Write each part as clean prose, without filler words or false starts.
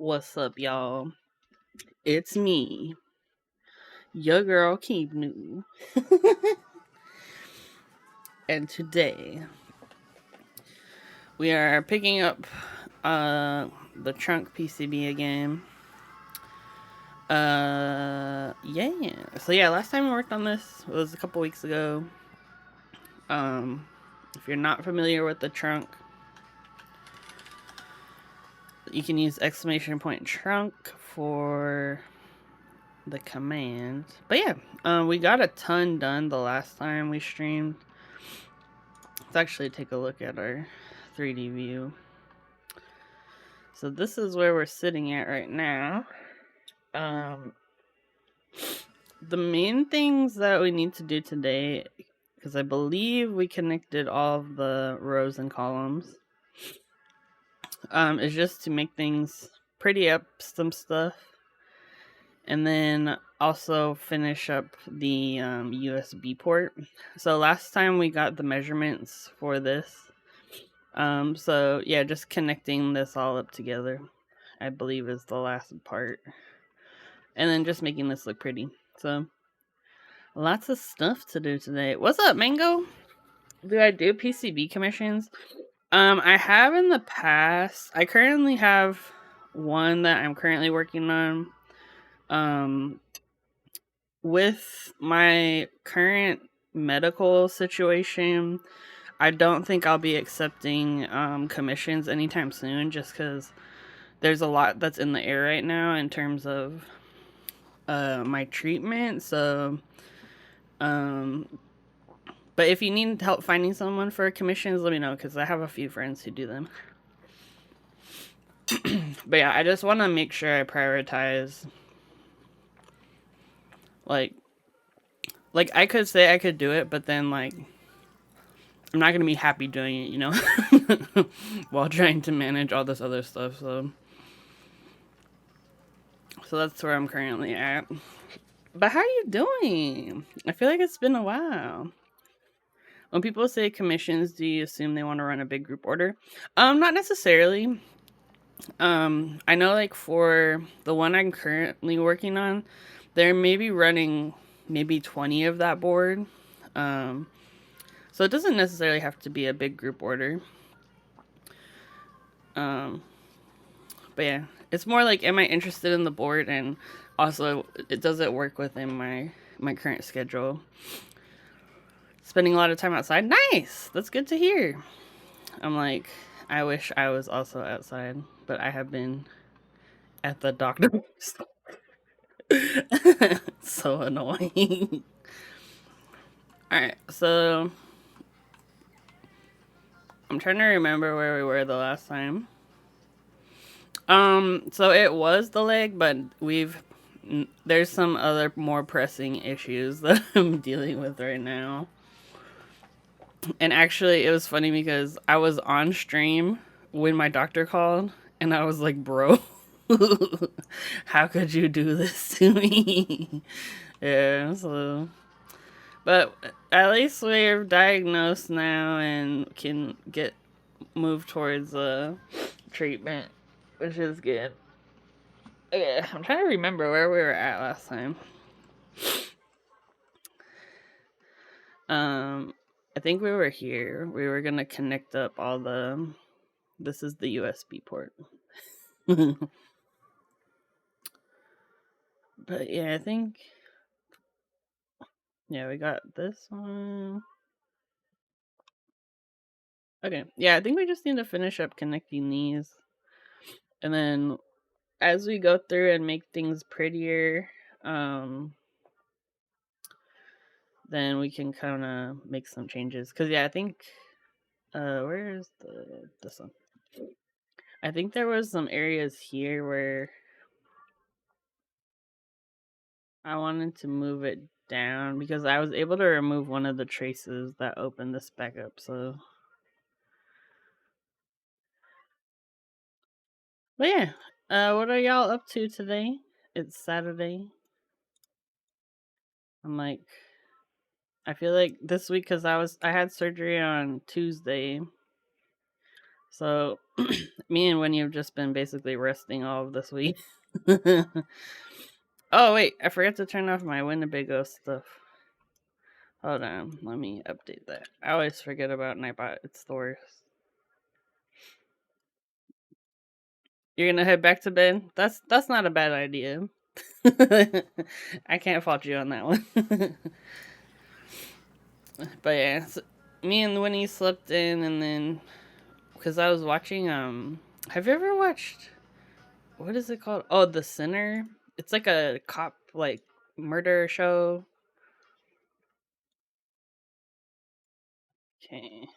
What's up, y'all? It's me, your girl Keep New. And today we are picking up the trunk PCB again. Yeah. So yeah, last time we worked on this was a couple weeks ago. If you're not familiar with the trunk, you can use ! trunk for the command. But yeah, we got a ton done the last time we streamed. Let's actually take a look at our 3D view. So this is where we're sitting at right now. The main things that we need to do today, because I believe we connected all of the rows and columns, is just to make things pretty up some stuff. And then also finish up the USB port. So last time we got the measurements for this. So yeah, just connecting this all up together, I believe, is the last part. And then just making this look pretty. So lots of stuff to do today. What's up, Mango? Do I do PCB commissions? I have in the past. I currently have one that I'm currently working on. With my current medical situation, I don't think I'll be accepting commissions anytime soon, just because there's a lot that's in the air right now in terms of my treatment. So, but if you need help finding someone for commissions, let me know, because I have a few friends who do them. But yeah, I just want to make sure I prioritize. Like I could say I could do it, but then like I'm not gonna be happy doing it, you know, while trying to manage all this other stuff. So that's where I'm currently at. But how are you doing? I feel like it's been a while. When people say commissions, do you assume they want to run a big group order? Not necessarily. I know like for the one I'm currently working on, they're maybe running maybe 20 of that board. So it doesn't necessarily have to be a big group order. But yeah, it's more like, am I interested in the board, and also does it work within my current schedule? Spending a lot of time outside, nice. That's good to hear. I'm like, I wish I was also outside, but I have been at the doctor's. So annoying. Alright, so I'm trying to remember where we were the last time. So it was the leg, but there's some other more pressing issues that I'm dealing with right now. And actually, it was funny because I was on stream when my doctor called, and I was like, bro, how could you do this to me? Yeah, so. But at least we're diagnosed now and can get moved towards treatment, which is good. Okay, I'm trying to remember where we were at last time. I think we were here. We were gonna connect up all the. This is the USB port. But yeah, I think. Yeah, we got this one. Okay, yeah, I think we just need to finish up connecting these. And then as we go through and make things prettier, then we can kind of make some changes. Because yeah, I think where's this one? I think there was some areas here where I wanted to move it down because I was able to remove one of the traces that opened this back up. So, but yeah, what are y'all up to today? It's Saturday. I'm like, I feel like this week, because I had surgery on Tuesday. So, me and Winnie have just been basically resting all of this week. Oh, wait, I forgot to turn off my Winnebago stuff. Hold on, let me update that. I always forget about Nightbot. It's the worst. You're gonna head back to bed? That's not a bad idea. I can't fault you on that one. But yeah, so me and Winnie slept in, and then because I was watching have you ever watched, what is it called? Oh, The Sinner. It's like a cop like murder show. Okay.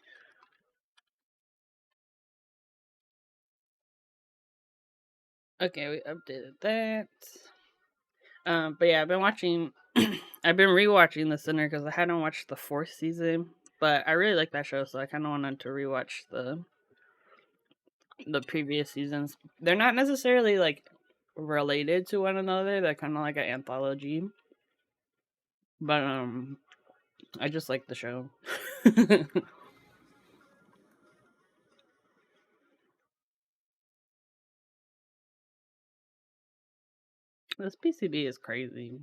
Okay, we updated that. But yeah, I've been watching. I've been rewatching The Sinner because I hadn't watched the fourth season, but I really like that show, so I kind of wanted to rewatch the previous seasons. They're not necessarily like related to one another. They're kind of like an anthology, but I just like the show. This PCB is crazy.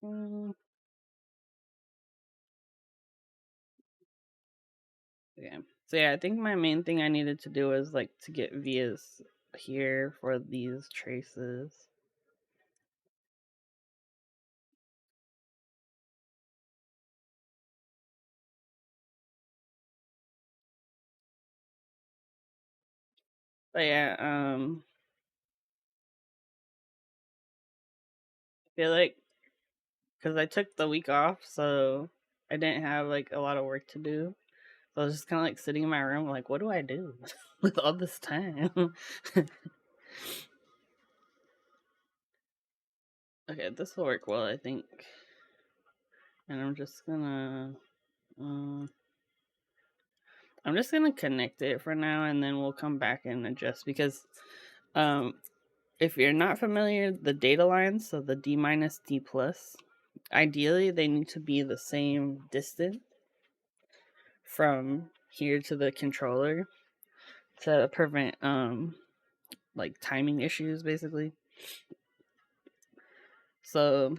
Mm, yeah. So yeah, I think my main thing I needed to do is like to get vias here for these traces. But yeah, I feel like because I took the week off, so I didn't have like a lot of work to do. So I was just kind of like sitting in my room, like, what do I do with all this time? Okay, this will work well, I think. And uh, I'm just gonna connect it for now, and then we'll come back and adjust because, um, if you're not familiar, the data lines, so the D minus D plus, ideally they need to be the same distance from here to the controller to prevent like timing issues basically. So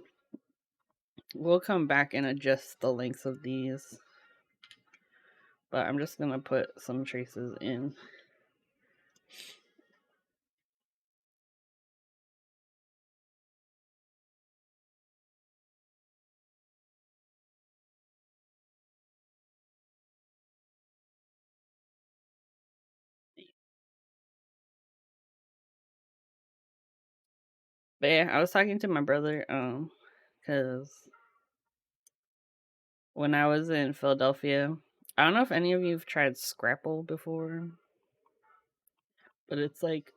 we'll come back and adjust the lengths of these, but I'm just gonna put some traces in. But yeah, I was talking to my brother because when I was in Philadelphia, I don't know if any of you have tried Scrapple before, but it's like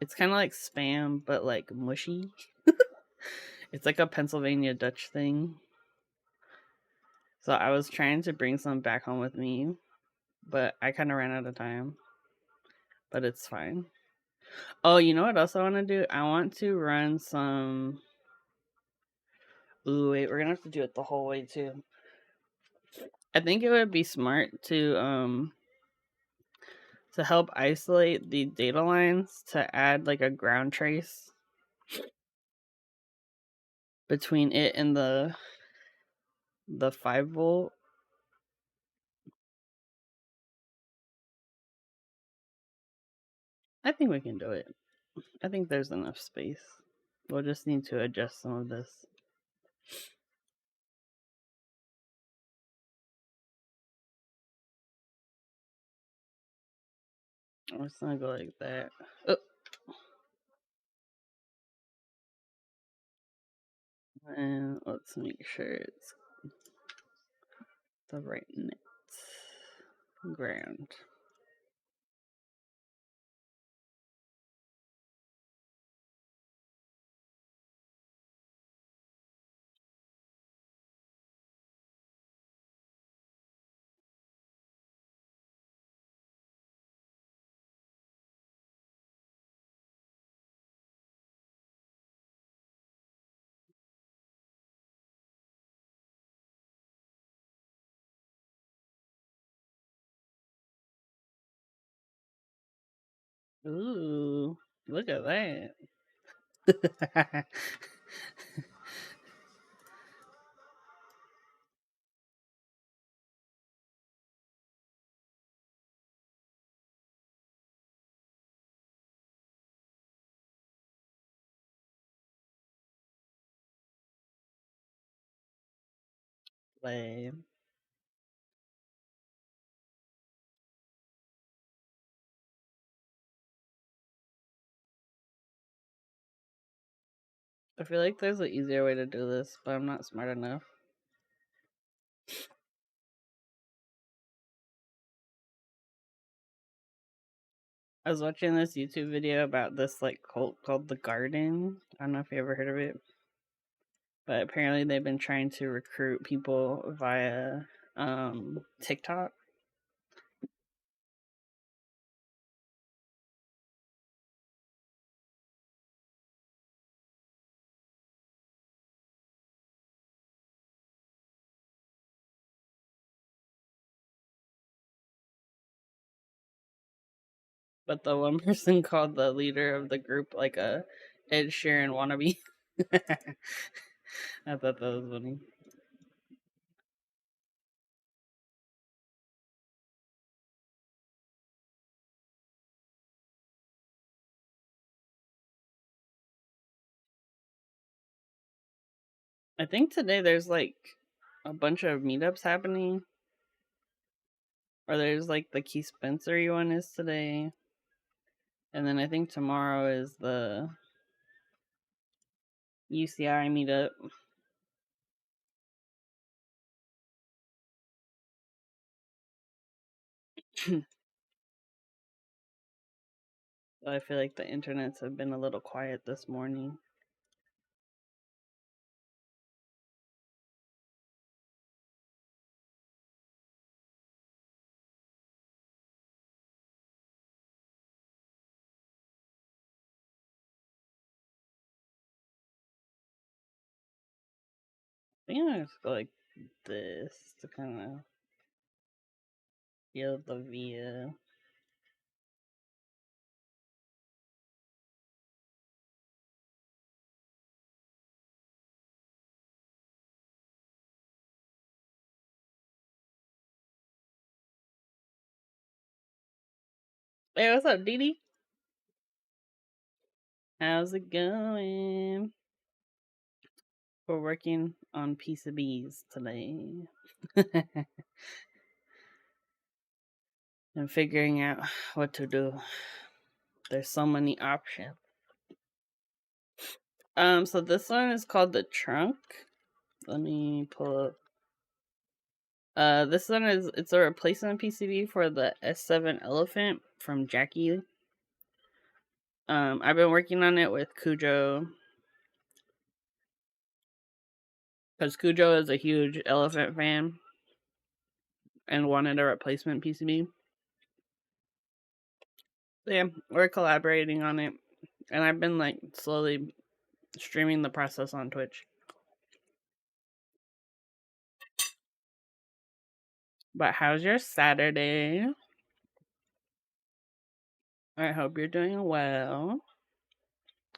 it's kind of like spam but like mushy. It's like a Pennsylvania Dutch thing. So I was trying to bring some back home with me, but I kind of ran out of time. But it's fine. Oh, you know what else I want to do? I want to run some. Ooh, wait, we're gonna have to do it the whole way too. I think it would be smart to help isolate the data lines to add like a ground trace between it and the 5 volt. I think we can do it. I think there's enough space. We'll just need to adjust some of this. I'm just gonna go like that. Oh, and let's make sure it's the right net ground. Ooh, look at that. Lame. I feel like there's an easier way to do this, but I'm not smart enough. I was watching this YouTube video about this like cult called The Garden. I don't know if you ever heard of it, but apparently they've been trying to recruit people via TikTok. But the one person called the leader of the group like a Ed Sheeran wannabe. I thought that was funny. I think today there's like a bunch of meetups happening. Or there's like the Keith Spencer one is today. And then I think tomorrow is the UCI meetup. So I feel like the internets have been a little quiet this morning. I think I just go like this to kind of feel the view. Hey, what's up, Dee Dee? How's it going? We're working on PCBzzz today. And figuring out what to do. There's so many options. So this one is called the trunk. Let me pull up. This one it's a replacement PCB for the S7 Elephant from Jackie. I've been working on it with Cujo because Cujo is a huge Elephant fan and wanted a replacement PCB. So yeah, we're collaborating on it, and I've been like slowly streaming the process on Twitch. But how's your Saturday? I hope you're doing well.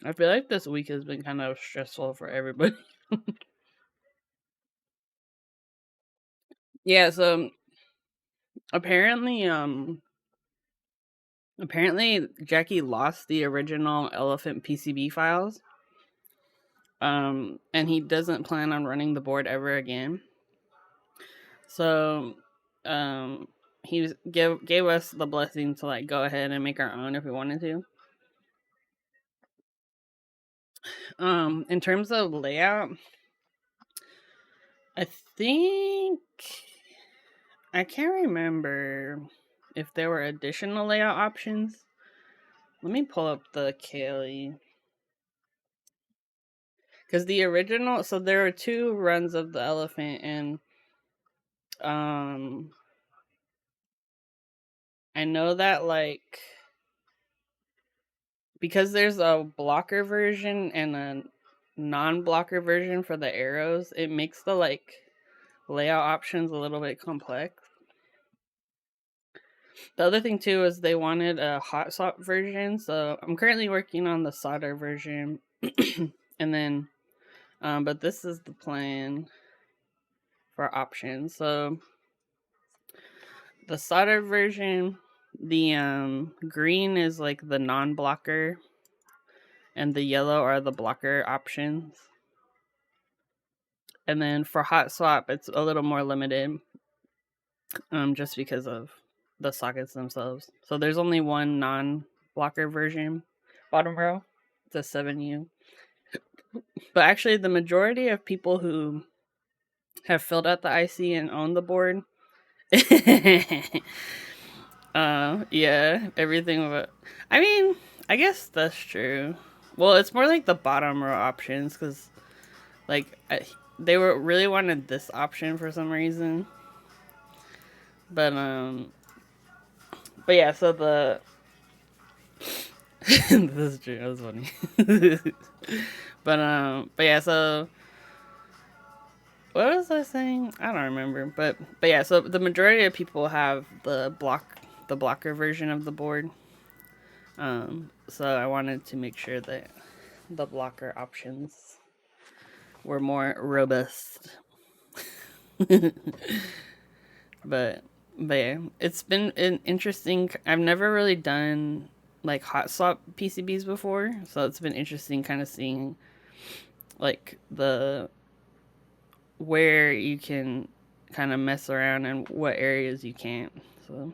I feel like this week has been kind of stressful for everybody. Yeah, so apparently Jackie lost the original Elephant PCB files. And he doesn't plan on running the board ever again. So he gave us the blessing to like go ahead and make our own if we wanted to. In terms of layout, I think I can't remember if there were additional layout options. Let me pull up the Kaylee. Because the original, so there are two runs of the Elephant, and I know that like because there's a blocker version and a non-blocker version for the arrows, it makes the like layout options a little bit complex. The other thing too is they wanted a hot swap version, so I'm currently working on the solder version, and then, but this is the plan for options. So the solder version, the green is like the non-blocker, and the yellow are the blocker options. And then for hot swap, it's a little more limited, just because of the sockets themselves. So there's only one non-blocker version, bottom row, it's a 7U. But actually, the majority of people who have filled out the IC and own the board, yeah, everything. But I mean, I guess that's true. Well, it's more like the bottom row options because, like, they were really wanted this option for some reason. But but yeah. So the this is true. That was funny. But yeah. So what was I saying? I don't remember. But yeah. So the majority of people have the blocker version of the board. So I wanted to make sure that the blocker options were more robust. but yeah, it's been an interesting. I've never really done like hot swap PCBs before, so it's been interesting kind of seeing like the where you can kind of mess around and what areas you can't. So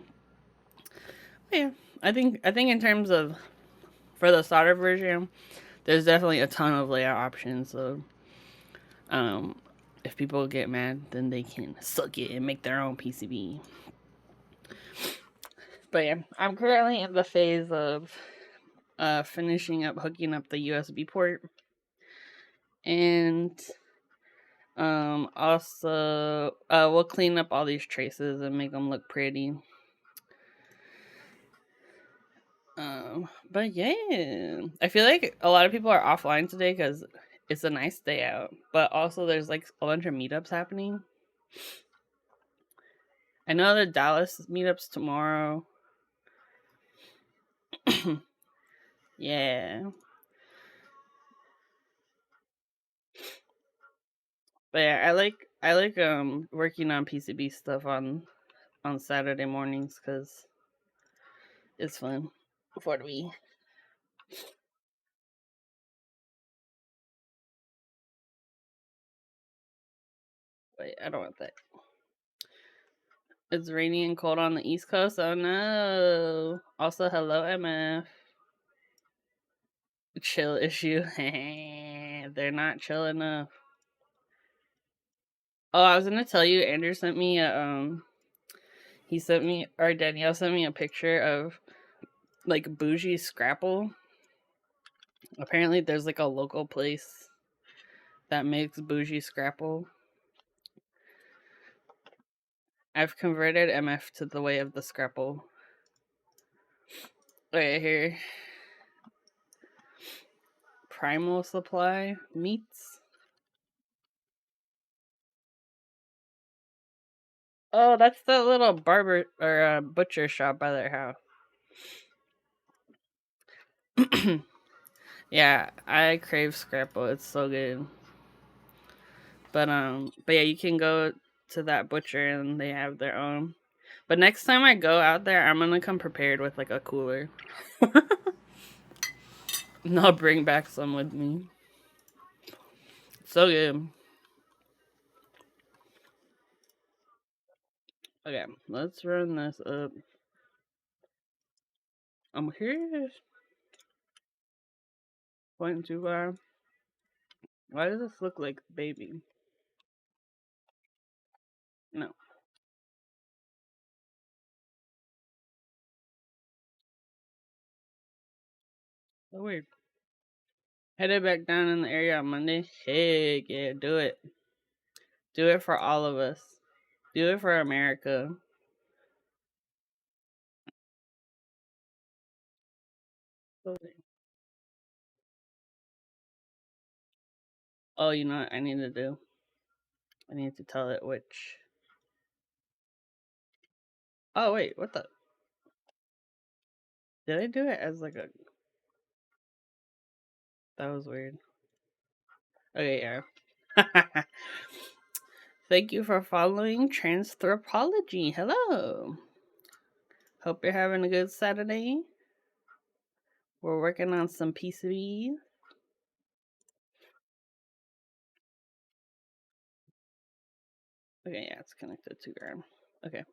yeah, I think in terms of for the solder version, there's definitely a ton of layout options. So um, if people get mad, then they can suck it and make their own PCB. But yeah, I'm currently in the phase of finishing up hooking up the USB port, and also we'll clean up all these traces and make them look pretty. But yeah, I feel like a lot of people are offline today because it's a nice day out, but also there's like a bunch of meetups happening. I know the Dallas meetups tomorrow. Yeah. But yeah, I like working on PCB stuff on Saturday mornings because it's fun for me. Wait, I don't want that. It's rainy and cold on the East Coast. Oh no. Also, hello MF. Chill issue. They're not chill enough. Oh, I was gonna tell you. Andrew sent me a He sent me, or Danielle sent me a picture of like bougie scrapple. Apparently, there's like a local place that makes bougie scrapple. I've converted MF to the way of the scrapple. Right here. Primal Supply meats. Oh, that's the little barber or butcher shop by their house. Yeah, I crave scrapple. It's so good. But yeah, you can go to that butcher and they have their own. But next time I go out there, I'm gonna come prepared with like a cooler. And I'll bring back some with me. So good. Okay, let's run this up. I'm curious. 0.25. Why does this look like baby? No. So weird. Headed back down in the area on Monday. Heck yeah, do it. Do it for all of us. Do it for America. Oh, you know what I need to do? I need to tell it which. Oh, wait, what the? Did I do it as like a... That was weird. Okay, yeah. Thank you for following Transthropology. Hello. Hope you're having a good Saturday. We're working on some PCBs. Okay, yeah, it's connected to Gram. Okay.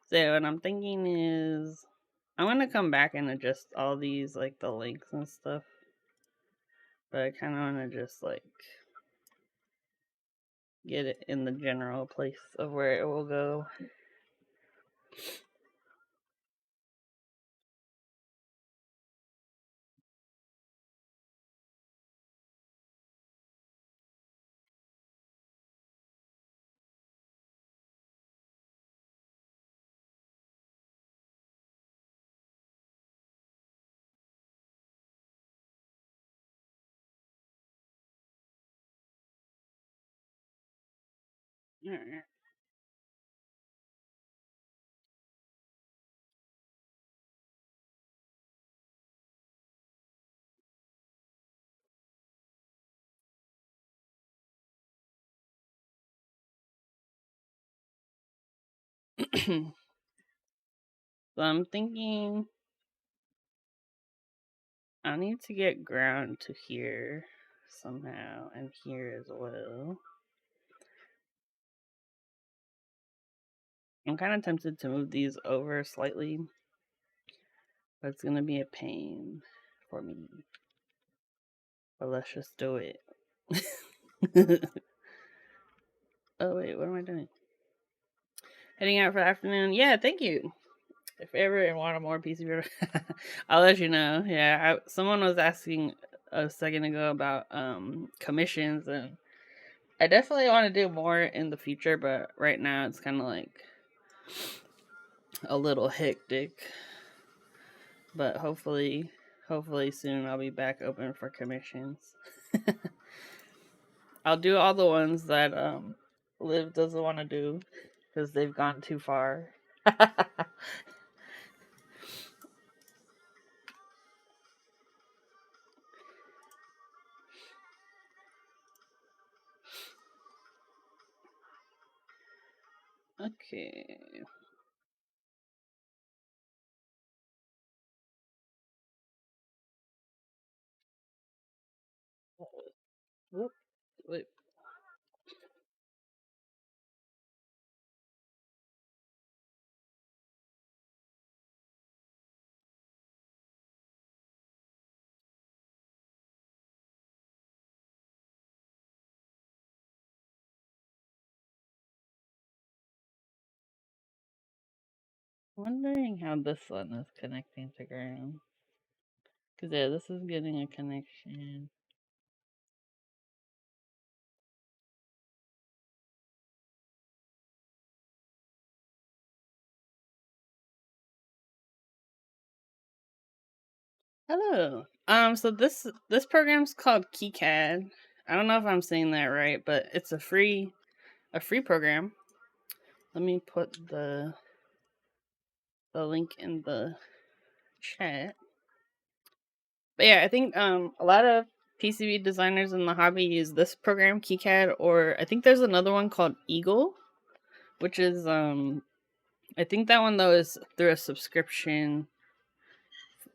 So what I'm thinking is I'm gonna come back and adjust all these, like the links and stuff. But I kinda wanna just like get it in the general place of where it will go. Alright. So I'm thinking I need to get ground to here somehow, and here as well. I'm kind of tempted to move these over slightly, but it's gonna be a pain for me. But let's just do it. Oh wait, what am I doing? Heading out for the afternoon. Yeah, thank you. If ever want a more PCB, I'll let you know. Yeah, someone was asking a second ago about commissions, and I definitely want to do more in the future, but right now it's kind of like a little hectic. But hopefully soon I'll be back open for commissions. I'll do all the ones that Liv doesn't want to do because they've gone too far. Okay. Whoop. Wait. Wondering how this one is connecting to ground. Because, yeah, this is getting a connection. Hello. So this program's called KeyCAD. I don't know if I'm saying that right, but it's a free program. Let me put the link in the chat. But yeah, I think a lot of PCB designers in the hobby use this program, KeyCAD, or I think there's another one called Eagle, which is I think that one though is through a subscription.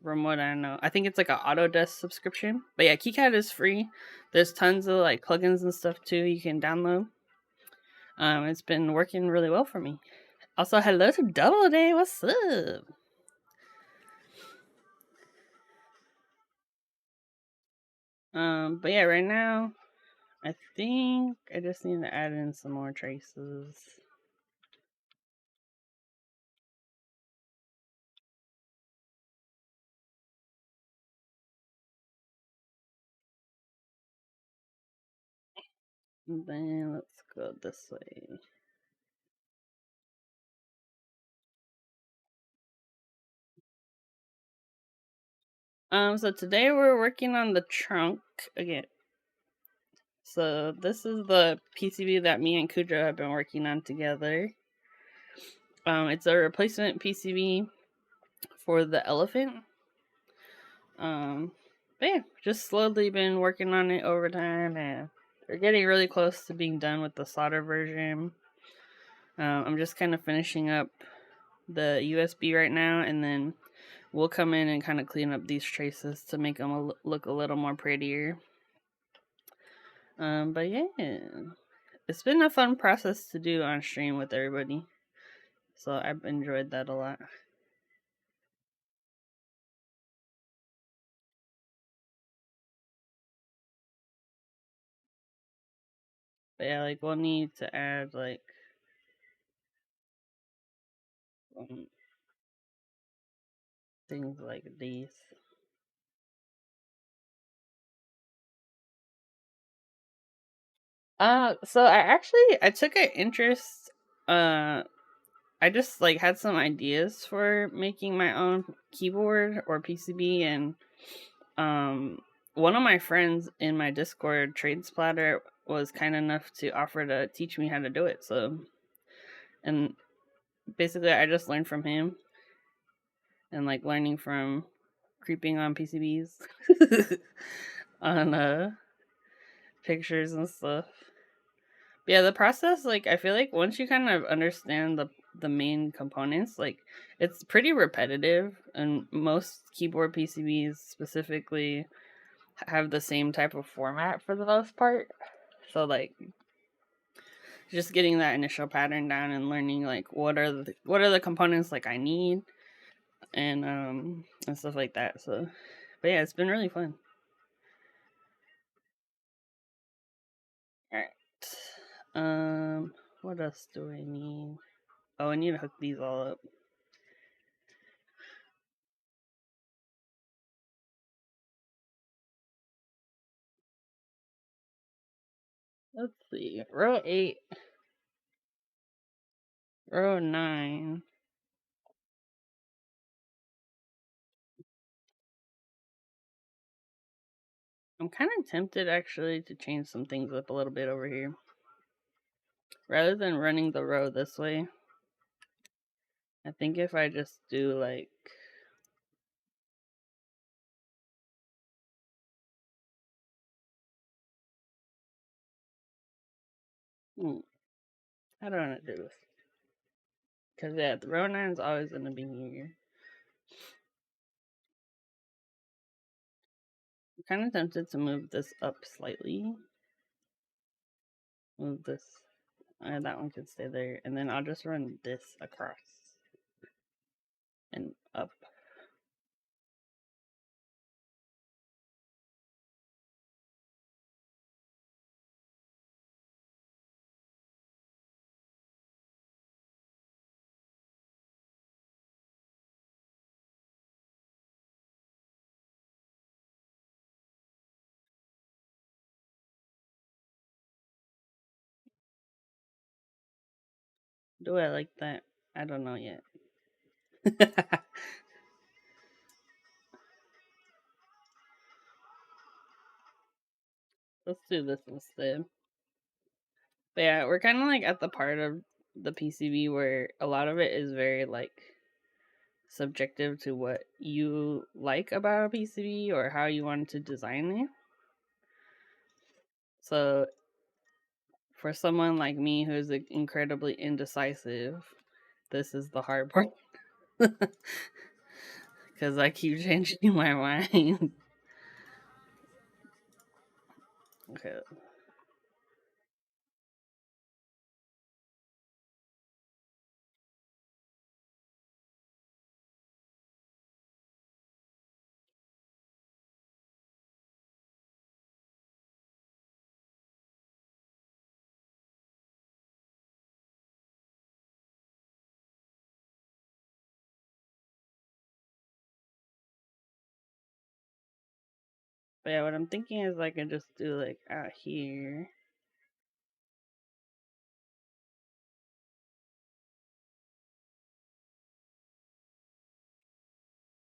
From what I know, I think it's like an Autodesk subscription. But yeah, KeyCAD is free. There's tons of like plugins and stuff too you can download. It's been working really well for me. Also, hello to Doubleday. What's up? But yeah, right now, I think I just need to add in some more traces. And then let's go this way. So today we're working on the trunk again. So this is the PCB that me and Kujo have been working on together. It's a replacement PCB for the elephant. But yeah, just slowly been working on it over time, and we're getting really close to being done with the solder version. I'm just kind of finishing up the USB right now, and then we'll come in and kind of clean up these traces to make them look a little more prettier. But yeah, it's been a fun process to do on stream with everybody, so I've enjoyed that a lot. But yeah, like we'll need to add like um, things like these. So I took an interest. I just like had some ideas for making my own keyboard or PCB, and um, one of my friends in my Discord, Trade Splatter, was kind enough to offer to teach me how to do it. So, and basically, I just learned from him and like learning from creeping on PCBs on pictures and stuff. Yeah, the process, like I feel like once you kind of understand the main components, like it's pretty repetitive, and most keyboard PCBs specifically have the same type of format for the most part. So like just getting that initial pattern down and learning like what are the components like I need, and stuff like that. So but yeah, it's been really fun. All right. What else do I need? Oh, I need to hook these all up. Let's see. Row 8, row 9. I'm kind of tempted actually to change some things up a little bit over here. Rather than running the row this way, I think if I just do like how do I want to do this? Because yeah, the row 9 is always going to be here. I'm kind of tempted to move this up slightly. Move this. That one can stay there. And then I'll just run this across and up. Do I like that? I don't know yet. Let's do this instead. But yeah, we're kind of like at the part of the PCB where a lot of it is very like subjective to what you like about a PCB or how you want to design it. So for someone like me who's incredibly indecisive, this is the hard part because I keep changing my mind. Okay. But yeah, what I'm thinking is I can just do like out here.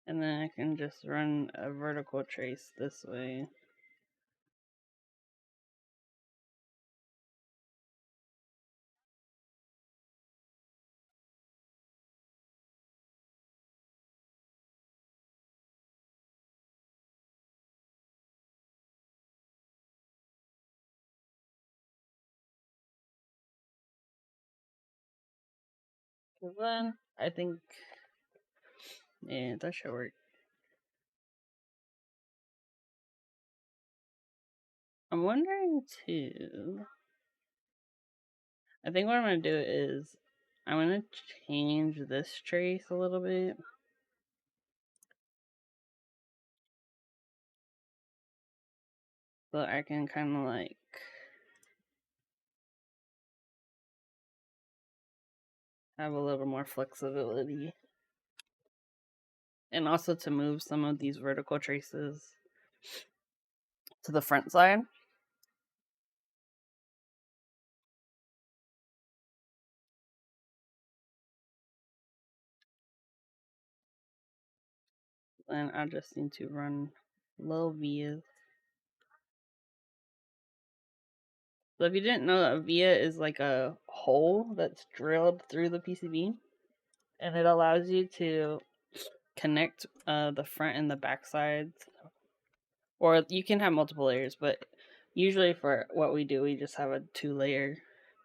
And then I can just run a vertical trace this way. Then I think, yeah, that should work. I'm wondering too. I think what I'm gonna do is I'm gonna change this trace a little bit. So I can kind of like have a little more flexibility. And also to move some of these vertical traces to the front side. Then I just need to run low vias. So if you didn't know, a via is like a hole that's drilled through the PCB, and it allows you to connect the front and the back sides, or you can have multiple layers, but usually for what we do, we just have a 2-layer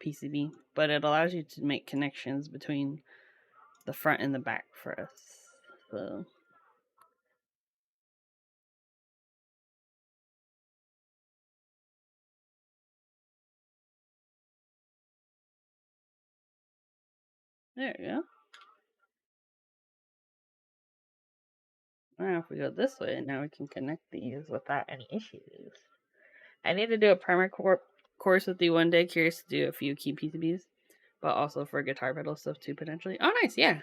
PCB, but it allows you to make connections between the front and the back for us. So there you go. Now if we go this way, now we can connect these without any issues. I need to do a primer course with you one day. Curious to do a few key PCBs, but also for guitar pedal stuff too, potentially. Oh, nice. Yeah.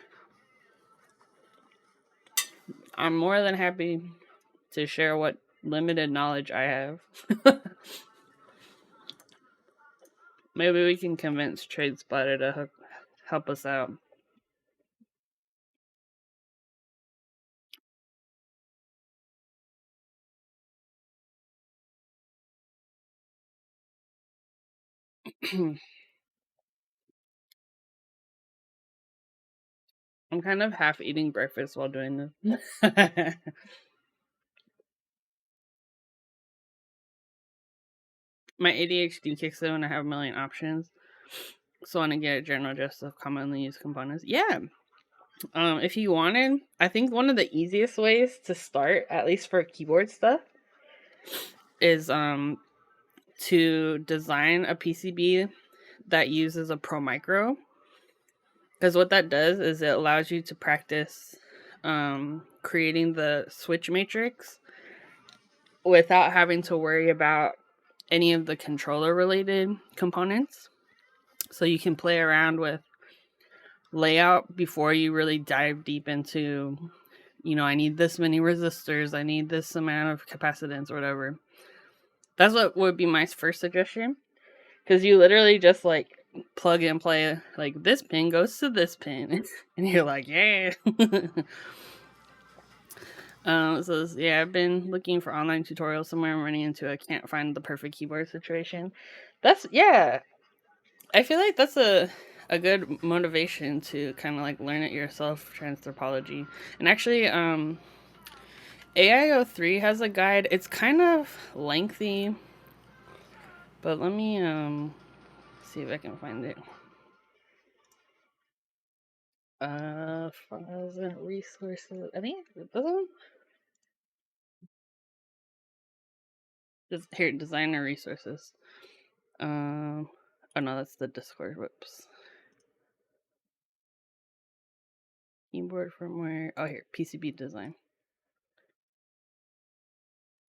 I'm more than happy to share what limited knowledge I have. Maybe we can convince Trade Splatter to help us out. I'm kind of half eating breakfast while doing this. My ADHD kicks in when I have a million options. So I want to get a general gist of commonly used components. Yeah. If you wanted, I think one of the easiest ways to start, at least for keyboard stuff, is to design a PCB that uses a Pro Micro. Because what that does is it allows you to practice creating the switch matrix without having to worry about any of the controller related components. So you can play around with layout before you really dive deep into, I need this many resistors, I need this amount of capacitance or whatever. That's what would be my first suggestion. Because you literally just like plug and play, like this pin goes to this pin, and you're like, yeah. So yeah, I've been looking for online tutorials somewhere. I'm running into I can't find the perfect keyboard situation. That's yeah. I feel like that's a good motivation to kind of like learn it yourself, Transthropology. And actually, AIO3 has a guide. It's kind of lengthy, but let me see if I can find it. Files and resources. I think this one. Just here, designer resources. Oh no, that's the Discord. Whoops. Keyboard firmware. Oh, here, PCB design.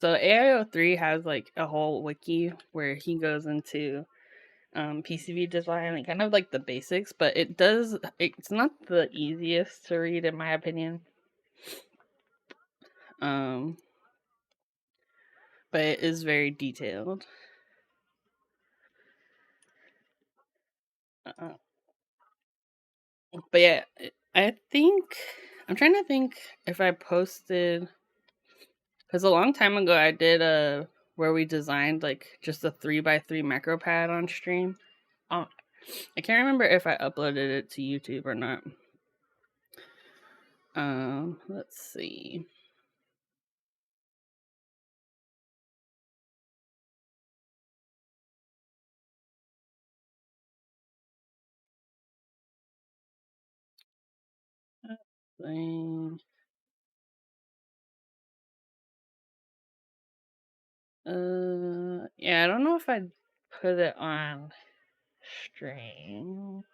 So AIO3 has like a whole wiki where he goes into PCB design and kind of like the basics, but it's not the easiest to read in my opinion. But it is very detailed. But yeah, I think I'm trying to think if I posted, because a long time ago I did a where we designed like just a 3x3 macro pad on stream. I can't remember if I uploaded it to YouTube or not. Let's see. thing. Yeah, I don't know if I'd put it on stream.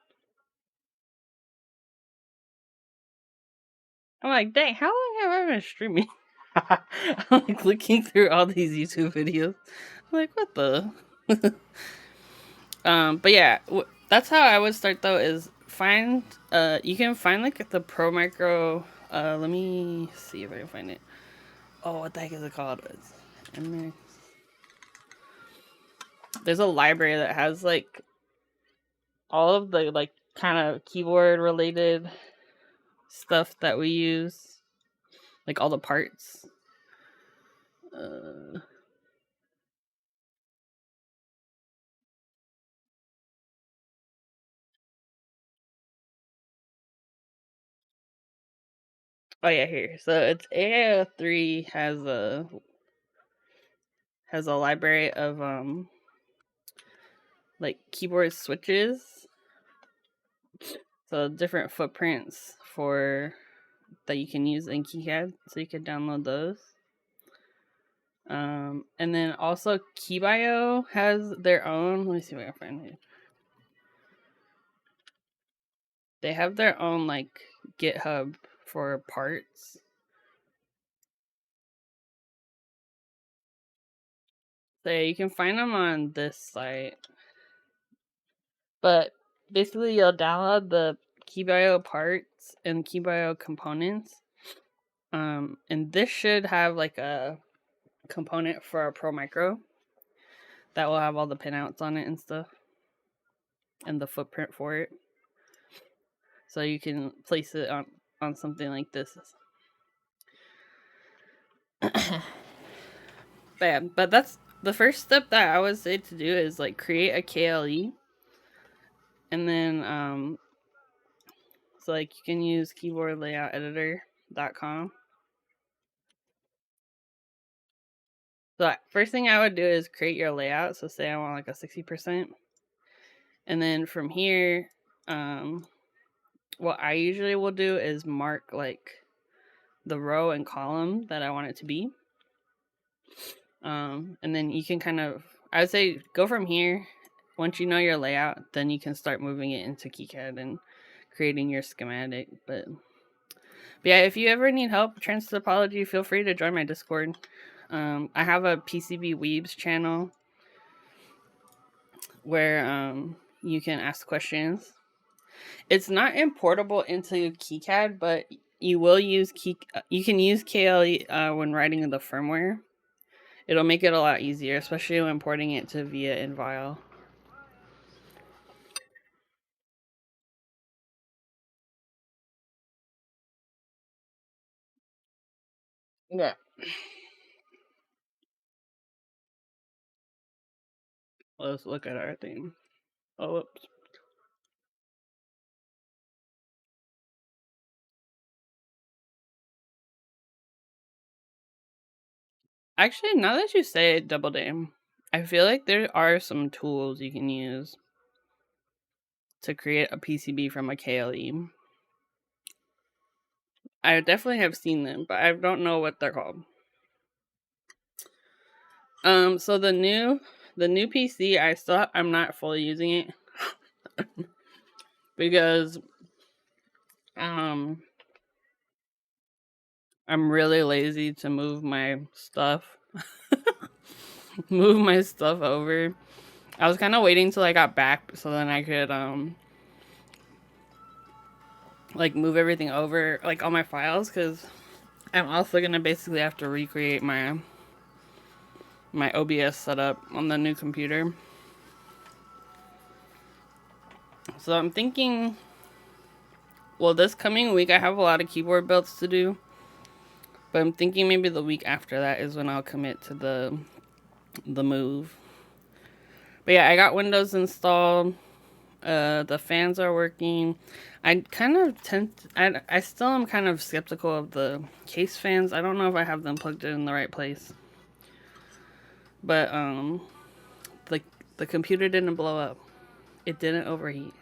I'm like, dang, how long have I been streaming? I'm like looking through all these YouTube videos. I'm like, what the? But yeah, that's how I would start though. Is find you can find like the Pro Micro. Let me see if I can find it. Oh, what the heck is it called? There's a library that has like all of the like kind of keyboard related stuff that we use, like all the parts. Oh yeah, here. So it's AIO3 has a library of like keyboard switches. So different footprints for that you can use in KiCad, so you can download those. And then also KeyBio has their own. Let me see if I can find it. They have their own like GitHub for parts. So yeah, you can find them on this site. But basically, you'll download the KeyBio parts and KeyBio components. And this should have like a component for a Pro Micro that will have all the pinouts on it and stuff, and the footprint for it. So you can place it on something like this. But that's the first step that I would say to do is like create a KLE, and then so like you can use keyboardlayouteditor.com. So first thing I would do is create your layout. So say I want like a 60%, and then from here, what I usually will do is mark like the row and column that I want it to be. And then you can kind of, I would say, go from here. Once you know your layout, then you can start moving it into KiCad and creating your schematic. But yeah, if you ever need help, Transtopology, feel free to join my Discord. I have a PCBzzz channel where you can ask questions. It's not importable into KiCad, but you will use you can use KLE when writing the firmware. It'll make it a lot easier, especially when importing it to VIA and Vile. Yeah. Let's look at our thing. Oh, whoops. Actually, now that you say it, Double Dame, I feel like there are some tools you can use to create a PCB from a KLE. I definitely have seen them, but I don't know what they're called. So the new PC, I'm not fully using it because I'm really lazy to move my stuff. Move my stuff over. I was kind of waiting till I got back so then I could like move everything over, like all my files, because I'm also gonna basically have to recreate my OBS setup on the new computer. So I'm thinking, well, this coming week I have a lot of keyboard builds to do, but I'm thinking maybe the week after that is when I'll commit to the move. But yeah, I got Windows installed. The fans are working. I kind of I still am kind of skeptical of the case fans. I don't know if I have them plugged in the right place. But the computer didn't blow up. It didn't overheat.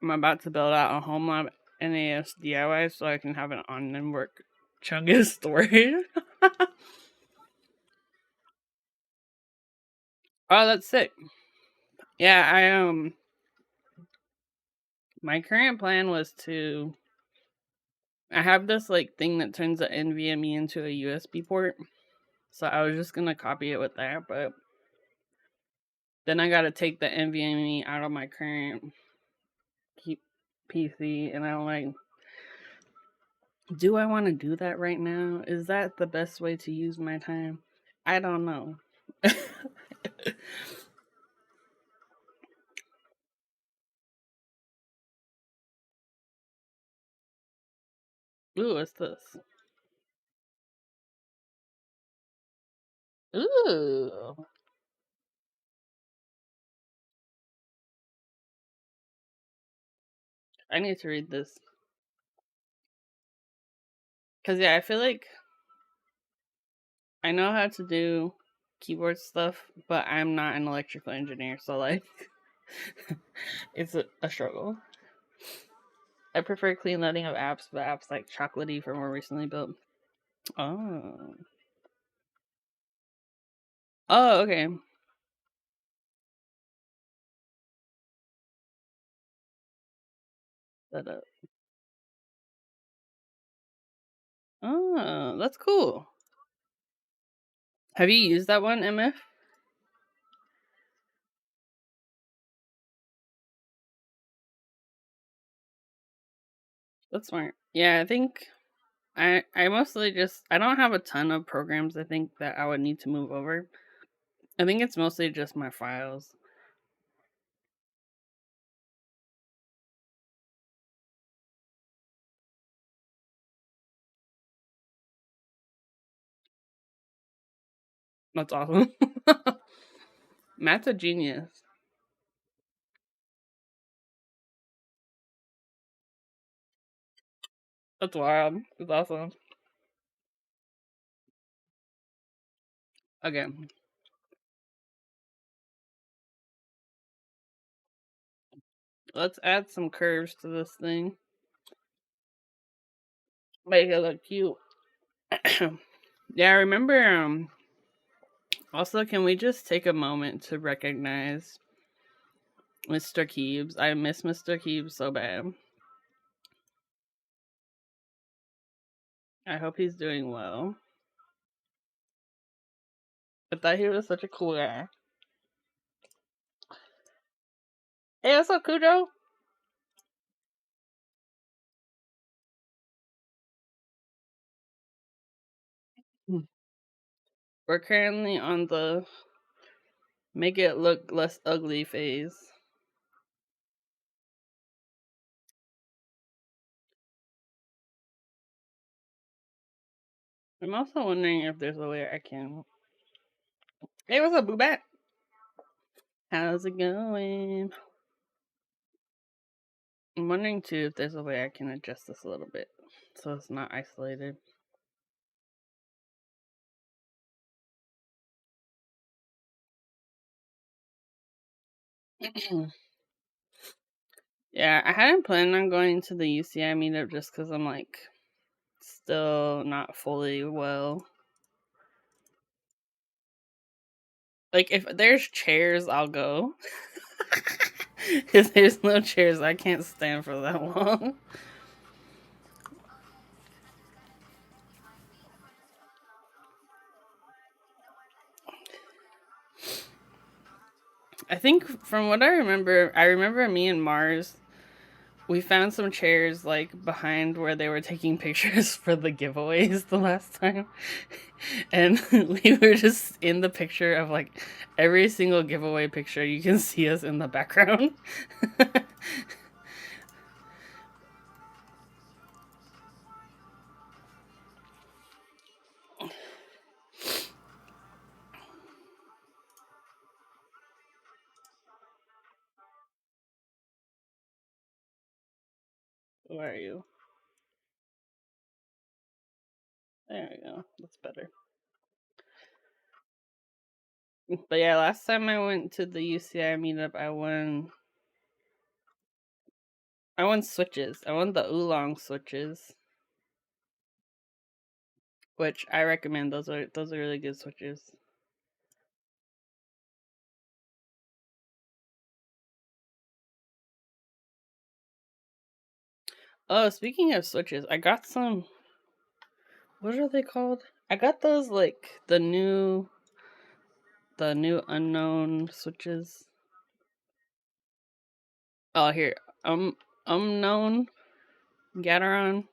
I'm about to build out a home lab NAS DIY so I can have an on-network Chungus storage. Oh, that's sick. Yeah, my current plan was to I have this like thing that turns the NVMe into a USB port. So I was just gonna copy it with that, but then I gotta take the NVMe out of my current PC, and I'm like, do I want to do that right now? Is that the best way to use my time? I don't know. Ooh, what's this? Ooh, I need to read this. Cause yeah, I feel like I know how to do keyboard stuff, but I'm not an electrical engineer, so like it's a struggle. I prefer clean loading of apps, but apps like Chocolatey for more recently built. Oh. Oh, okay. That up. Oh, that's cool. Have you used that one, MF? That's smart. Yeah, I think I mostly just I don't have a ton of programs I think that I would need to move over. I think it's mostly just my files. That's awesome. Matt's a genius. That's wild. That's awesome. Okay, let's add some curves to this thing. Make it look cute. Yeah, I remember. Also, can we just take a moment to recognize Mr. Keebs? I miss Mr. Keebs so bad. I hope he's doing well. I thought he was such a cool guy. Hey, what's up, Cujo? We're currently on the make it look less ugly phase. I'm also wondering if there's a way I can. Hey, what's up, Boobat? How's it going? I'm wondering too if there's a way I can adjust this a little bit so it's not isolated. Yeah, I hadn't planned on going to the UCI meetup just because I'm like still not fully well. Like, if there's chairs, I'll go. If there's no chairs, I can't stand for that long. I think from what I remember me and Mars, we found some chairs like behind where they were taking pictures for the giveaways the last time. And we were just in the picture of like every single giveaway picture. You can see us in the background. Where are you? There we go. That's better. But yeah, last time I went to the UCI meetup, I won I want switches. I want the oolong switches, which I recommend. Those are really good switches. Oh, speaking of switches, I got some. What are they called? I got those like the new unknown switches. Oh, here. Unknown Gateron.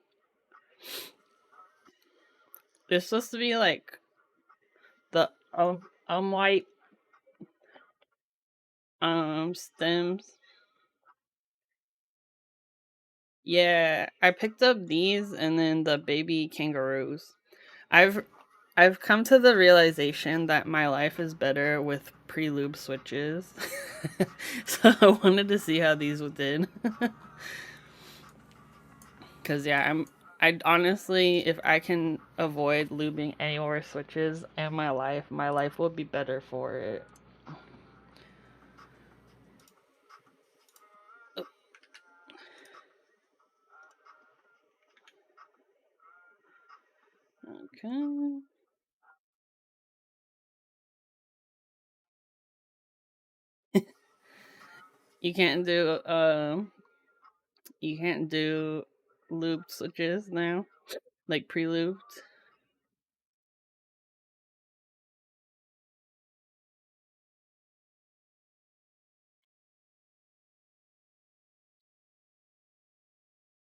It's supposed to be like the white stems. Yeah, I picked up these and then the baby kangaroos. I've come to the realization that my life is better with pre-lube switches. So I wanted to see how these did. Cause yeah, I honestly, if I can avoid lubing any more switches in my life will be better for it. Okay. You can't do you can't do lubed switches now, like pre-lubed.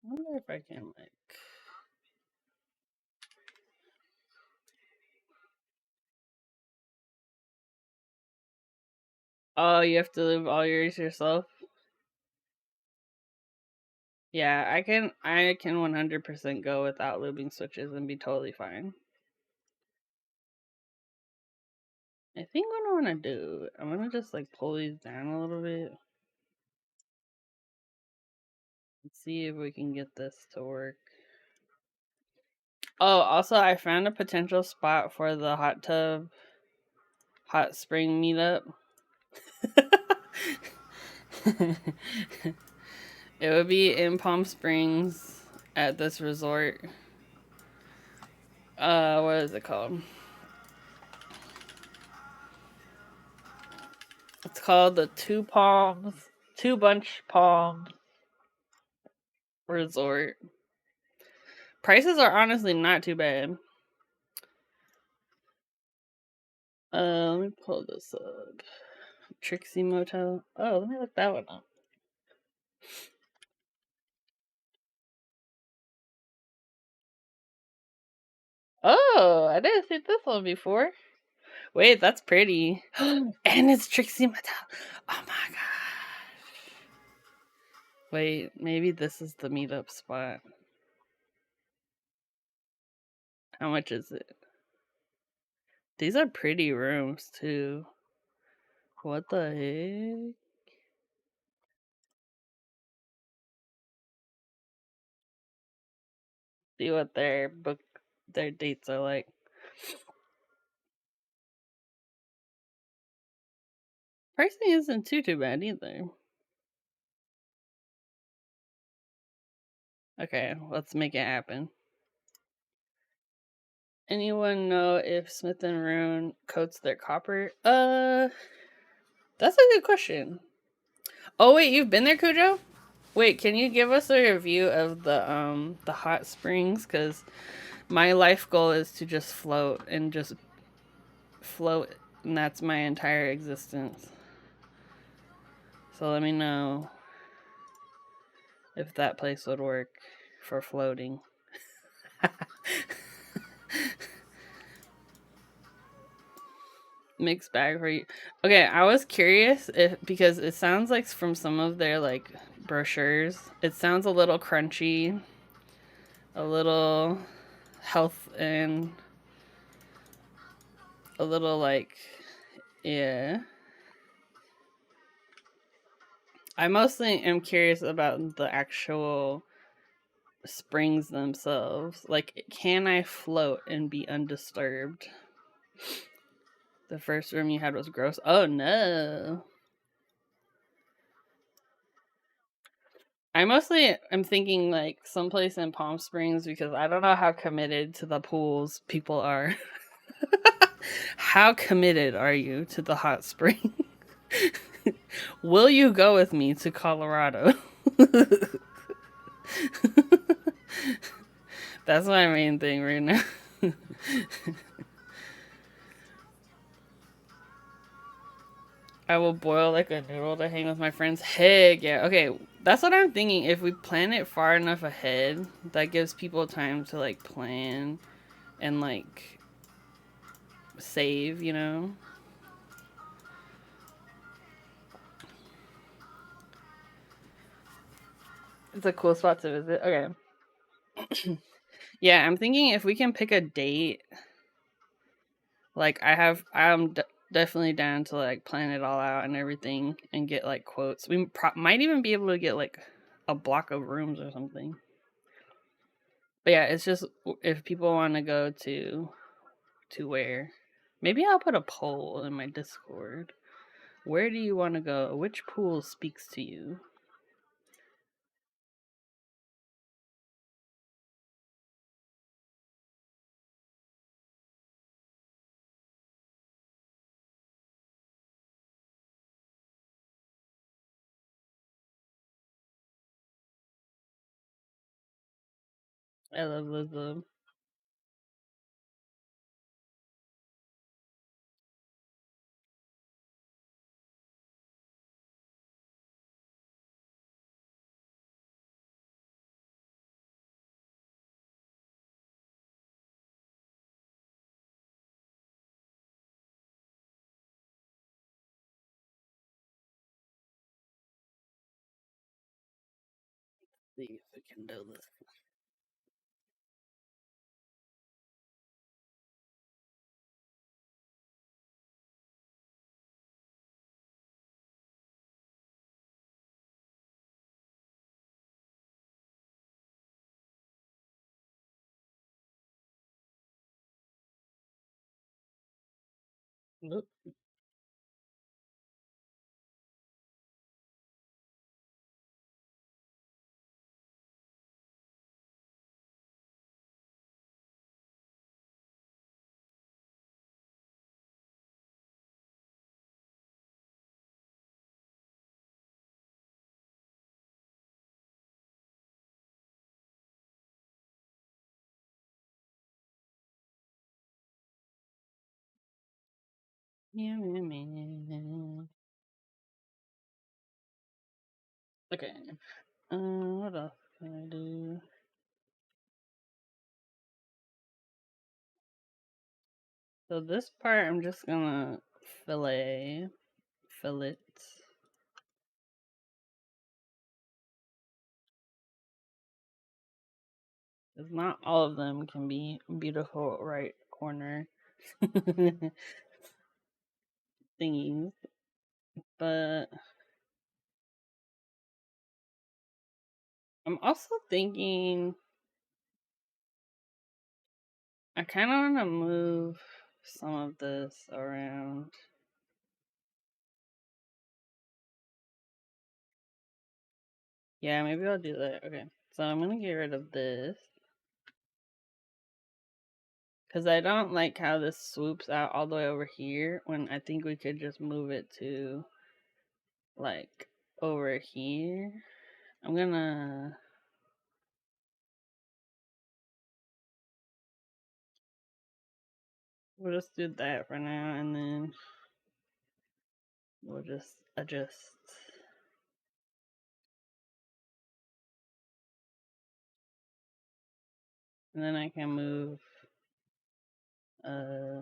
I wonder if I can like. Oh, you have to lube all yours yourself. Yeah, I can 100% go without lubing switches and be totally fine. I think what I want to do, I'm gonna just like pull these down a little bit. Let's see if we can get this to work. Oh, also I found a potential spot for the hot spring meetup. It would be in Palm Springs at this resort. What is it called? It's called the Two Bunch Palms Resort. Prices are honestly not too bad. Let me pull this up. Trixie Motel. Oh, let me look that one up. Oh, I didn't see this one before. Wait, that's pretty. And it's Trixie Motel. Oh my gosh. Wait, maybe this is the meetup spot. How much is it? These are pretty rooms too. What the heck? See what their dates are like. Pricing isn't too bad either. Okay, let's make it happen. Anyone know if Smith and Rune coats their copper? That's a good question. Oh wait, you've been there, Cujo? Wait, can you give us a review of the hot springs? Cause my life goal is to just float, and that's my entire existence. So let me know if that place would work for floating. Mixed bag for you. Okay, I was curious if, because it sounds like from some of their like brochures, it sounds a little crunchy, a little health, and a little like, yeah. I mostly am curious about the actual springs themselves. Like, can I float and be undisturbed? The first room you had was gross. Oh no. I mostly am thinking like someplace in Palm Springs because I don't know how committed to the pools people are. How committed are you to the hot spring? Will you go with me to Colorado? That's my main thing right now. I will boil like a noodle to hang with my friends. Heck yeah. Okay, that's what I'm thinking. If we plan it far enough ahead, that gives people time to like plan and like save, you know? It's a cool spot to visit. Okay. Yeah, I'm thinking if we can pick a date, like definitely down to like plan it all out and everything and get like quotes. We might even be able to get like a block of rooms or something. But yeah, it's just if people want to go to where. Maybe I'll put a poll in my Discord. Where do you want to go? Which pool speaks to you? I love Lizzo. See if we can do this. Nope. Yeah, man. Okay. What else can I do? So this part, I'm just gonna fillet. Fillet. Because not all of them can be beautiful right corner thingies. But I'm also thinking I kind of want to move some of this around. Yeah, maybe I'll do that. Okay. So I'm going to get rid of this. Because I don't like how this swoops out all the way over here when I think we could just move it to like over here. I'm going to. We'll just do that for now and then we'll just adjust. And then I can move uh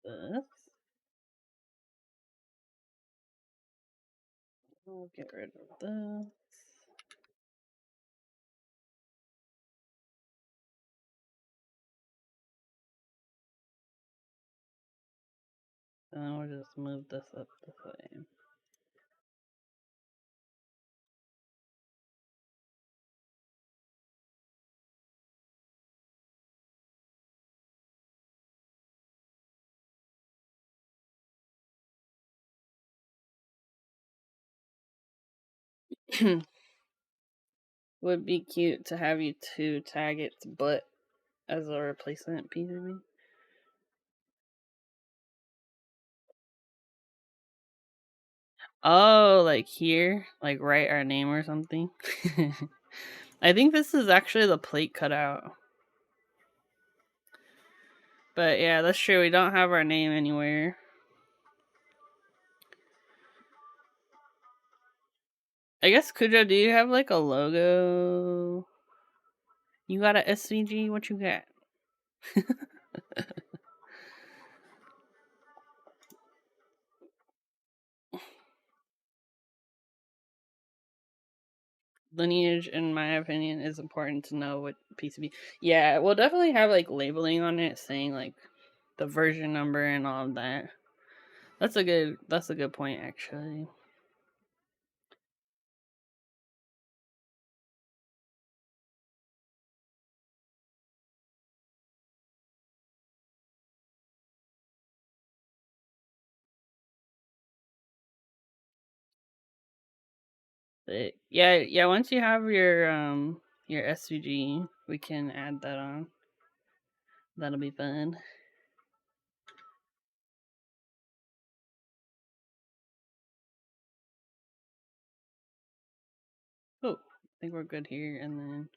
this. We'll get rid of this. And then we'll just move this up this way. Would be cute to have you to tag its butt as a replacement PCB. Oh, like here? Like write our name or something? I think this is actually the plate cutout. But yeah, that's true. We don't have our name anywhere. I guess, Kujo, do you have like a logo? You got a SVG? What you got? Lineage, in my opinion, is important to know what PCB. Yeah, we'll definitely have like labeling on it saying like the version number and all of that. That's a good point actually. But yeah, once you have your SVG, we can add that on. That'll be fun. Oh, I think we're good here, and then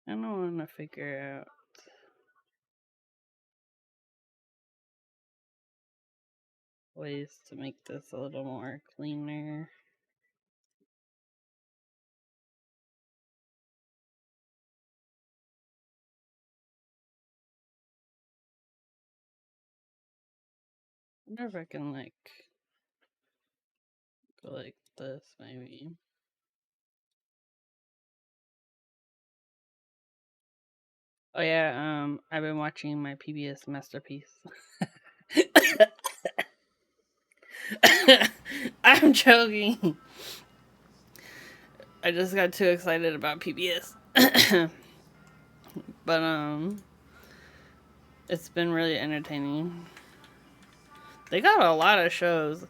I don't want to figure out ways to make this a little more cleaner. I wonder if I can like go like this maybe. Oh yeah, I've been watching my PBS masterpiece. I'm joking. I just got too excited about PBS. But it's been really entertaining. They got a lot of shows.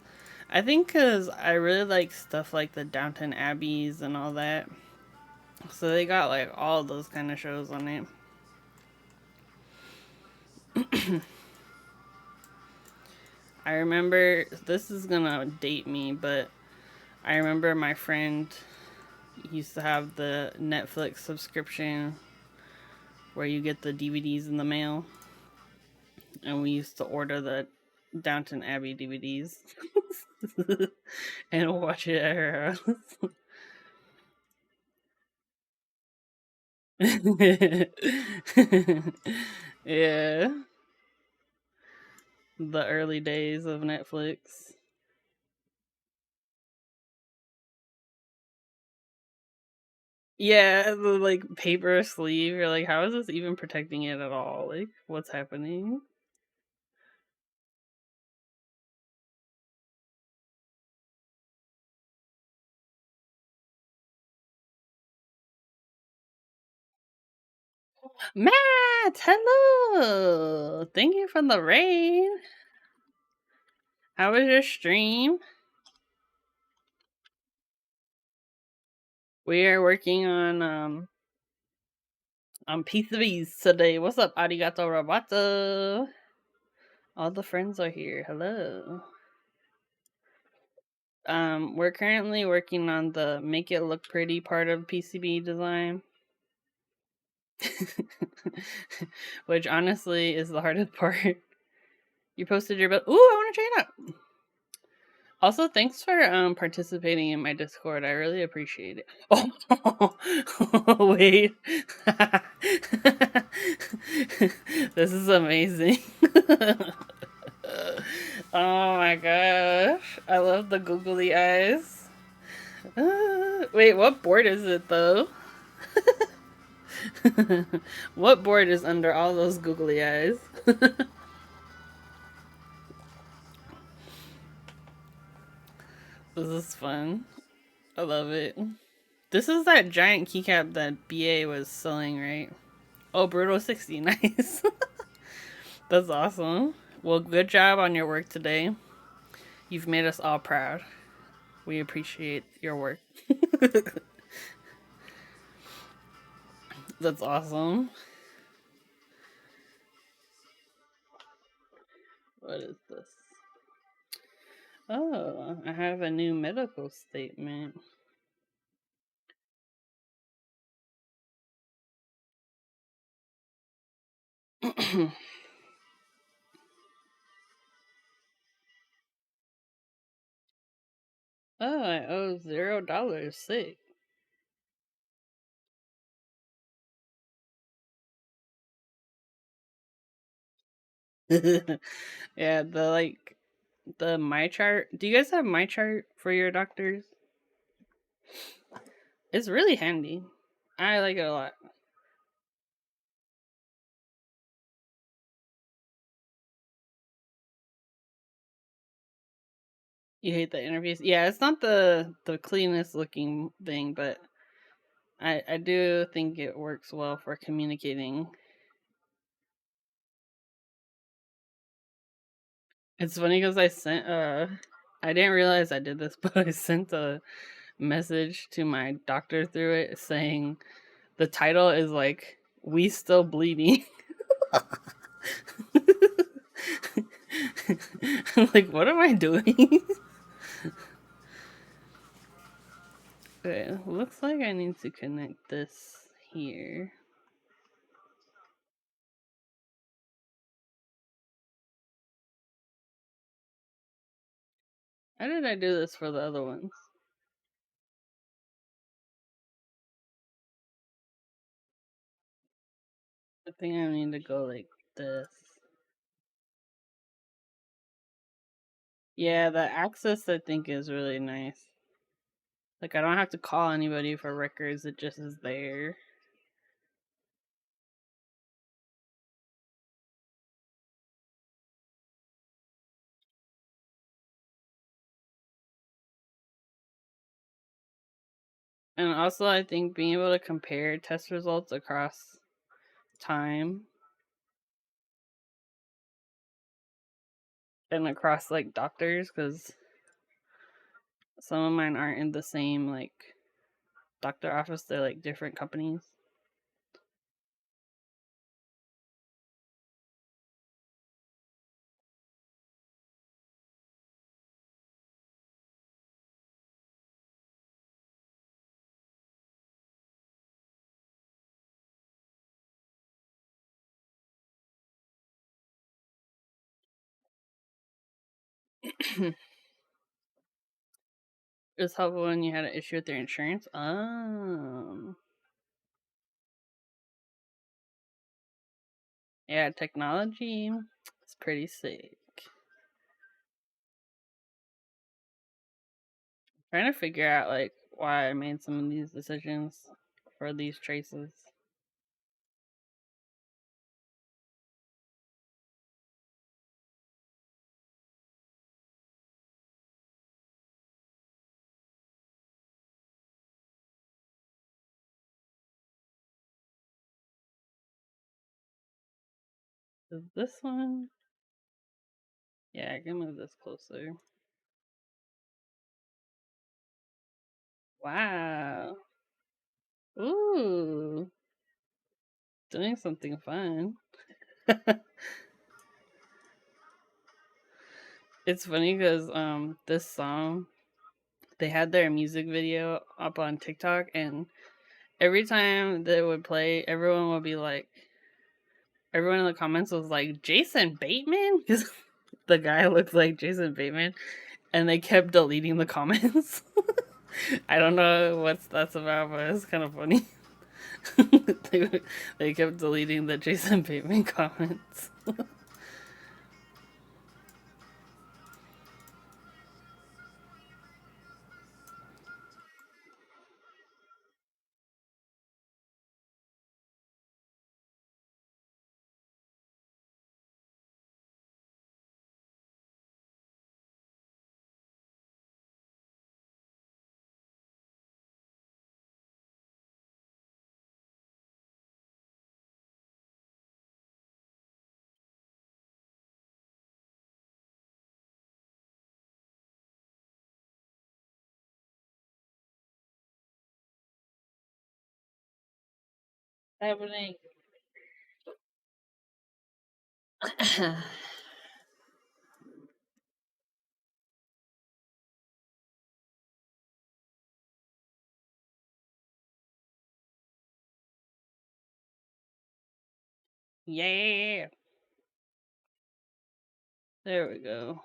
I think because I really like stuff like the Downton Abbeys and all that. So they got like all those kind of shows on it. I remember, this is gonna date me, but I remember my friend used to have the Netflix subscription where you get the DVDs in the mail. And we used to order the Downton Abbey DVDs and watch it at her house. Yeah. The early days of Netflix. Yeah, the like paper sleeve. You're like, how is this even protecting it at all? Like, what's happening? Matt, hello. Thank you for the raid. How was your stream? We are working on PCBzzz today. What's up, arigato roboto? All the friends are here. Hello. We're currently working on the make it look pretty part of PCB design. Which honestly is the hardest part. You posted your build. Ooh, I want to check it out. Also, thanks for participating in my Discord. I really appreciate it. Oh, wait. This is amazing. Oh my gosh. I love the googly eyes. Wait, what board is it though? What board is under all those googly eyes? This is fun. I love it. This is that giant keycap that BA was selling, right? Oh, Brutal 60. Nice. That's awesome. Well, good job on your work today. You've made us all proud. We appreciate your work. That's awesome. What is this? Oh, I have a new medical statement. Oh, I owe $0. Sick. Yeah, the my chart. Do you guys have my chart for your doctors? It's really handy. I like it a lot. You hate the interviews? Yeah, it's not the cleanest looking thing, but I do think it works well for communicating. It's funny because I didn't realize I did this, but I sent a message to my doctor through it saying the title is like "We Still Bleeding." I'm like, what am I doing? Okay, looks like I need to connect this here. How did I do this for the other ones? I think I need to go like this. Yeah, the access I think is really nice. Like I don't have to call anybody for records, it just is there. And also I think being able to compare test results across time and across like doctors, because some of mine aren't in the same like doctor office, they're like different companies. It's helpful when you had an issue with their insurance. Yeah, technology is pretty sick. Trying to figure out like why I made some of these decisions for these traces. Is this one? Yeah, I can move this closer. Wow. Ooh, doing something fun. It's funny because this song, they had their music video up on TikTok, and every time they would play, everyone in the comments was like, Jason Bateman? Because the guy looks like Jason Bateman, and they kept deleting the comments. I don't know what that's about, but it's kind of funny. they kept deleting the Jason Bateman comments. happening? Yeah. There we go.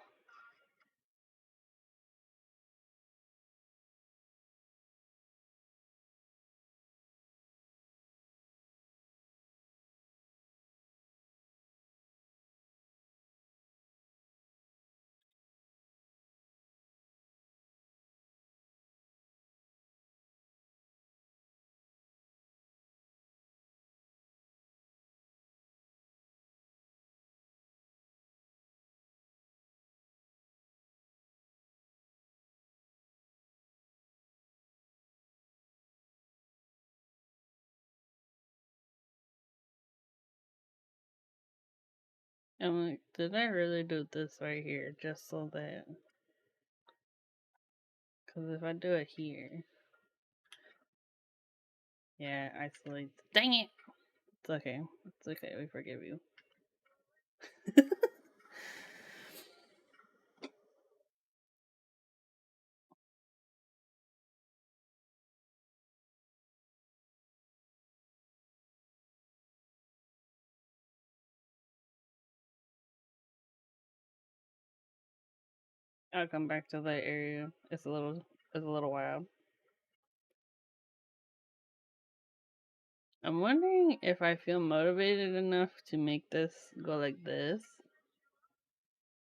I'm like, did I really do this right here just so that? Because if I do it here, yeah, isolate. Dang it! It's okay. It's okay. We forgive you. I'll come back to that area. It's a little wild. I'm wondering if I feel motivated enough to make this go like this,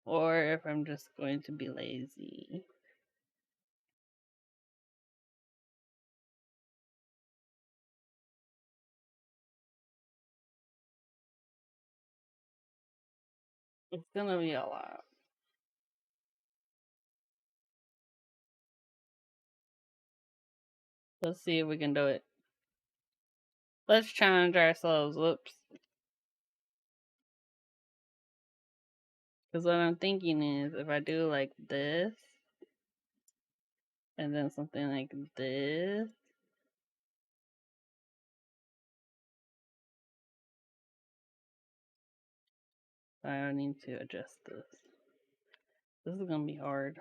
or if I'm just going to be lazy. It's gonna be a lot. Let's see if we can do it. Let's challenge ourselves. Whoops. Because what I'm thinking is if I do like this, and then something like this, I need to adjust this. This is gonna be hard.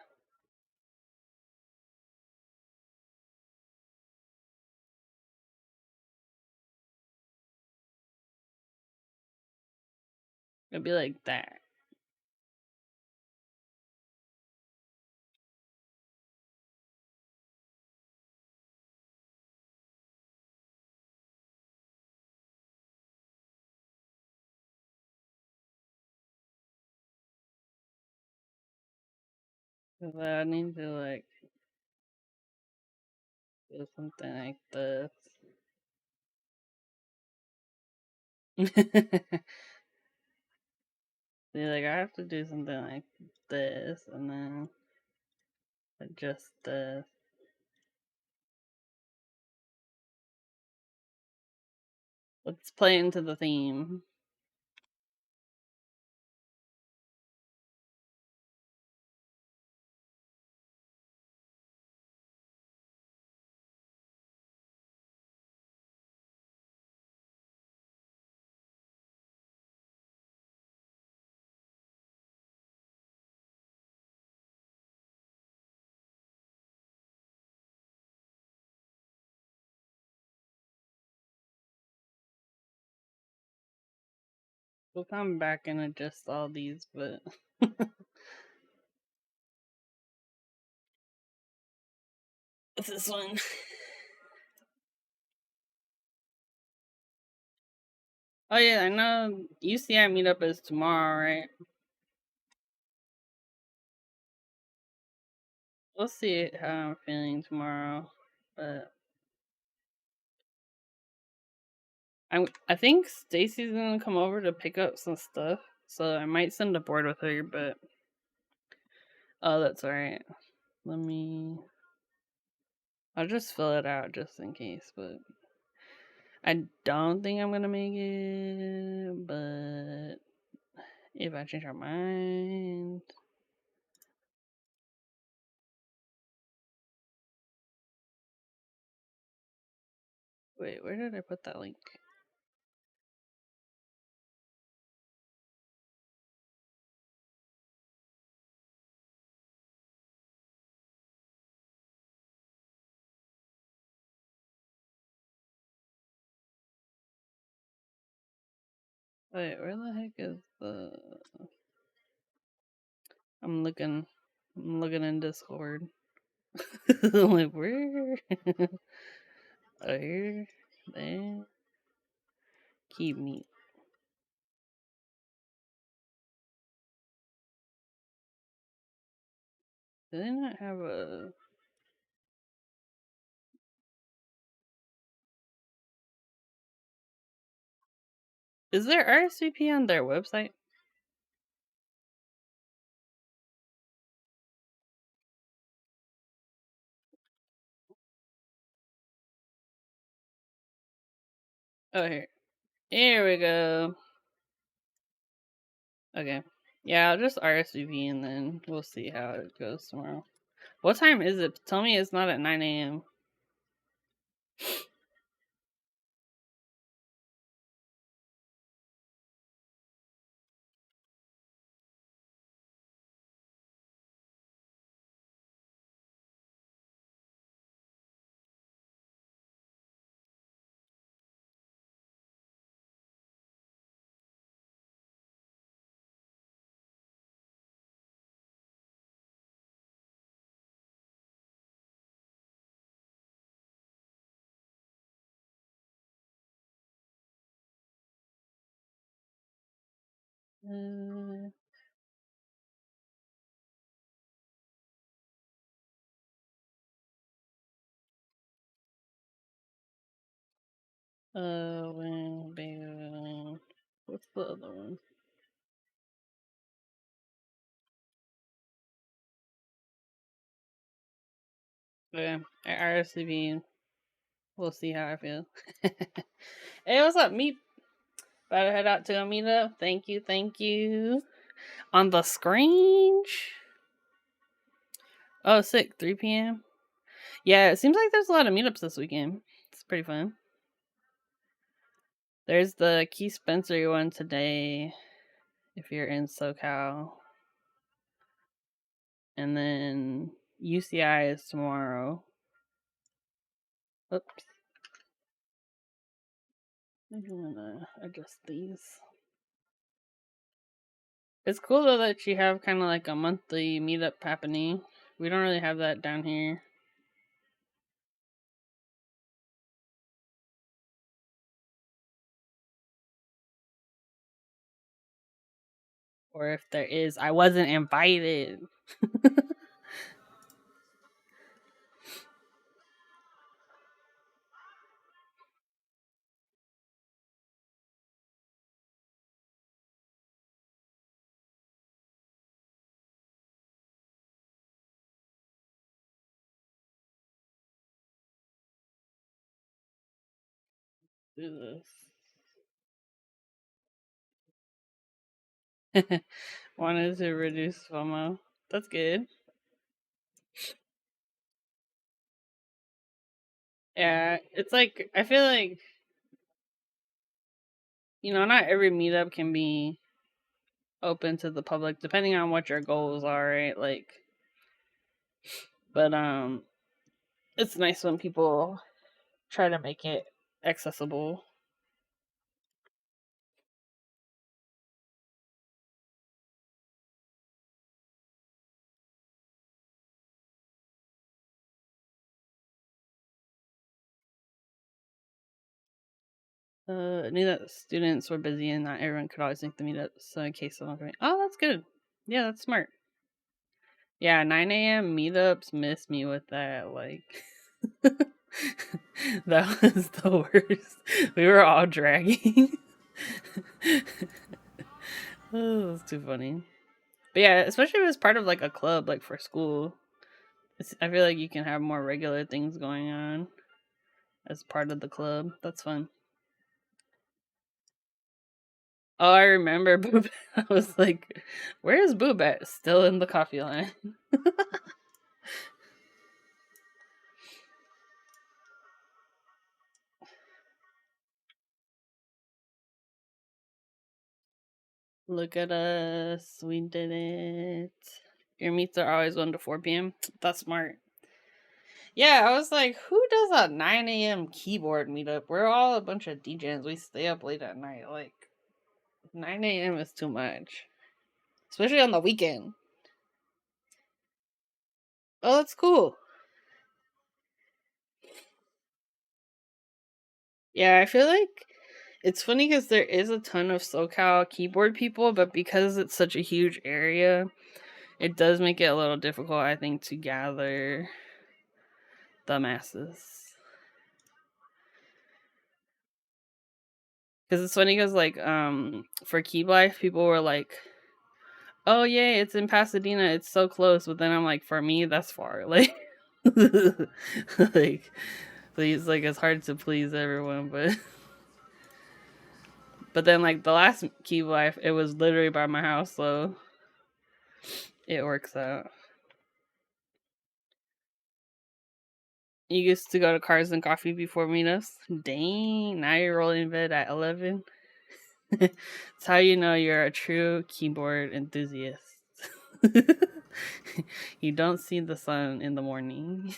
It'll be like that. Because I need to like do something like this. See, like I have to do something like this, and then adjust this. Let's play into the theme. We'll come back and adjust all these, but what's this one? Oh yeah, I know UCI meetup is tomorrow, right? We'll see how I'm feeling tomorrow, but I think Stacy's gonna come over to pick up some stuff, so I might send a board with her. But oh, that's alright. I'll just fill it out just in case. But I don't think I'm gonna make it. But if I change my mind, wait, where did I put that link? Wait, where the heck is the? I'm looking in Discord. I'm like, where? Oh, here, there. Keep me. Do they not have a? Is there RSVP on their website? Oh, here we go. Okay. Yeah, I'll just RSVP and then we'll see how it goes tomorrow. What time is it? Tell me it's not at 9 a.m. When, baby. What's the other one? Okay, I RSVP. We'll see how I feel. Hey, what's up, meet? About to head out to a meetup. Thank you, thank you. On the screen. Oh, sick. 3 p.m. Yeah, it seems like there's a lot of meetups this weekend. It's pretty fun. There's the Keith Spencer one today, if you're in SoCal. And then UCI is tomorrow. Oops. I'm gonna adjust these. It's cool though that you have kind of like a monthly meetup happening. We don't really have that down here. Or if there is, I wasn't invited. Do this. Wanted to reduce FOMO. That's good. Yeah, it's like, I feel like, not every meetup can be open to the public, depending on what your goals are, right? Like, but it's nice when people try to make it accessible. I knew that students were busy and not everyone could always make the meetup, so in case someone coming. Oh, that's good. Yeah, that's smart. Yeah, 9 a.m. meetups miss me with that. Like, that was the worst. We were all dragging. Oh, it was too funny. But yeah, especially if it's part of like a club, like for school. I feel like you can have more regular things going on as part of the club. That's fun. Oh, I remember Boob. I was like, where's Boob at? Still in the coffee line. Look at us. We did it. Your meets are always 1 to 4 p.m. That's smart. Yeah, I was like, who does a 9 a.m. keyboard meetup? We're all a bunch of DJs. We stay up late at night. Like, 9 a.m. is too much. Especially on the weekend. Oh, that's cool. Yeah, I feel like it's funny because there is a ton of SoCal keyboard people, but because it's such a huge area, it does make it a little difficult, I think, to gather the masses. Because it's funny because, like, for Key Life, people were like, oh, yay, it's in Pasadena, it's so close. But then I'm like, for me, that's far. Like, like, please, like, it's hard to please everyone, but then, like, the last Key Life, it was literally by my house, so it works out. You used to go to Cars and Coffee before meetups? Dang, now you're rolling in bed at 11? It's how you know you're a true keyboard enthusiast. You don't see the sun in the morning.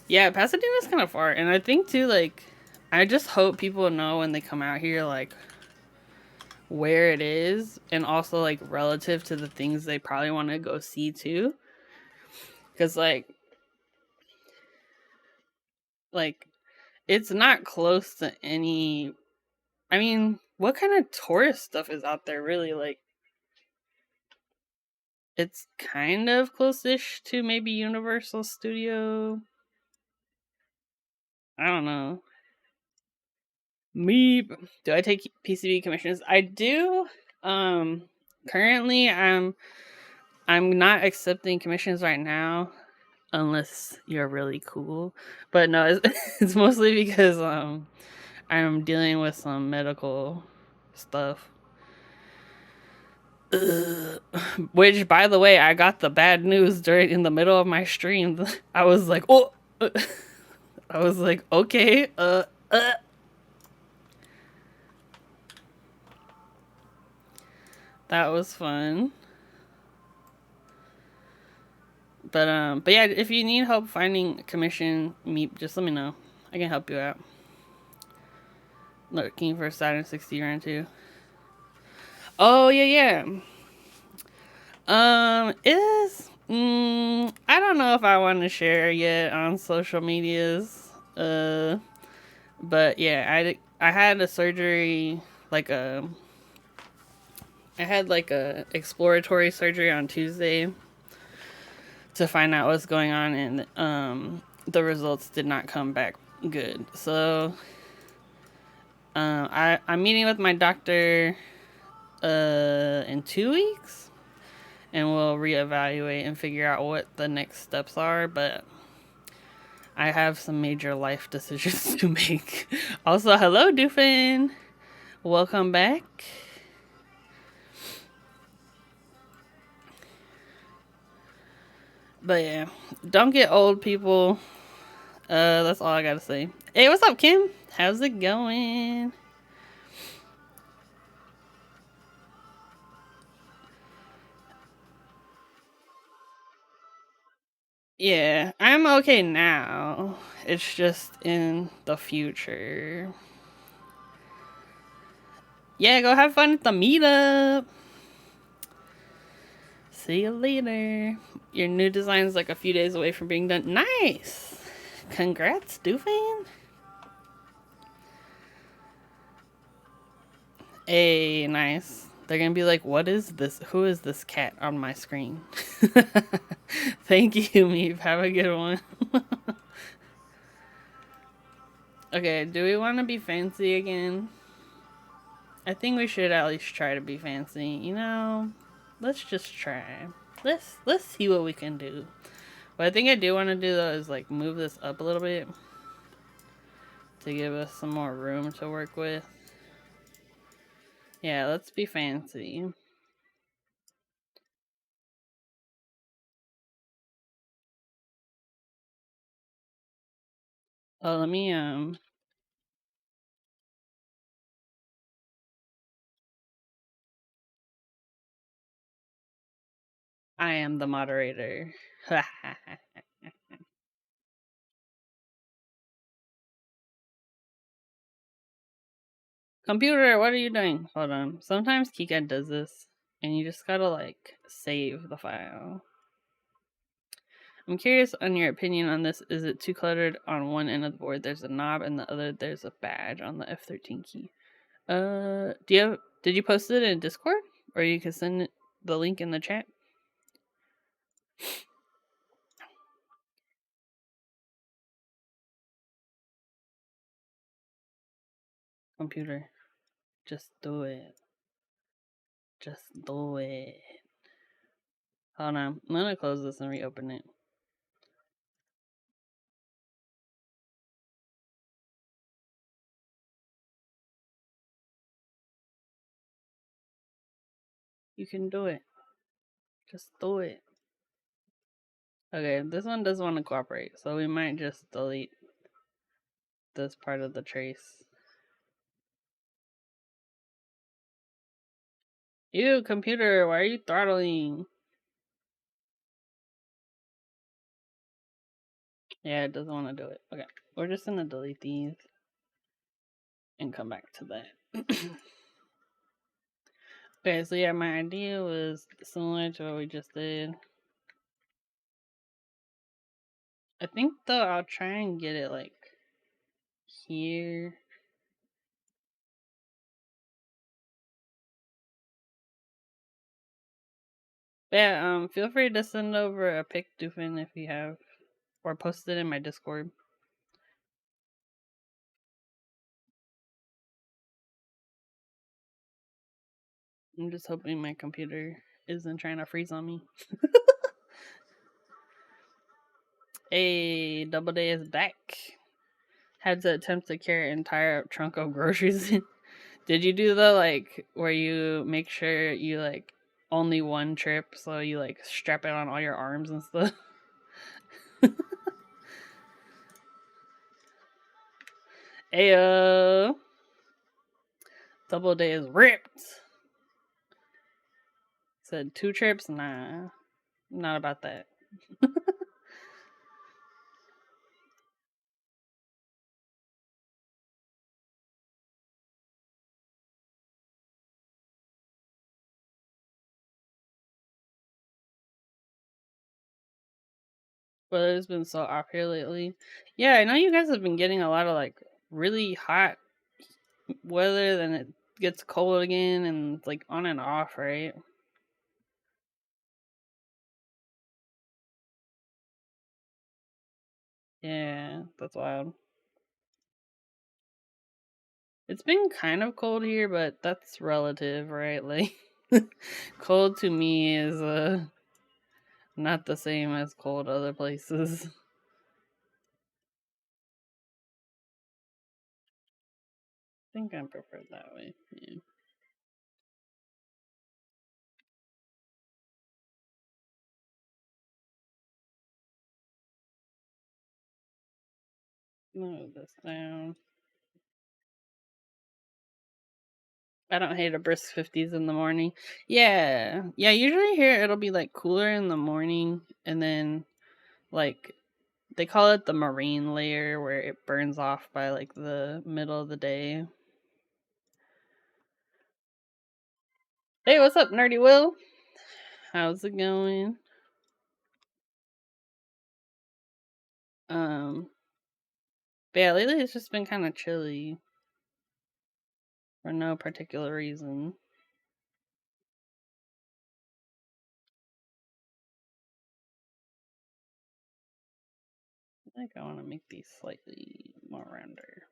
Yeah, Pasadena's kind of far. And I think, too, like, I just hope people know when they come out here, like, where it is. And also, like, relative to the things they probably want to go see, too. Because, like, it's not close to any. I mean, what kind of tourist stuff is out there, really? Like, it's kind of close-ish to maybe Universal Studio. I don't know. Meep. Do I take PCB commissions? I do. Currently, I'm not accepting commissions right now, unless you're really cool. But no, it's mostly because I'm dealing with some medical stuff. Which, by the way, I got the bad news in the middle of my stream. I was like, oh, I was like, okay, that was fun. But yeah, if you need help finding a commission, just let me know. I can help you out. Looking for Saturn 60 round 2. Oh yeah. I don't know if I want to share yet on social medias. But yeah, I had a surgery, like I had like a exploratory surgery on Tuesday to find out what's going on, and the results did not come back good. So I'm meeting with my doctor in 2 weeks, and we'll reevaluate and figure out what the next steps are. But I have some major life decisions to make. Also, hello, Doofin. Welcome back. But yeah, don't get old, people. That's all I gotta say. Hey, what's up, Kim? How's it going? Yeah, I'm okay now. It's just in the future. Yeah, go have fun at the meetup. See you later. Your new design's like a few days away from being done. Nice. Congrats, Doofan. Hey, nice. They're gonna be like, what is this? Who is this cat on my screen? Thank you, Meep. Have a good one. Okay, do we want to be fancy again? I think we should at least try to be fancy. You know, let's just try. Let's see what we can do. What I think I do want to do though is like move this up a little bit to give us some more room to work with. Yeah, let's be fancy. Oh, let me I am the moderator. Computer, what are you doing? Hold on. Sometimes KiCad does this, and you just gotta like save the file. I'm curious on your opinion on this. Is it too cluttered? On one end of the board there's a knob, and the other there's a badge on the F13 key. Did you post it in Discord? Or you can send the link in the chat? Computer, just do it. Just do it. Hold on. I'm gonna close this and reopen it. You can do it. Just do it. Okay, this one doesn't want to cooperate, so we might just delete this part of the trace. Ew, computer, why are you throttling? Yeah, it doesn't want to do it. Okay, we're just gonna delete these and come back to that. Okay, so yeah, my idea was similar to what we just did. I think though I'll try and get it like here. Yeah, feel free to send over a pic, Doofin, if you have, or post it in my Discord. I'm just hoping my computer isn't trying to freeze on me. Hey, Double Day is back. Had to attempt to carry an entire trunk of groceries in. Did you do the like where you make sure you like only one trip, so you like strap it on all your arms and stuff? Ayo, Double Day is ripped. Said 2 trips? Nah, not about that. Weather's been so off here lately. Yeah, I know you guys have been getting a lot of like really hot weather, then it gets cold again, and it's like on and off, right? Yeah, that's wild. It's been kind of cold here, but that's relative, right? Like, cold to me is not the same as cold other places. I think I prefer it that way. Yeah. Move this down. I don't hate a brisk 50s in the morning. Yeah. Yeah, usually here it'll be like cooler in the morning, and then like they call it the marine layer, where it burns off by like the middle of the day. Hey, what's up, Nerdy Will? How's it going? But yeah, lately it's just been kind of chilly for no particular reason. I think I want to make these slightly more rounder.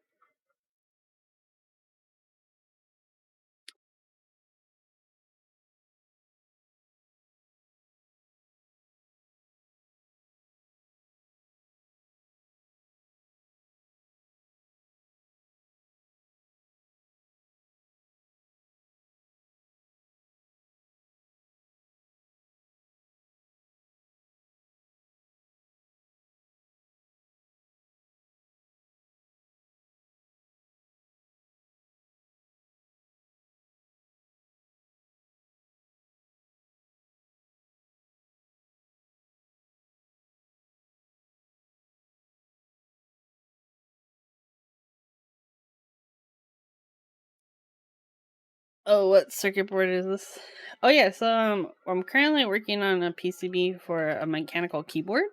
Oh, what circuit board is this? Oh yeah, so I'm currently working on a PCB for a mechanical keyboard.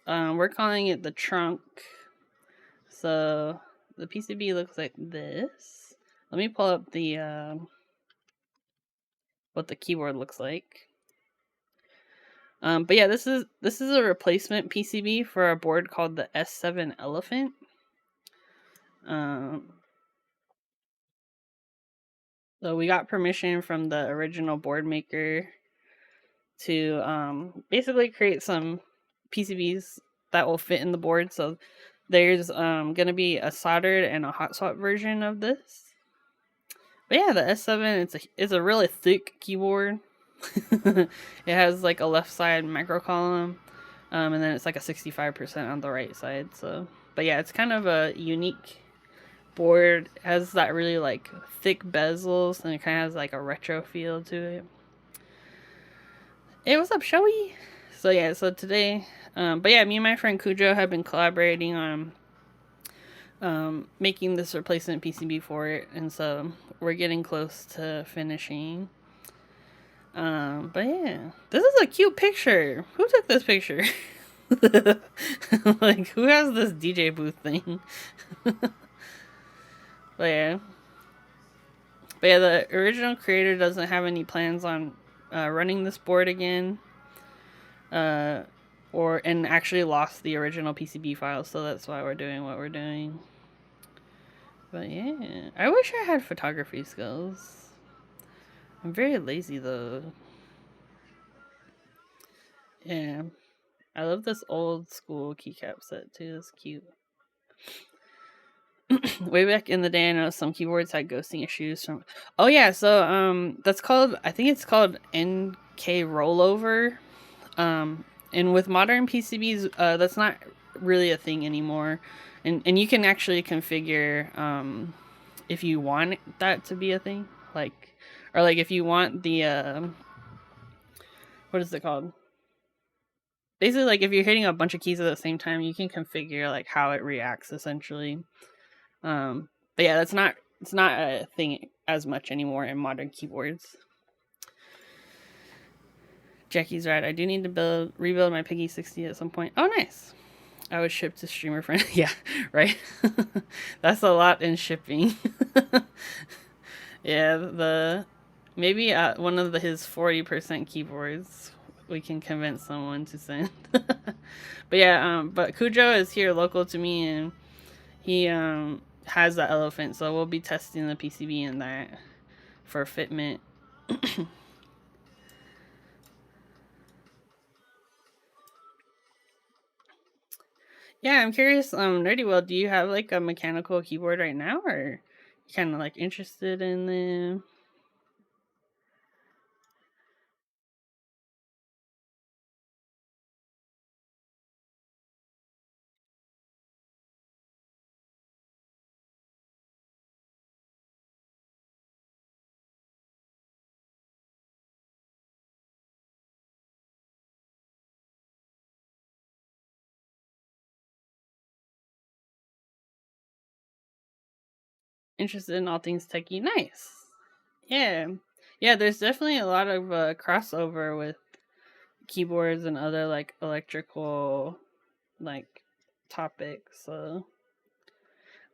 We're calling it the trunk. So the PCB looks like this. Let me pull up the what the keyboard looks like. But yeah, this is a replacement PCB for a board called the S7 Elephant. Um, so we got permission from the original board maker to basically create some PCBs that will fit in the board. So there's gonna be a soldered and a hot swap version of this. But yeah, the S7 it's a really thick keyboard. It has like a left side macro column, and then it's like a 65% on the right side. So, but yeah, it's kind of a unique board. It has that really like thick bezels, and it kind of has like a retro feel to it. Hey, what's up, Shoei? So yeah, so today, but yeah, me and my friend Cujo have been collaborating on making this replacement PCB for it, and so we're getting close to finishing. But yeah, this is a cute picture. Who took this picture? Like, who has this DJ booth thing? But yeah. But yeah, the original creator doesn't have any plans on running this board again. And actually lost the original PCB file, so that's why we're doing what we're doing. But yeah, I wish I had photography skills. I'm very lazy though. Yeah, I love this old school keycap set too. It's cute. Way back in the day, I know some keyboards had ghosting issues from. Oh yeah, so that's called. I think it's called NK rollover. And with modern PCBs, that's not really a thing anymore. And you can actually configure if you want that to be a thing, like, or like if you want the what is it called? Basically, like if you're hitting a bunch of keys at the same time, you can configure like how it reacts essentially. But yeah, it's not a thing as much anymore in modern keyboards. Jackie's right. I do need to rebuild my Piggy 60 at some point. Oh, nice. I would ship to streamer friend. Yeah, right. That's a lot in shipping. Yeah, the maybe one of his 40% keyboards we can convince someone to send. But yeah, but Cujo is here local to me, and he has the elephant, so we'll be testing the PCB in that for fitment. Yeah, I'm curious, Nerdy Well, do you have like a mechanical keyboard right now, or you kind of like interested in them? Interested in all things techie? Nice. Yeah, yeah. There's definitely a lot of crossover with keyboards and other like electrical like topics. So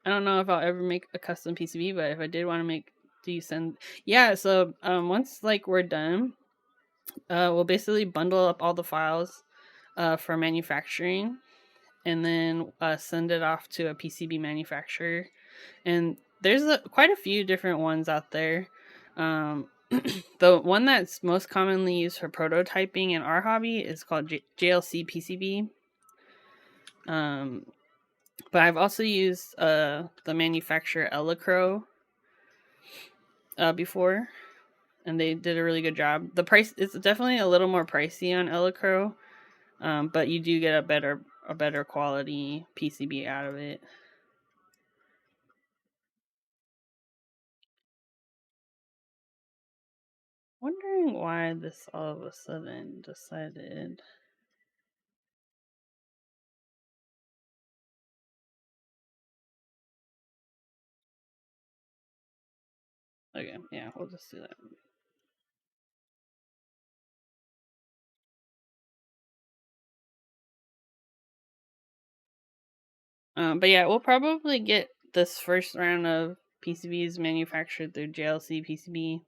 I don't know if I'll ever make a custom PCB, but if I did want to make, do you send? Yeah. So once like we're done, we'll basically bundle up all the files for manufacturing, and then send it off to a PCB manufacturer. And there's quite a few different ones out there. The one that's most commonly used for prototyping in our hobby is called JLC PCB. But I've also used the manufacturer Elecro before, and they did a really good job. The price is definitely a little more pricey on Elecro, but you do get a better quality PCB out of it. Wondering why this all of a sudden decided. Okay, yeah, we'll just do that. But yeah, we'll probably get this first round of PCBs manufactured through JLC PCB.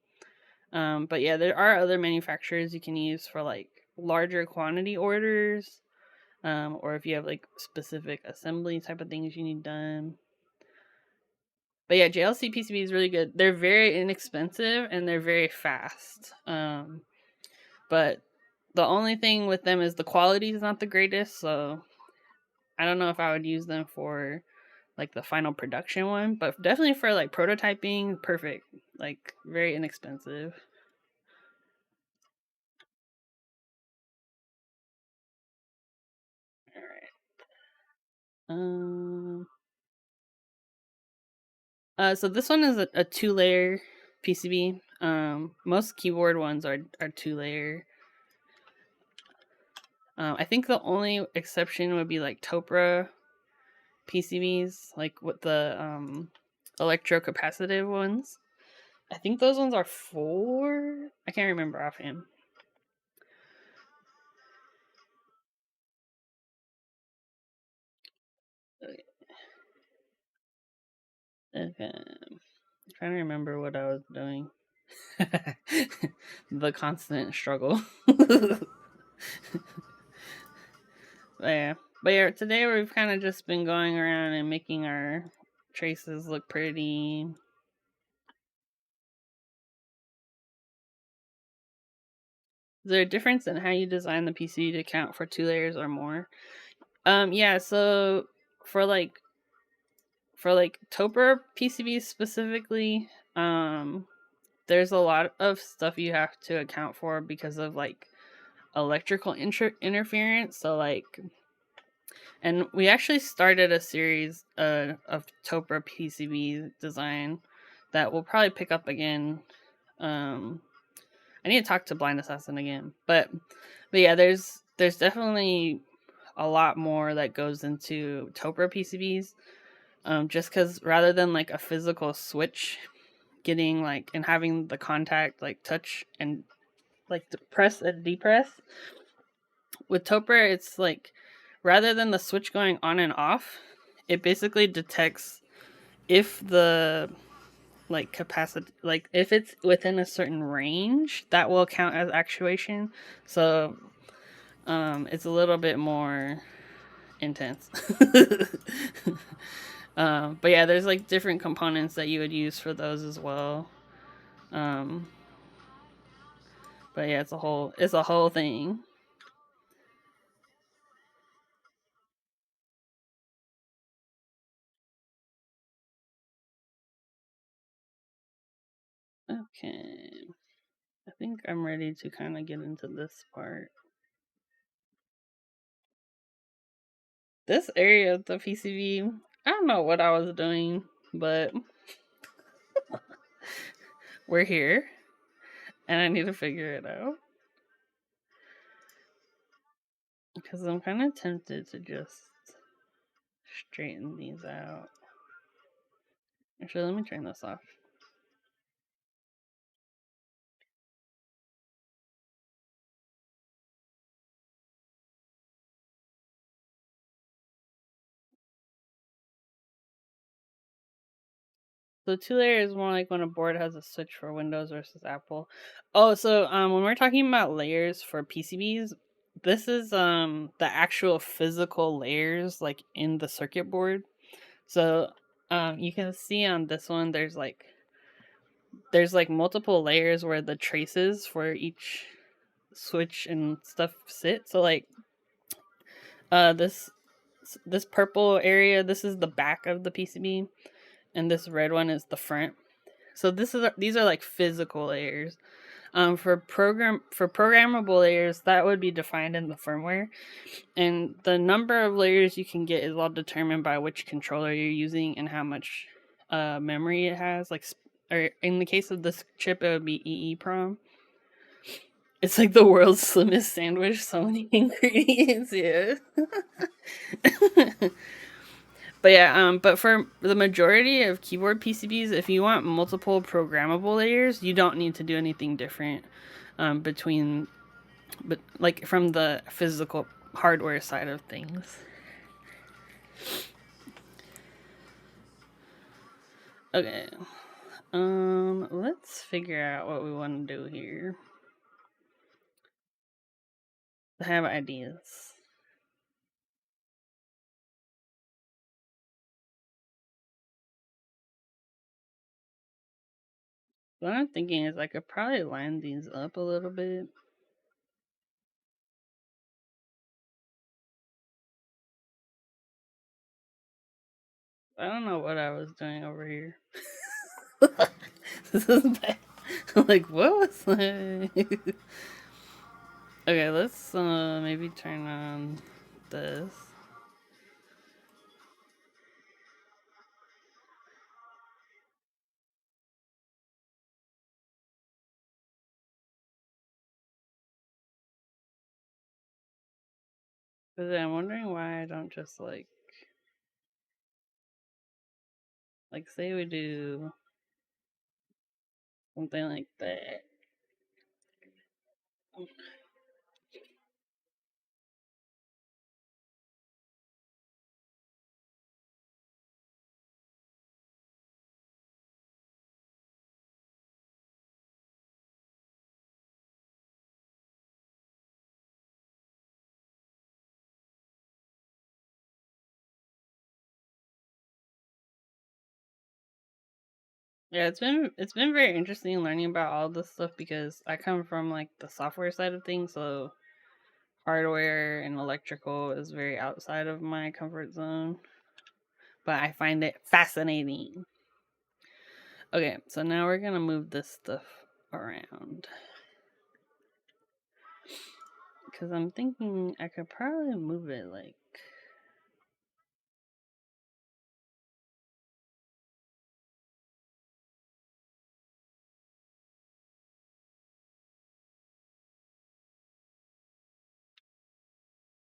But yeah, there are other manufacturers you can use for like larger quantity orders, or if you have like specific assembly type of things you need done. But yeah, JLC PCB is really good. They're very inexpensive and they're very fast. But the only thing with them is the quality is not the greatest, so I don't know if I would use them for like the final production one, but definitely for like prototyping, perfect. Like very inexpensive. All right. Um. So this one is a 2-layer PCB. Most keyboard ones are 2-layer. I think the only exception would be like Topra PCBs, like with the electrocapacitive ones. I think those ones are 4. I can't remember offhand. Okay. I'm trying to remember what I was doing. The constant struggle. Yeah. But yeah, today we've kind of just been going around and making our traces look pretty. Is there a difference in how you design the PC to account for 2 layers or more? Yeah, so for like Topper PCBs specifically, there's a lot of stuff you have to account for because of like electrical interference. So like, and we actually started a series of Topper PCB design that we'll probably pick up again. I need to talk to Blind Assassin again, but yeah, there's definitely a lot more that goes into Topper PCBs. Just because rather than like a physical switch getting like and having the contact like touch and like press and depress, with Topper it's like rather than the switch going on and off, it basically detects if the like capacity, like if it's within a certain range, that will count as actuation. So it's a little bit more intense. But yeah, there's like different components that you would use for those as well. Um, but yeah, it's a whole thing. Okay, I think I'm ready to kind of get into this part. This area of the PCB, I don't know what I was doing, but we're here, and I need to figure it out because I'm kind of tempted to just straighten these out. Actually, let me turn this off. So 2-layer is more like when a board has a switch for Windows versus Apple. Oh, so when we're talking about layers for PCBs, this is the actual physical layers like in the circuit board. So you can see on this one there's like multiple layers where the traces for each switch and stuff sit. So like this purple area, this is the back of the PCB, and this red one is the front. So these are like physical layers. For programmable layers, that would be defined in the firmware, and the number of layers you can get is all determined by which controller you're using and how much memory it has. Like, or in the case of this chip, it would be EEPROM. It's like the world's slimmest sandwich. So many ingredients, yeah. But yeah, but for the majority of keyboard PCBs, if you want multiple programmable layers, you don't need to do anything different between, but like from the physical hardware side of things. Okay. Let's figure out what we want to do here. I have ideas. What I'm thinking is I could probably line these up a little bit. I don't know what I was doing over here. This is bad. Like, what was that? Okay, let's maybe turn on this. But then I'm wondering why I don't just like say we do something like that. Yeah, it's been very interesting learning about all this stuff because I come from like the software side of things, so hardware and electrical is very outside of my comfort zone. But I find it fascinating. Okay, so now we're gonna move this stuff around. Because I'm thinking I could probably move it like.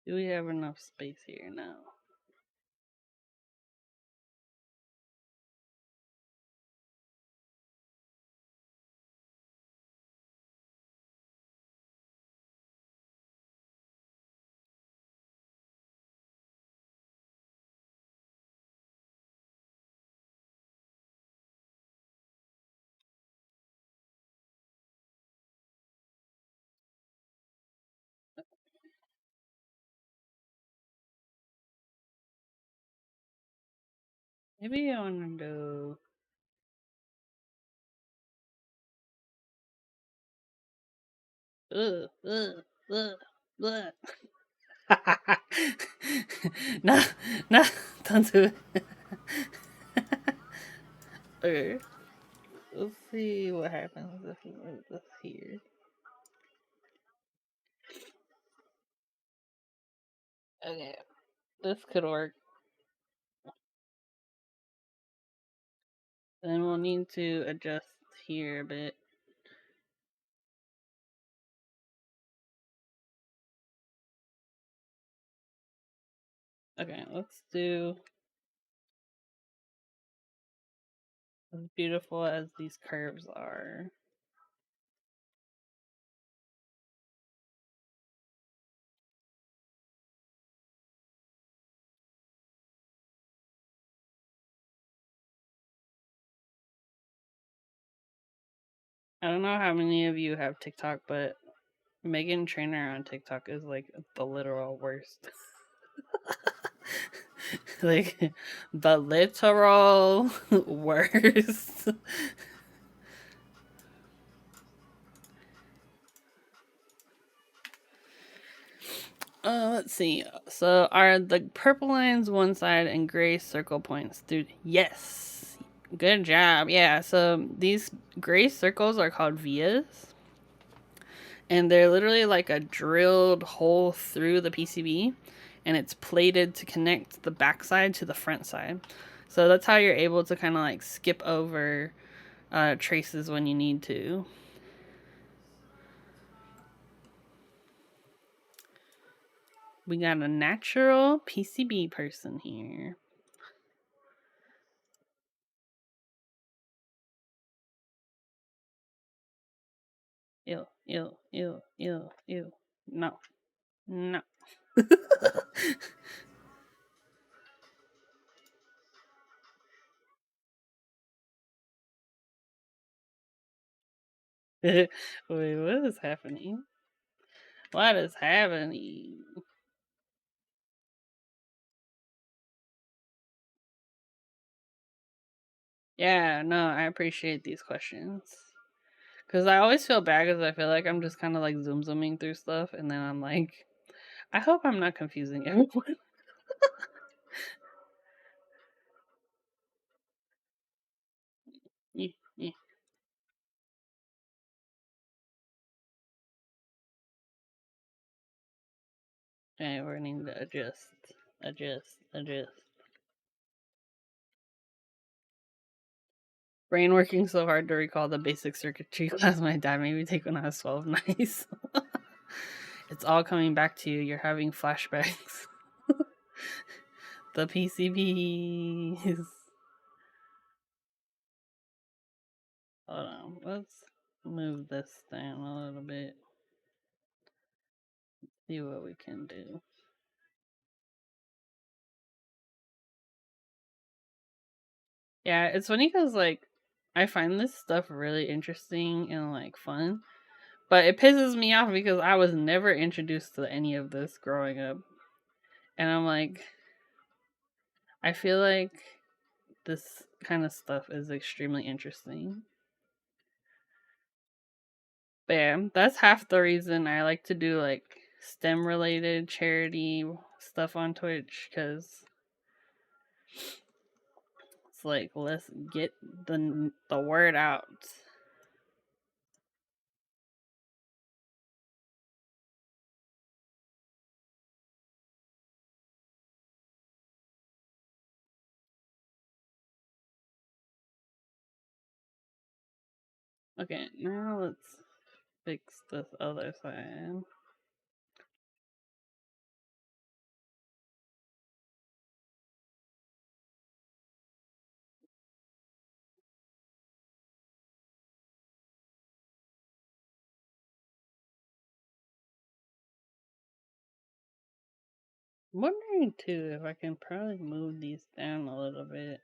Do we have enough space here now? Maybe I want to do. Ugh, ugh, ugh, ugh. No, no, don't do it. Okay, let's see what happens if we move this here. Okay, this could work. Then we'll need to adjust here a bit. Okay, let's do as beautiful as these curves are. I don't know how many of you have TikTok, but Megan Trainor on TikTok is like the literal worst. Like the literal worst. Let's see. So are the purple lines one side and gray circle points through? Yes. Good job. Yeah. So these gray circles are called vias, and they're literally like a drilled hole through the PCB, and it's plated to connect the backside to the front side. So that's how you're able to kind of like skip over traces when you need to. We got a natural PCB person here. Ew, ew, ew, ew. No, no. Wait, what is happening? What is happening? Yeah, no, I appreciate these questions. Because I always feel bad because I feel like I'm just kind of like zooming through stuff, and then I'm like, I hope I'm not confusing everyone. Yeah, yeah. Okay, we're going to adjust. Brain working so hard to recall the basic circuitry class my dad made me take when I was 12. Nice. It's all coming back to you. You're having flashbacks. The PCBzzz. Hold on. Let's move this down a little bit. See what we can do. Yeah, it's funny because, like, I find this stuff really interesting and, like, fun. But it pisses me off because I was never introduced to any of this growing up. And I'm like, I feel like this kind of stuff is extremely interesting. But yeah, that's half the reason I like to do like STEM related charity stuff on Twitch, because it's like, let's get the word out. Okay, now let's fix this other side. I'm wondering too if I can probably move these down a little bit.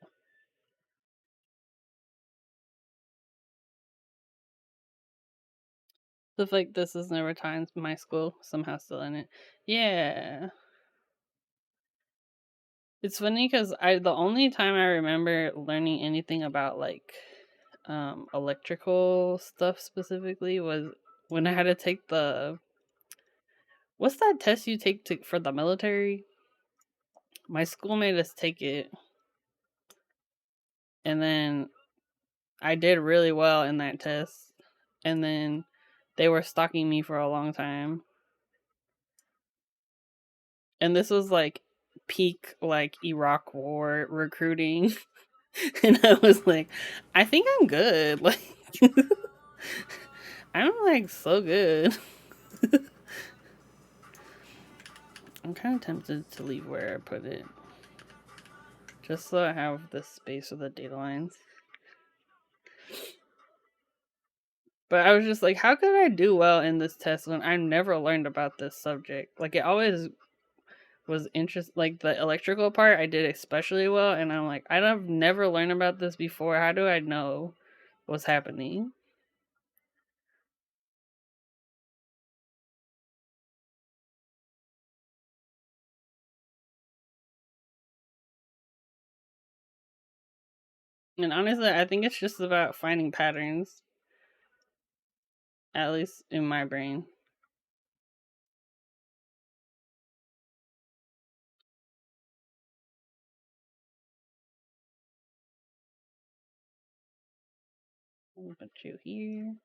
Stuff like this is never times my school somehow still in it. Yeah. It's funny because the only time I remember learning anything about like electrical stuff specifically was when I had to take the, what's that test you take for the military? My school made us take it, and then I did really well in that test, and then they were stalking me for a long time. And this was like peak like Iraq war recruiting. And I was like, I think I'm good. Like I'm like so good. I'm kind of tempted to leave where I put it, just so I have the space for the data lines. But I was just like, how could I do well in this test when I never learned about this subject? Like, it always was interest. Like the electrical part, I did especially well, and I'm like, I've never learned about this before. How do I know what's happening? And honestly, I think it's just about finding patterns, at least in my brain. I'll put you here.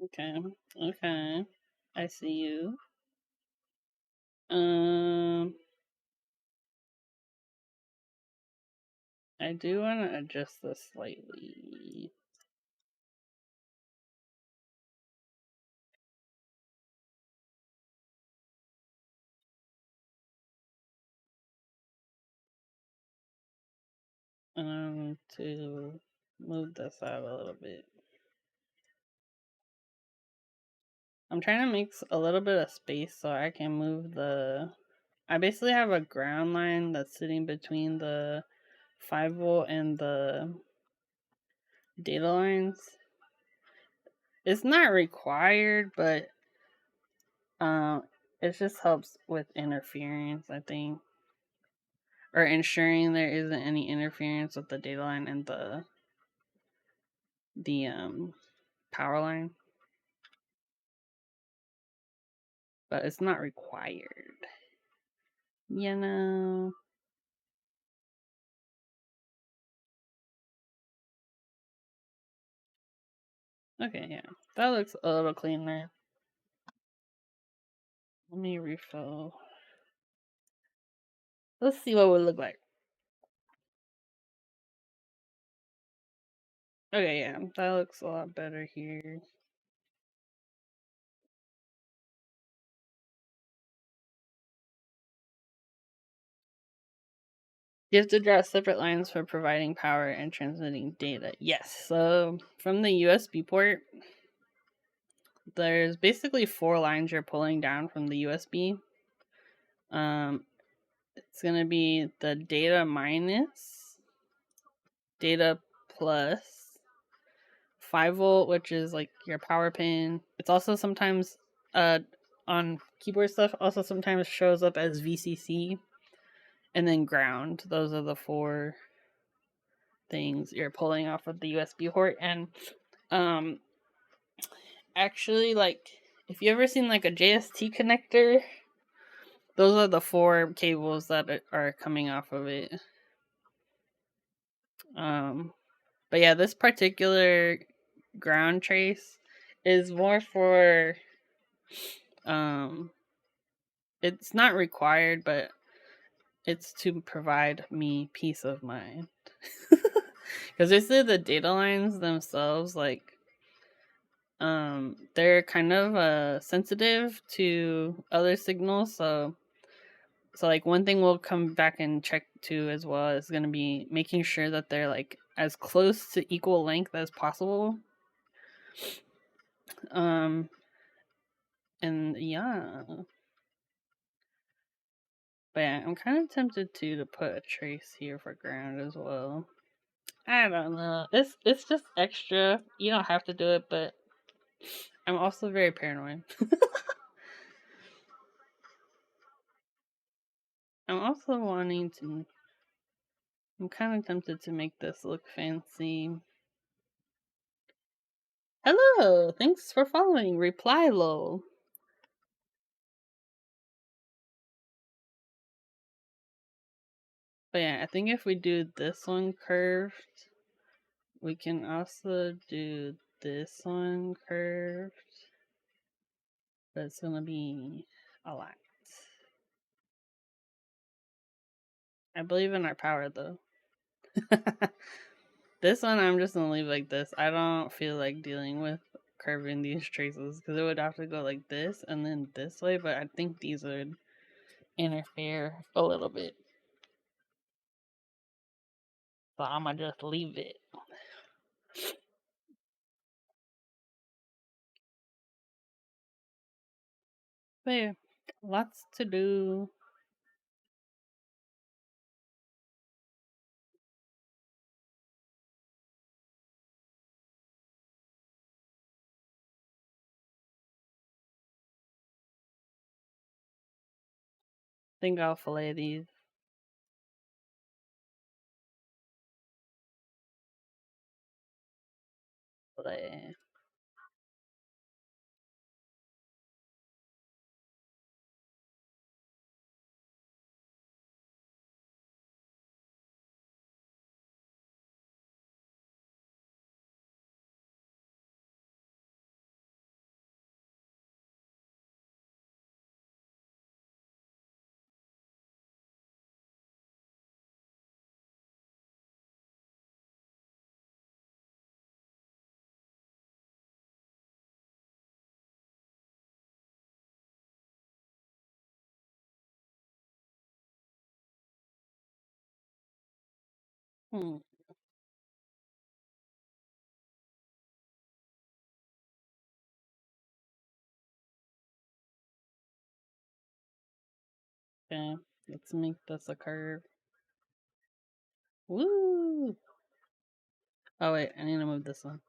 Okay. Okay. I see you. I do want to adjust this slightly. To move this out a little bit. I'm trying to make a little bit of space so I can move I basically have a ground line that's sitting between the 5-volt and the data lines. It's not required, but it just helps with interference, I think. Or ensuring there isn't any interference with the data line and the power line. But it's not required. You know. Okay, yeah. That looks a little cleaner. Let me refill. Let's see what it would look like. Okay, yeah. That looks a lot better here. You have to draw separate lines for providing power and transmitting data. Yes, so from the USB port, there's basically 4 lines you're pulling down from the USB. It's going to be the data minus, data plus, 5-volt, which is like your power pin. It's also sometimes on keyboard stuff, also sometimes shows up as VCC, and then ground. Those are the 4 things you're pulling off of the USB port. And actually, like, if you ever seen like a JST connector, those are the 4 cables that are coming off of it. But yeah, this particular ground trace is more for it's not required, but it's to provide me peace of mind. Because they say the data lines themselves, like, they're kind of sensitive to other signals. So like one thing we'll come back and check to as well is going to be making sure that they're like as close to equal length as possible. And yeah. But yeah, I'm kind of tempted to put a trace here for ground as well. I don't know. It's just extra. You don't have to do it, but I'm also very paranoid. I'm also wanting to. I'm kind of tempted to make this look fancy. Hello! Thanks for following. Reply lol. But yeah, I think if we do this one curved, we can also do this one curved. But it's gonna be a lot. I believe in our power though. This one I'm just gonna leave like this. I don't feel like dealing with curving these traces because it would have to go like this and then this way, but I think these would interfere a little bit. So I'm gonna just leave it. But yeah, lots to do. Think I'll fillet these. Fillet. Hmm. Okay, let's make this a curve. Woo! Oh wait, I need to move this one.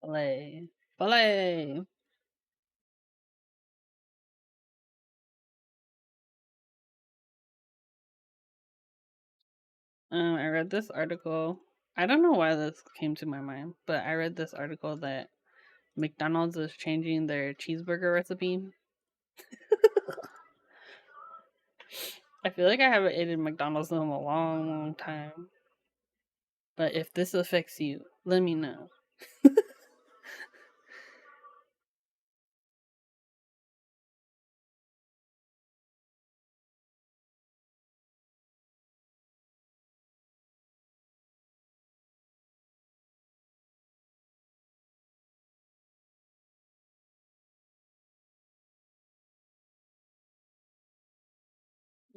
Filet. Filet. I read this article. I don't know why this came to my mind, but I read this article that McDonald's is changing their cheeseburger recipe. I feel like I haven't eaten McDonald's in a long, long time. But if this affects you, let me know.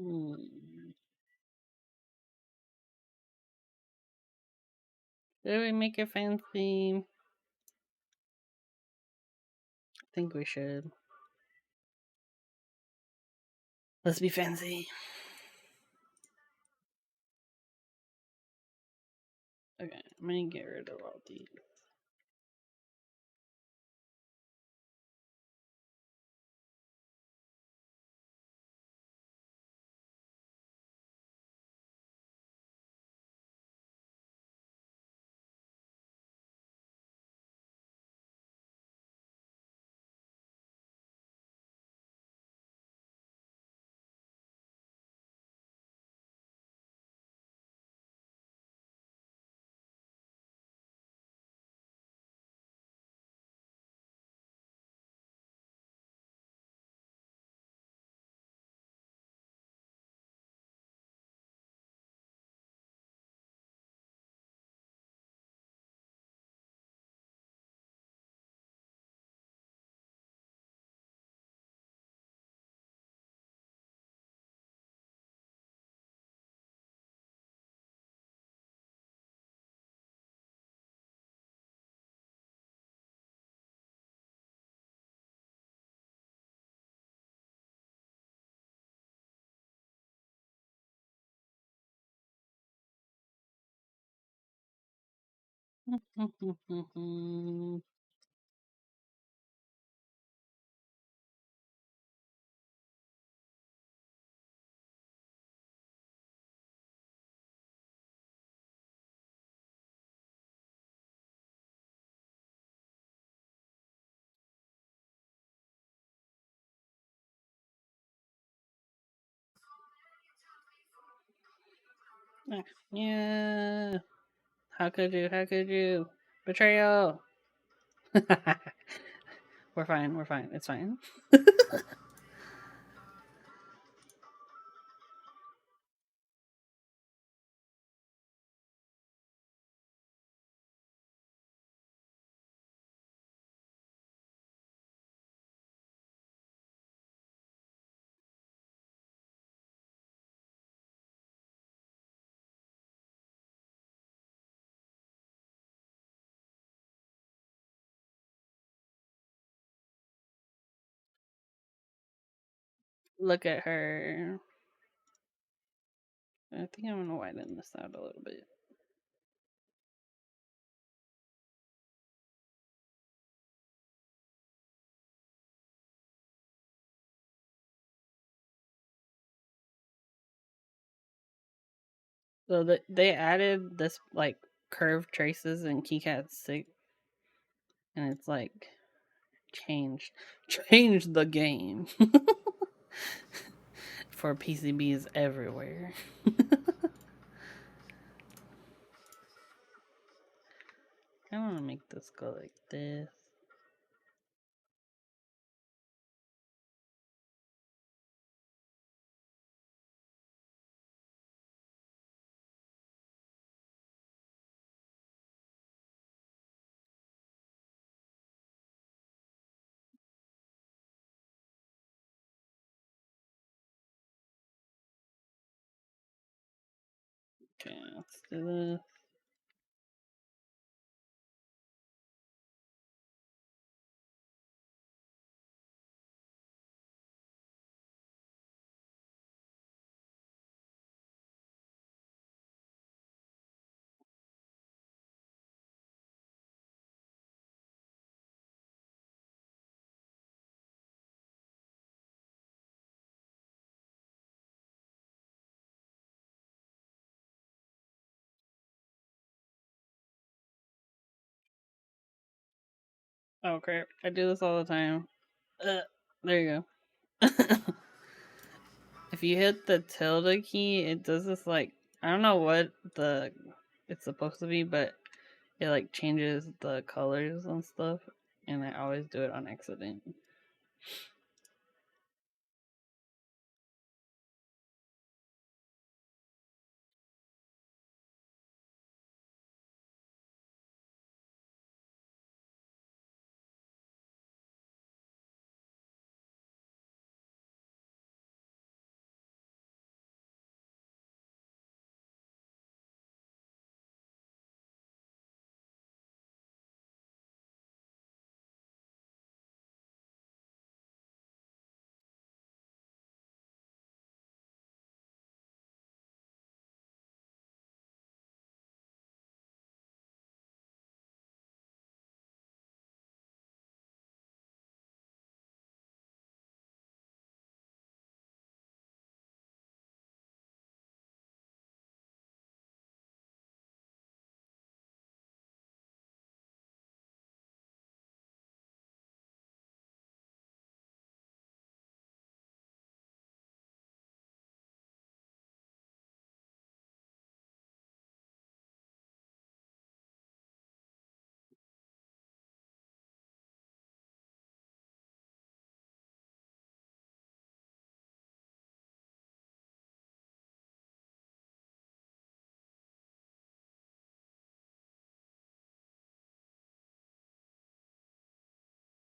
Hmm. Should we make it fancy? I think we should. Let's be fancy. Okay, I'm gonna get rid of all these. Yeah. How could you? How could you? Betrayal. We're fine. We're fine. It's fine. Look at her. I think I'm gonna widen this out a little bit. So they added this like curved traces in KiCad 6, and it's like changed the game for PCBs everywhere. I want to make this go like this. Okay, let's do this. Oh crap, I do this all the time. There you go. If you hit the tilde key, it does this like, I don't know what it's supposed to be, but it like changes the colors and stuff, and I always do it on accident.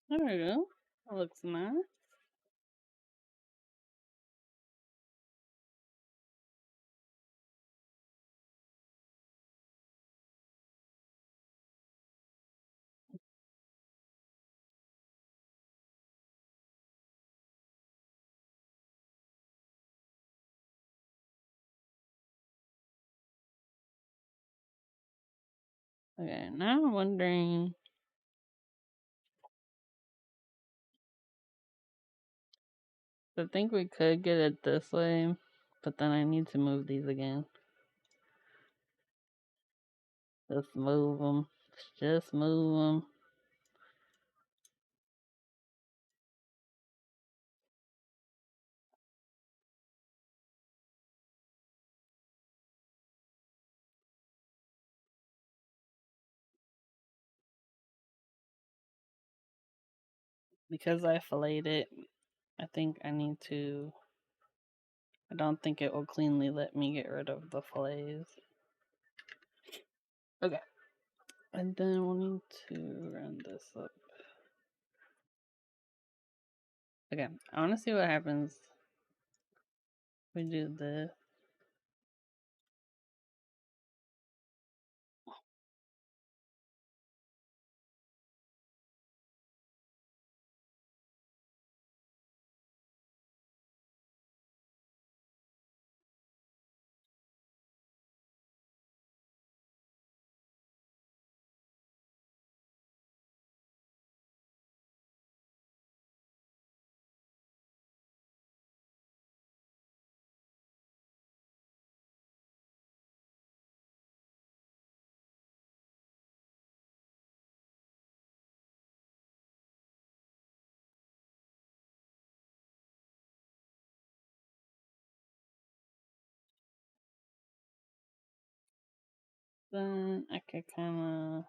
There we go. That looks nice. Okay, now I'm wondering. I think we could get it this way, but then I need to move these again. Just move them. Just move them. Because I filleted it, I think I need to. I don't think it will cleanly let me get rid of the fillets. Okay. And then we'll need to run this up. Okay, I want to see what happens if we do this. Then I could kind of.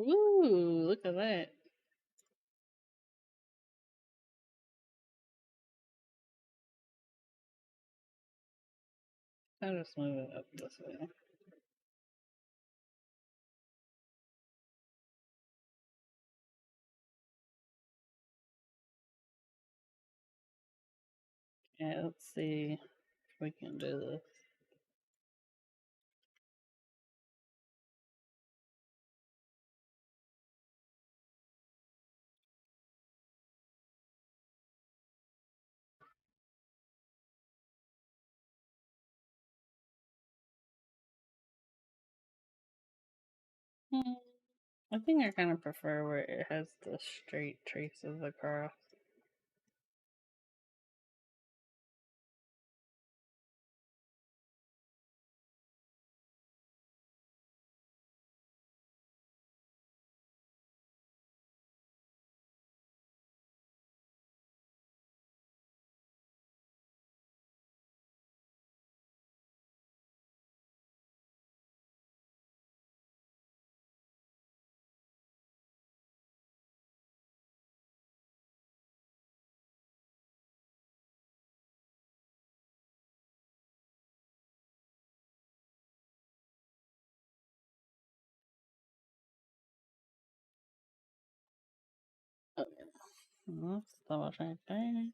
Ooh, look at that. I'll just move it up this way. Yeah, let's see if we can do this. Hmm, I think I kind of prefer where it has the straight traces across. Okay, let's double check that.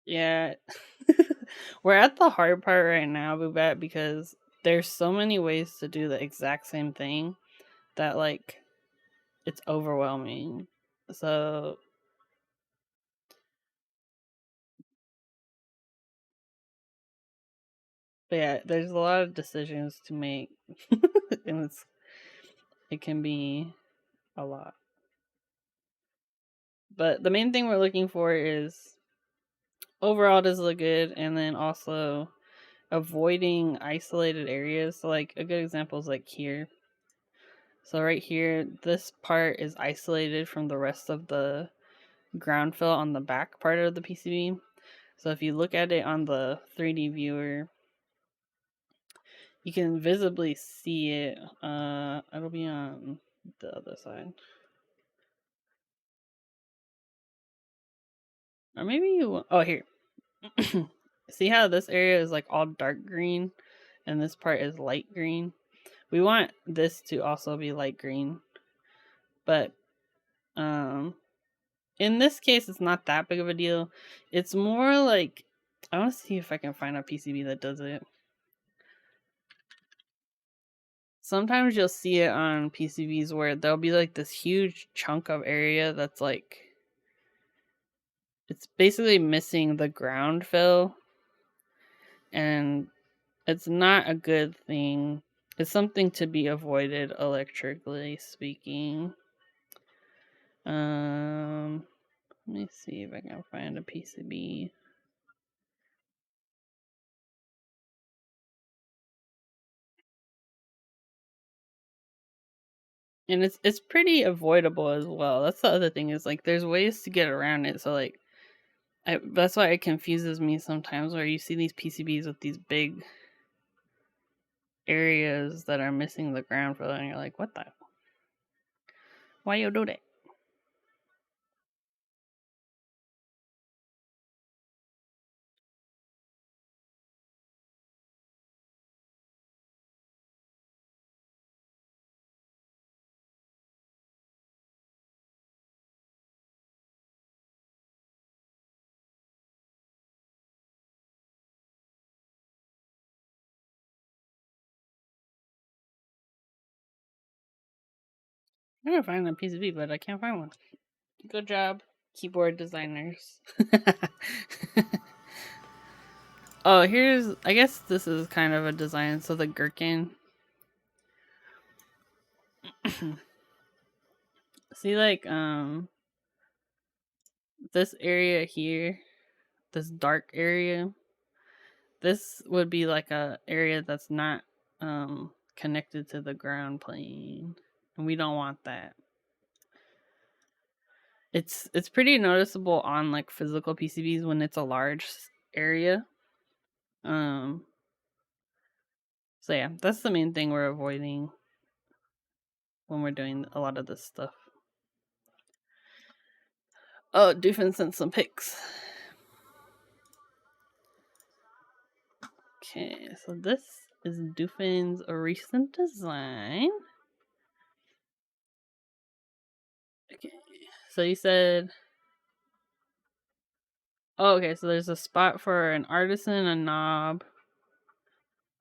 Yeah, we're at the hard part right now, Boobette, because there's so many ways to do the exact same thing that like it's overwhelming. So, but yeah, there's a lot of decisions to make, and it can be a lot. But the main thing we're looking for is overall does it look good, and then also avoiding isolated areas. So like a good example is like here. So right here, this part is isolated from the rest of the ground fill on the back part of the PCB. So if you look at it on the 3D viewer, you can visibly see it. It'll be on the other side. Or maybe you, oh here. See how this area is like all dark green and this part is light green? We want this to also be light green. But in this case it's not that big of a deal. It's more like I want to see if I can find a PCB that does it. Sometimes you'll see it on PCBs where there'll be like this huge chunk of area that's like it's basically missing the ground fill, and it's not a good thing. It's something to be avoided electrically speaking. Let me see if I can find a PCB. And it's pretty avoidable as well. That's the other thing is like there's ways to get around it. So like that's why it confuses me sometimes where you see these PCBs with these big areas that are missing the ground fill and you're like, what the? Why you do that? I'm gonna find a PCB, but I can't find one. Good job, keyboard designers. Oh, here's, I guess this is kind of a design. So the gherkin. See, like, this area here, this dark area, this would be like a area that's not connected to the ground plane, and we don't want that. It's pretty noticeable on like physical PCBs when it's a large area. So yeah, that's the main thing we're avoiding when we're doing a lot of this stuff. Oh, Doofin sent some pics. Okay, so this is Doofin's recent design. Okay, so you said, oh, okay, so there's a spot for an artisan, a knob,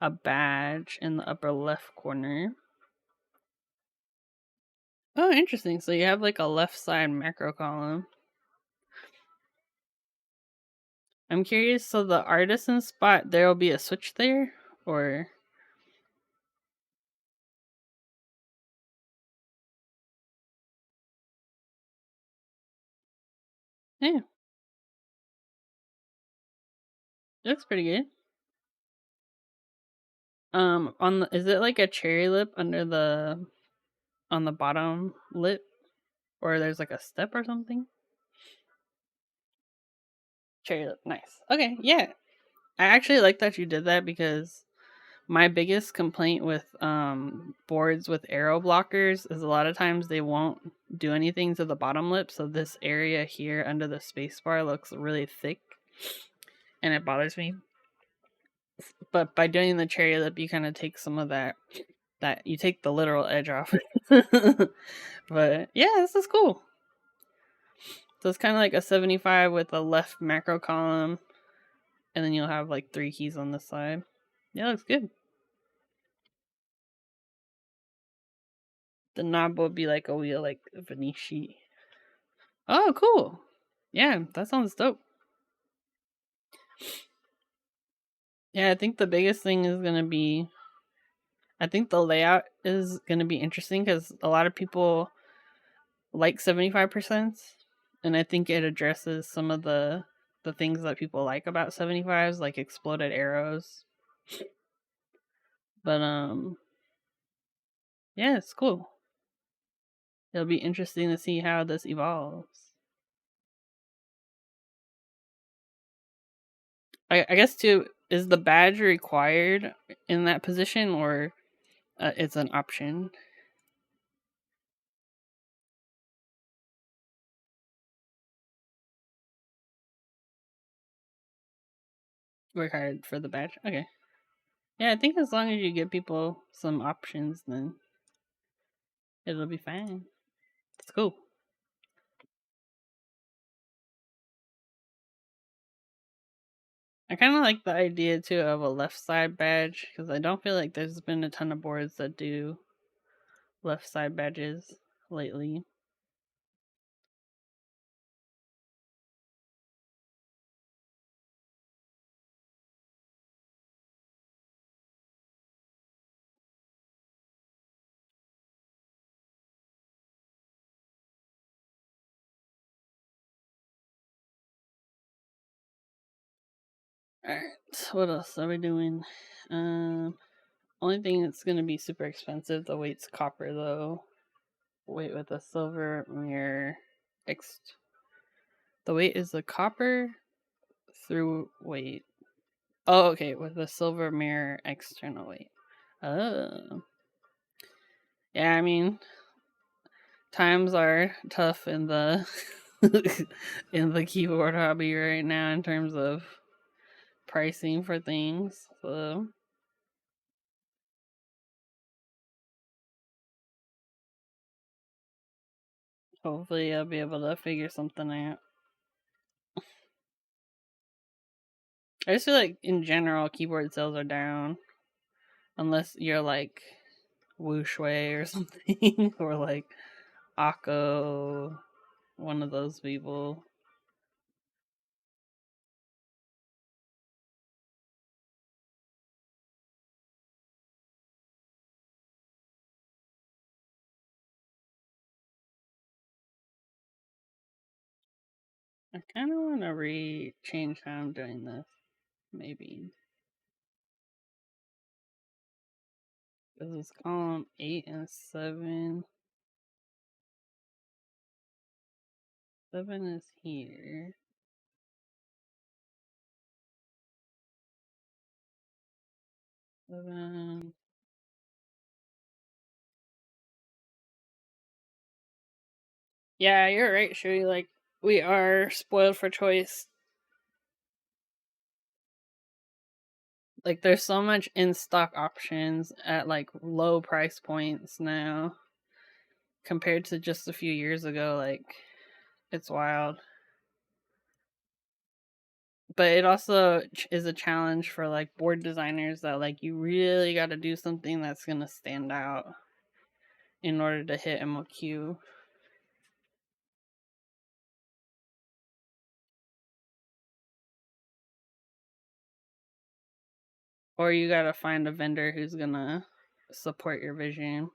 a badge in the upper left corner. Oh, interesting. So you have like a left side macro column. I'm curious, so the artisan spot, there will be a switch there? Or... yeah. Looks pretty good. On the, is it like a cherry lip under the, on the bottom lip? Or there's like a step or something? Cherry lip, nice. Okay, yeah. I actually like that you did that, because my biggest complaint with boards with arrow blockers is a lot of times they won't do anything to the bottom lip. So this area here under the spacebar looks really thick, and it bothers me. But by doing the cherry lip, you kind of take some of that you take the literal edge off. But yeah, this is cool. So it's kind of like a 75 with a left macro column, and then you'll have like 3 keys on this side. Yeah, looks good. The knob will be like a wheel, like a Venetian. Oh, cool. Yeah, that sounds dope. Yeah, I think the biggest thing is going to be, I think the layout is going to be interesting, because a lot of people like 75%, and I think it addresses some of the things that people like about 75s, like exploded arrows. But yeah, it's cool. It'll be interesting to see how this evolves. I guess too, is the badge required in that position, or it's an option? Required for the badge. Okay. Yeah, I think as long as you give people some options, then it'll be fine. It's cool. I kind of like the idea too of a left side badge, because I don't feel like there's been a ton of boards that do left side badges lately. Alright, what else are we doing? Only thing that's gonna be super expensive, the weight's copper though. Weight with a silver mirror. The weight is the copper through weight. Oh, okay, with a silver mirror external weight. Oh. Yeah, I mean, times are tough in the in the keyboard hobby right now in terms of pricing for things. So hopefully I'll be able to figure something out. I just feel like in general keyboard sales are down, unless you're like Woo Shui or something, or like Akko, one of those people. I kind of want to change how I'm doing this, maybe. Because it's column 8 and 7. 7 is here. 7. Yeah, you're right, Shui. Like, we are spoiled for choice. Like, there's so much in stock options at like low price points now compared to just a few years ago. Like, it's wild. But it also is a challenge for like board designers that like you really got to do something that's going to stand out in order to hit MOQ. Or you got to find a vendor who's going to support your vision.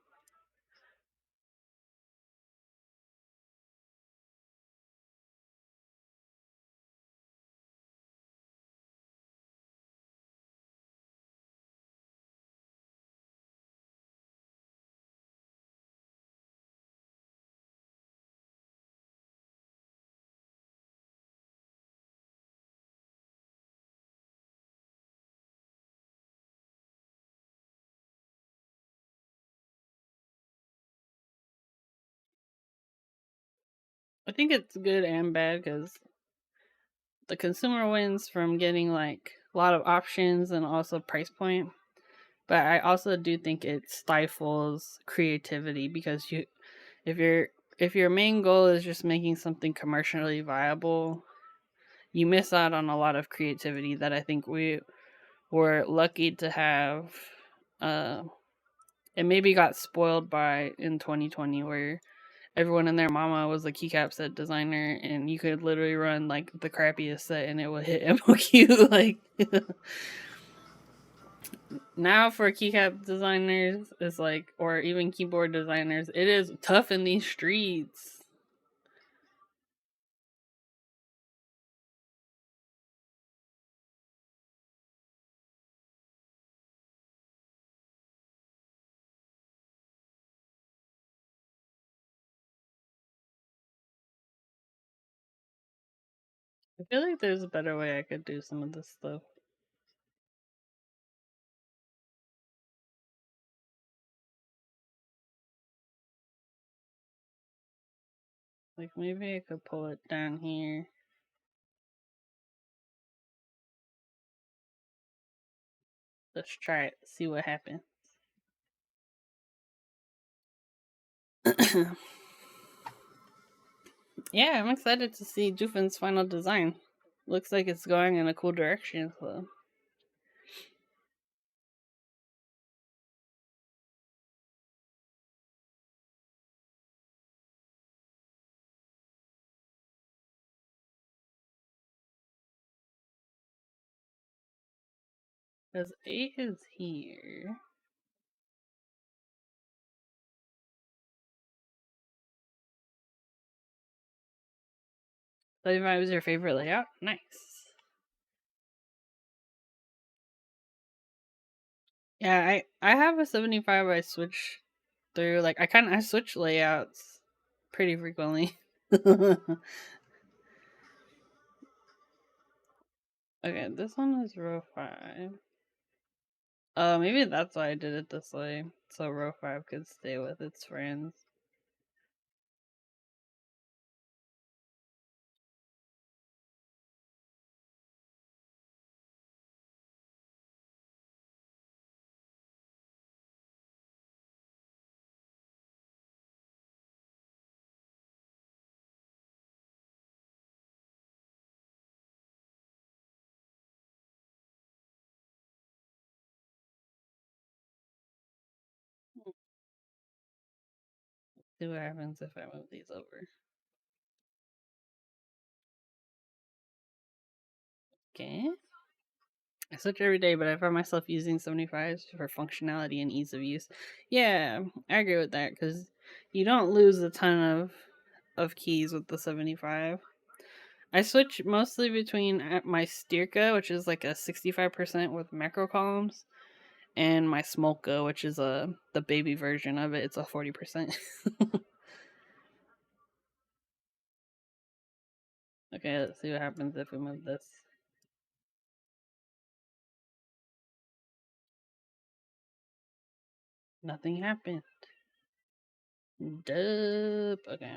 I think it's good and bad because the consumer wins from getting like a lot of options and also price point. But I also do think it stifles creativity because if your main goal is just making something commercially viable, you miss out on a lot of creativity that I think we were lucky to have. It maybe got spoiled by in 2020 where everyone and their mama was a keycap set designer and you could literally run like the crappiest set and it would hit MOQ. Like now for keycap designers it's like, or even keyboard designers, it is tough in these streets. I feel like there's a better way I could do some of this stuff. Like maybe I could pull it down here. Let's try it, see what happens. Yeah, I'm excited to see Jufin's final design. Looks like it's going in a cool direction, so. Because 8 is here. 35 is your favorite layout? Nice. Yeah, I have a 75 I switch through. Like, I switch layouts pretty frequently. Okay, this one is row 5. Maybe that's why I did it this way. So row 5 could stay with its friends. See what happens if I move these over. Okay. I switch every day, but I find myself using 75s for functionality and ease of use. Yeah, I agree with that because you don't lose a ton of keys with the 75. I switch mostly between my Stirka, which is like a 65% with macro columns, and my Smolka, which is the baby version of it. It's a 40%. Okay, let's see what happens if we move this. Nothing happened. Dope. Okay.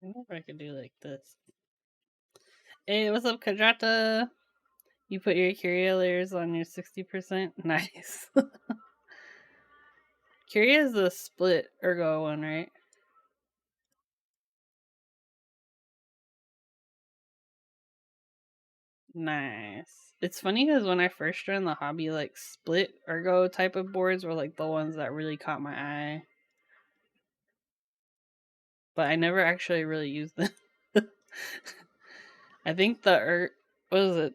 I wonder if I could do like this. Hey, what's up, Kajata? You put your Curia layers on your 60%? Nice. Curia is the split ergo one, right? Nice. It's funny because when I first joined the hobby, like split ergo type of boards were like the ones that really caught my eye. But I never actually really used them. I think what was it?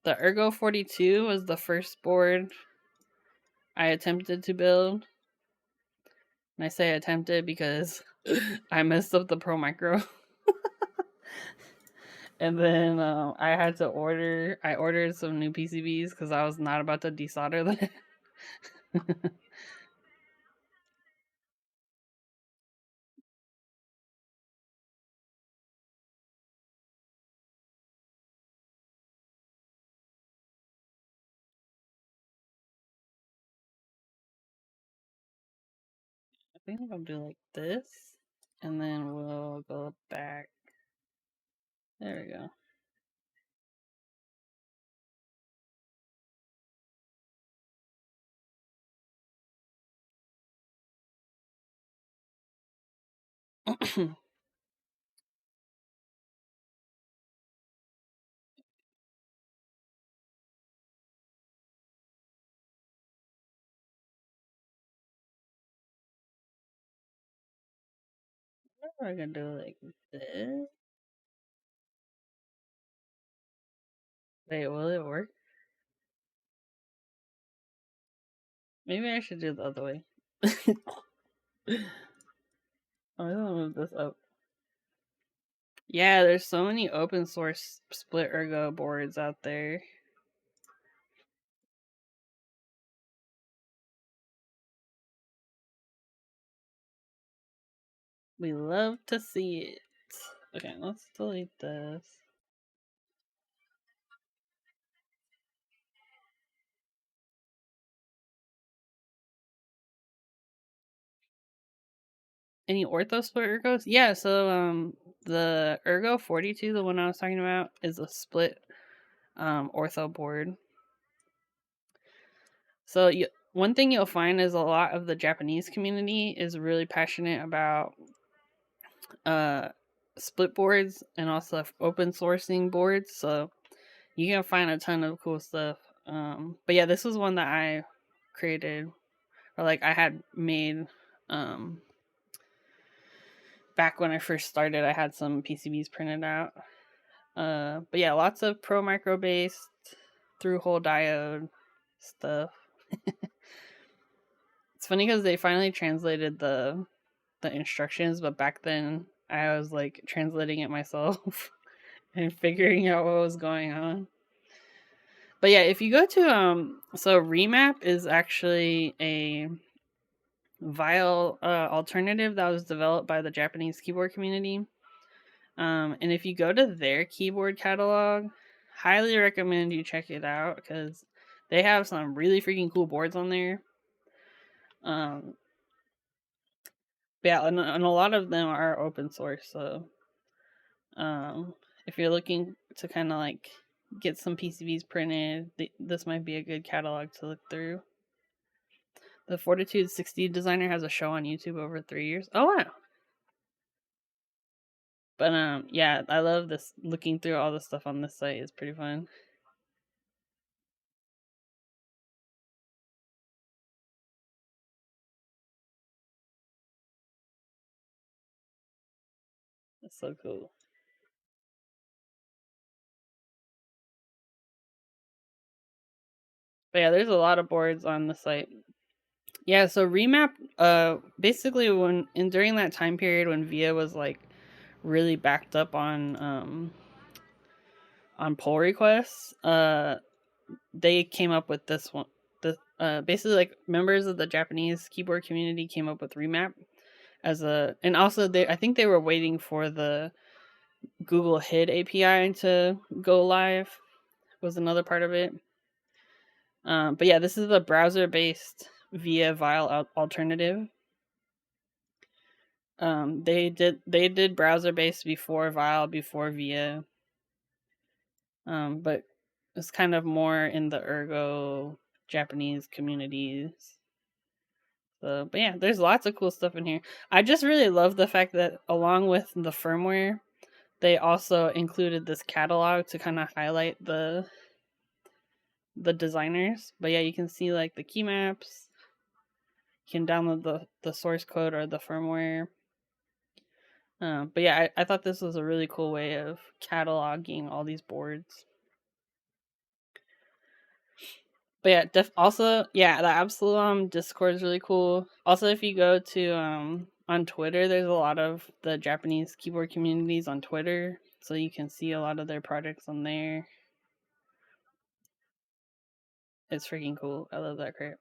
The Ergo 42 was the first board I attempted to build. And I say attempted because I messed up the Pro Micro. And then I had to I ordered some new PCBs because I was not about to desolder them. I think I'll do like this. And then we'll go back. There we go. We're gonna do like this. Wait, will it work? Maybe I should do it the other way. I'm gonna move this up. Yeah, there's so many open source split ergo boards out there. We love to see it. Okay, let's delete this. Any ortho split ergos? Yeah, so the Ergo 42, the one I was talking about, is a split ortho board. So one thing you'll find is a lot of the Japanese community is really passionate about split boards and also open sourcing boards. So you can find a ton of cool stuff. But yeah, this was one that I created, or like I had made back when I first started. I had some PCBs printed out. But yeah, lots of Pro Micro based through hole diode stuff. It's funny because they finally translated the instructions, but back then I was like translating it myself and figuring out what was going on. But yeah, if you go to so Remap is actually a Vile alternative that was developed by the Japanese keyboard community. And if you go to their keyboard catalog, highly recommend you check it out because they have some really freaking cool boards on there. But yeah, and a lot of them are open source. So if you're looking to kind of like get some PCBs printed, this might be a good catalog to look through. The Fortitude 60 designer has a show on YouTube over 3 years. Oh wow. But yeah, I love this. Looking through all the stuff on this site is pretty fun. It's so cool. But yeah, there's a lot of boards on the site. Yeah, so Remap, basically during that time period when VIA was like really backed up on pull requests, they came up with this one. Basically like members of the Japanese keyboard community came up with Remap and also I think they were waiting for the Google HID API to go live, was another part of it. But yeah, this is a browser-based VIA Vile alternative. They did browser-based before Vile, before VIA. But it's kind of more in the ergo Japanese communities. So, but yeah, there's lots of cool stuff in here. I just really love the fact that along with the firmware, they also included this catalog to kind of highlight the designers. But yeah, you can see like the key maps. You can download the source code or the firmware. But yeah, I thought this was a really cool way of cataloging all these boards. But yeah, also, yeah, the Absolum Discord is really cool. Also, if you go to on Twitter, there's a lot of the Japanese keyboard communities on Twitter, so you can see a lot of their projects on there. It's freaking cool. I love that crap.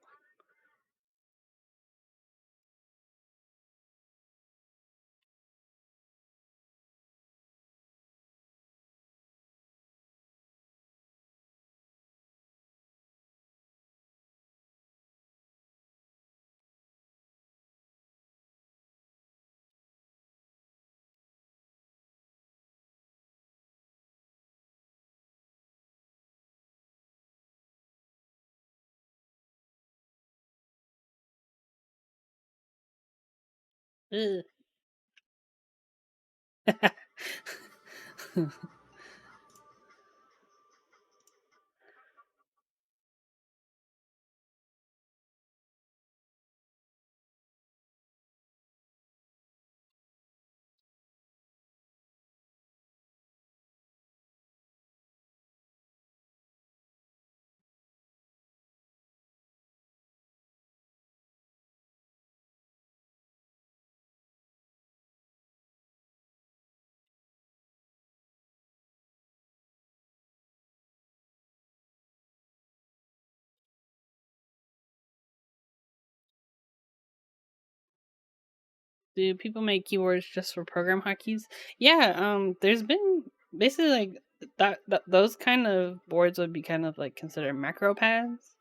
Do people make keyboards just for program hotkeys? Yeah, there's been basically like those kind of boards would be kind of like considered macro pads.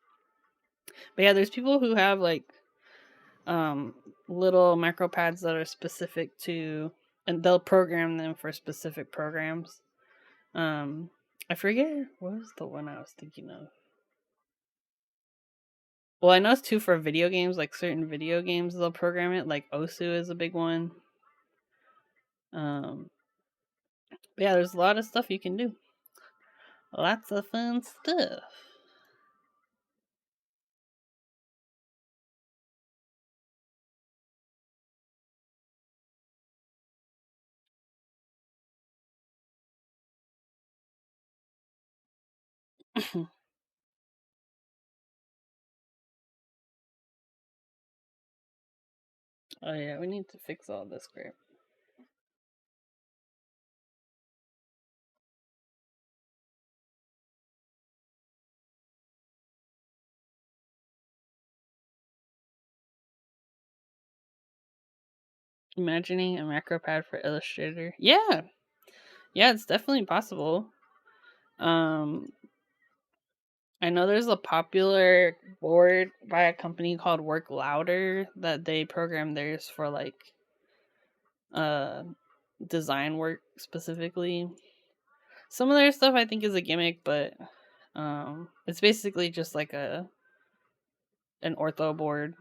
But yeah, there's people who have like little macro pads that are specific to, and they'll program them for specific programs. I forget what was the one I was thinking of. Well, I know it's two for video games, like certain video games they'll program it, like Osu is a big one. But yeah, there's a lot of stuff you can do. Lots of fun stuff. Oh yeah, we need to fix all this crap. Imagining a macro pad for Illustrator. Yeah. Yeah, it's definitely possible. I know there's a popular board by a company called Work Louder that they program theirs for like uh design work specifically. Some of their stuff I think is a gimmick, but it's basically just like an ortho board.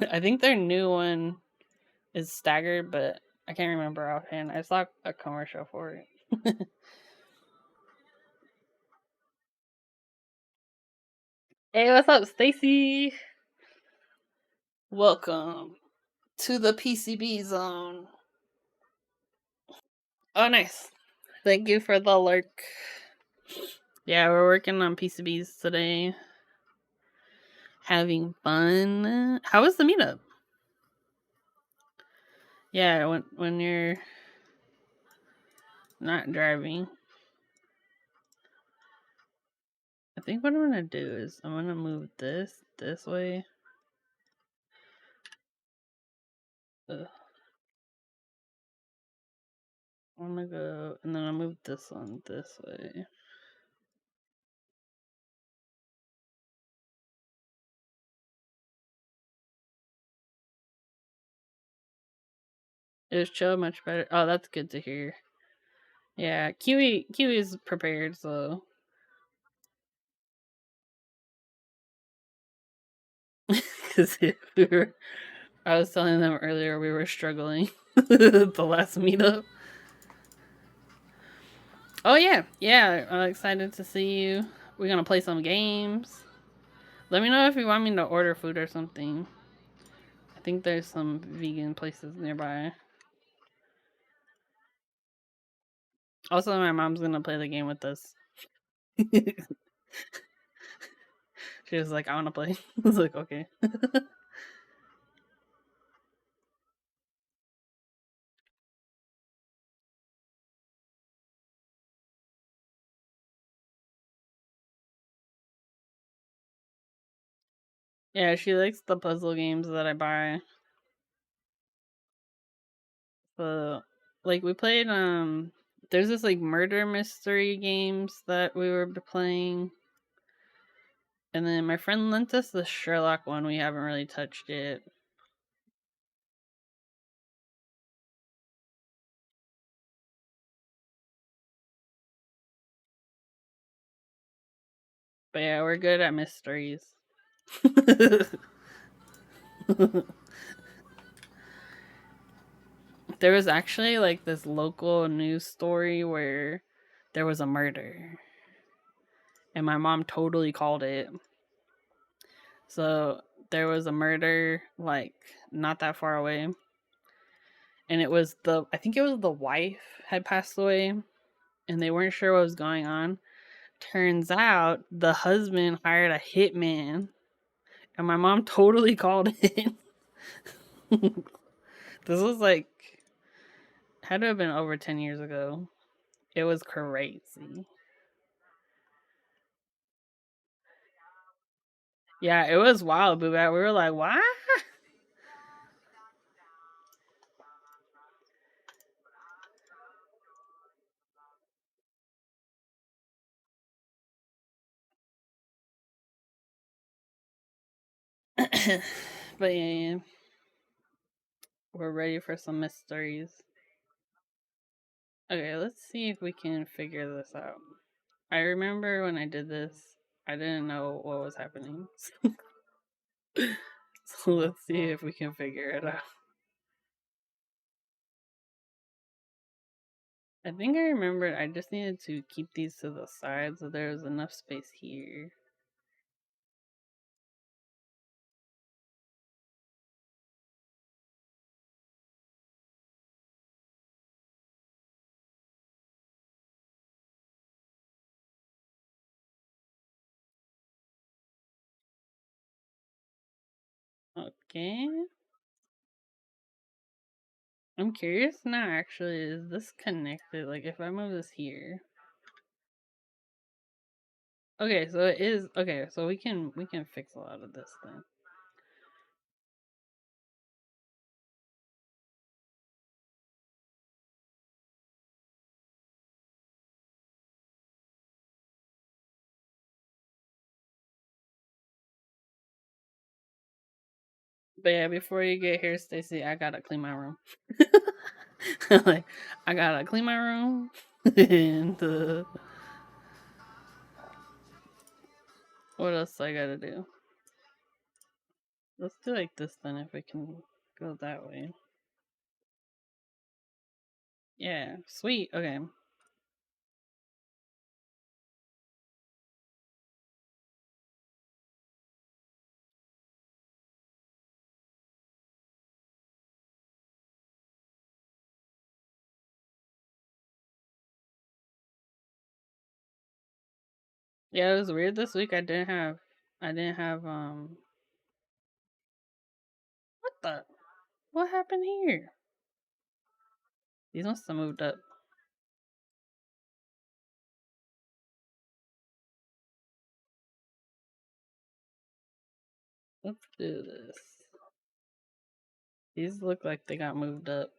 I think their new one is staggered, but I can't remember offhand. I saw a commercial for it. Hey, what's up, Stacy? Welcome to the PCB zone. Oh, nice. Thank you for the lurk. Yeah, we're working on PCBs today. Having fun. How was the meetup? Yeah, when you're not driving. I think what I'm gonna do is I'm gonna move this way. Ugh. I'm gonna go and then I'll move this one this way. It was chill much better. Oh, that's good to hear. Yeah, Kiwi's prepared, so because I was telling them earlier we were struggling the last meetup. Oh yeah, I'm excited to see you. We're gonna play some games. Let me know if you want me to order food or something. I think there's some vegan places nearby. Also, my mom's gonna play the game with us. She was like, I wanna play. I was like, okay. Yeah, she likes the puzzle games that I buy. So, like, we played, there's this, like, murder mystery games that we were playing. And then my friend lent us the Sherlock one. We haven't really touched it. But yeah, we're good at mysteries. There was actually like this local news story where there was a murder. And my mom totally called it. So there was a murder like not that far away. And it was I think it was the wife had passed away and they weren't sure what was going on. Turns out the husband hired a hitman and my mom totally called it. This was like had to have been over 10 years ago. It was crazy. Yeah, it was wild, Boo. We were like, what? But yeah, we're ready for some mysteries. Okay, let's see if we can figure this out. I remember when I did this, I didn't know what was happening. So let's see if we can figure it out. I think I remembered I just needed to keep these to the side so there was enough space here. Okay. I'm curious now actually, is this connected? Like if I move this here. Okay, so it is okay, so we can fix a lot of this then. But yeah, before you get here, Stacy, I gotta clean my room. Like, I gotta clean my room. And what else I gotta do? Let's do like this then, if we can go that way. Yeah, sweet. Okay. Yeah, it was weird this week. I didn't have. What the? What happened here? These must have moved up. Let's do this. These look like they got moved up.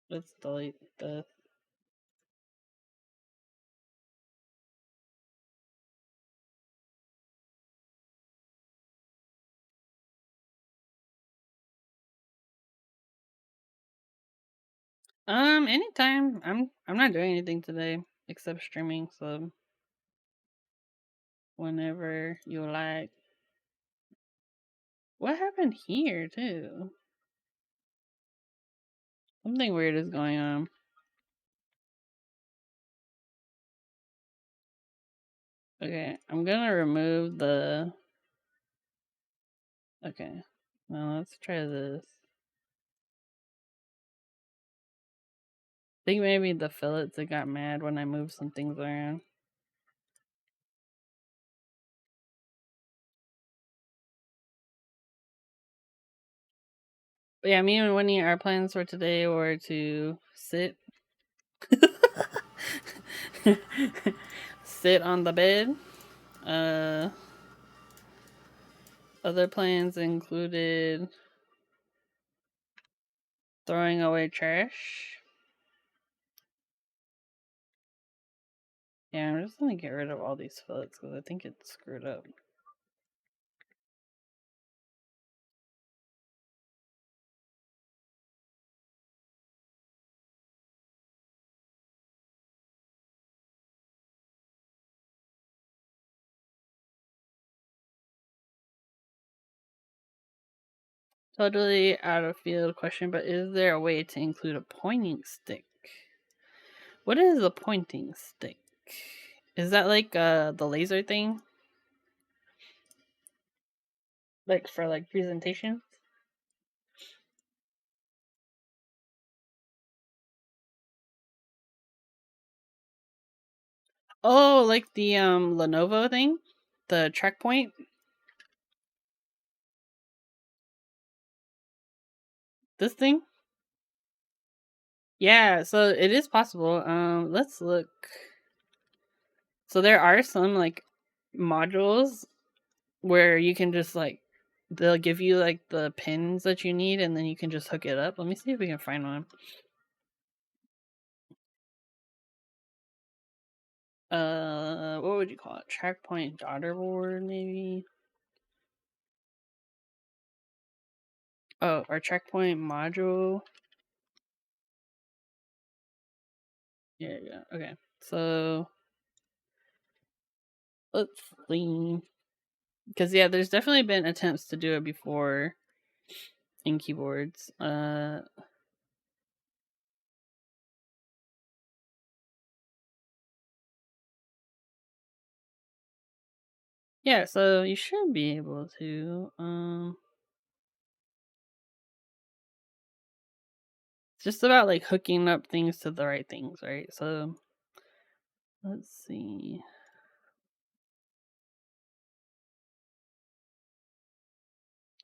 Let's delete this. Anytime. I'm not doing anything today except streaming, so whenever you like. What happened here too? Something weird is going on. Okay, I'm gonna remove the. Okay, now let's try this. I think maybe the fillets that got mad when I moved some things around. But yeah, me and Winnie, our plans for today were to sit sit on the bed. Uh Other plans included throwing away trash. Yeah, I'm just gonna get rid of all these fillets because I think it's screwed up. Totally out of field question, but is there a way to include a pointing stick? What is a pointing stick? Is that like the laser thing? Like for like presentations? Oh, like the Lenovo thing? The track point? This thing? Yeah, so it is possible. Let's look. So there are some like modules where you can just like they'll give you like the pins that you need and then you can just hook it up. Let me see if we can find one. What would you call it? Track point daughter board, maybe? Oh, or track point module. Yeah, yeah. Okay. So let's see. Because yeah, there's definitely been attempts to do it before in keyboards. Yeah, so you should be able to. It's just about like hooking up things to the right things, right? So let's see.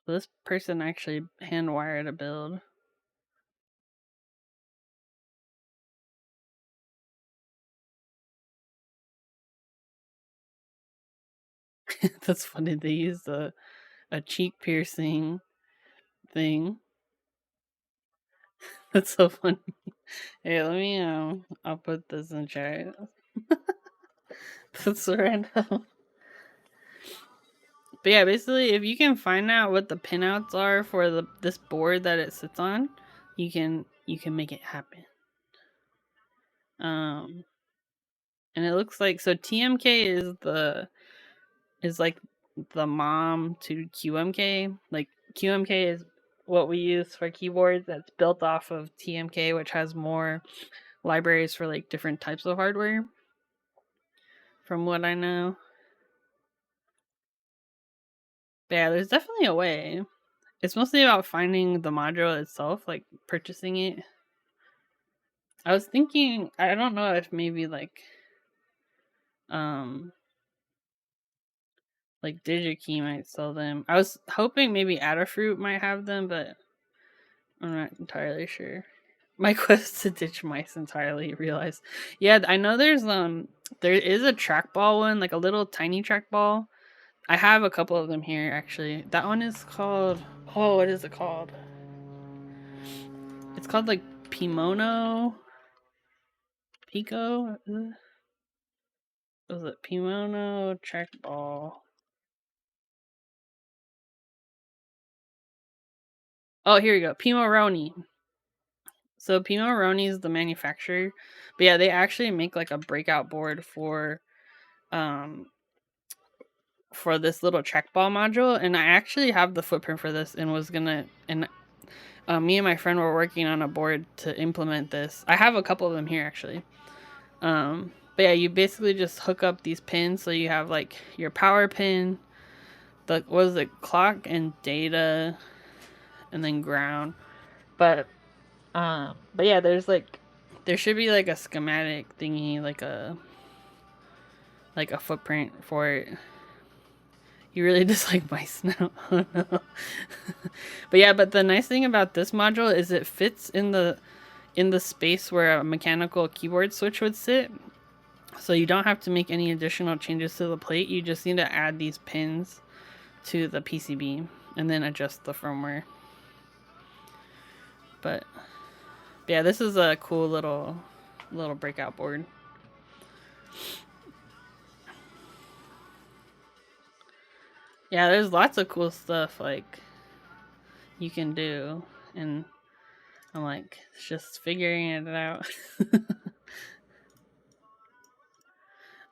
So this person actually hand wired a build. That's funny. They used a cheek piercing thing. That's so funny. Hey, let me I'll put this in chat. That's random. But yeah, basically, if you can find out what the pinouts are for this board that it sits on, you can make it happen. And it looks like so TMK is like the mom to QMK. Like QMK is what we use for keyboards that's built off of TMK, which has more libraries for like different types of hardware. From what I know. But yeah, there's definitely a way. It's mostly about finding the module itself, like purchasing it. I was thinking, I don't know if maybe um like DigiKey might sell them. I was hoping maybe Adafruit might have them, but I'm not entirely sure. My quest to ditch mice entirely realized. Yeah, I know there is a trackball one, like a little tiny trackball. I have a couple of them here actually. That one is called, oh, what is it called? It's called like Pimono Pico. Was it Pimono trackball? Oh, here we go. Pimoroni. So Pimoroni is the manufacturer, but yeah, they actually make like a breakout board um for this little trackball module, and I actually have the footprint for this, and was gonna and me and my friend were working on a board to implement this. I have a couple of them here actually. But yeah, you basically just hook up these pins, so you have like your power pin, the what is it, clock and data, and then ground. But yeah, there should be like a schematic thingy, like a footprint for it. You really dislike mice now. Oh no. But yeah, but the nice thing about this module is it fits in the space where a mechanical keyboard switch would sit. So you don't have to make any additional changes to the plate. You just need to add these pins to the PCB and then adjust the firmware. But yeah, this is a cool little breakout board. Yeah, there's lots of cool stuff like you can do, and I'm like just figuring it out.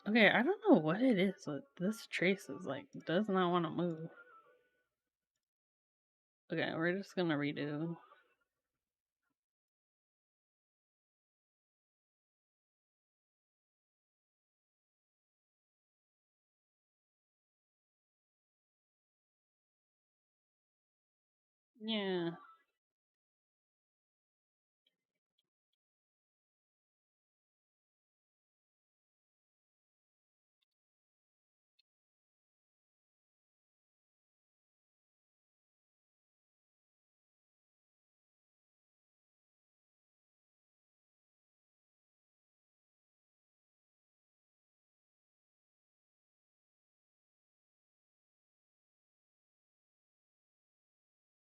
Okay, I don't know what it is, but this trace is like does not want to move. Okay, we're just gonna redo. Yeah.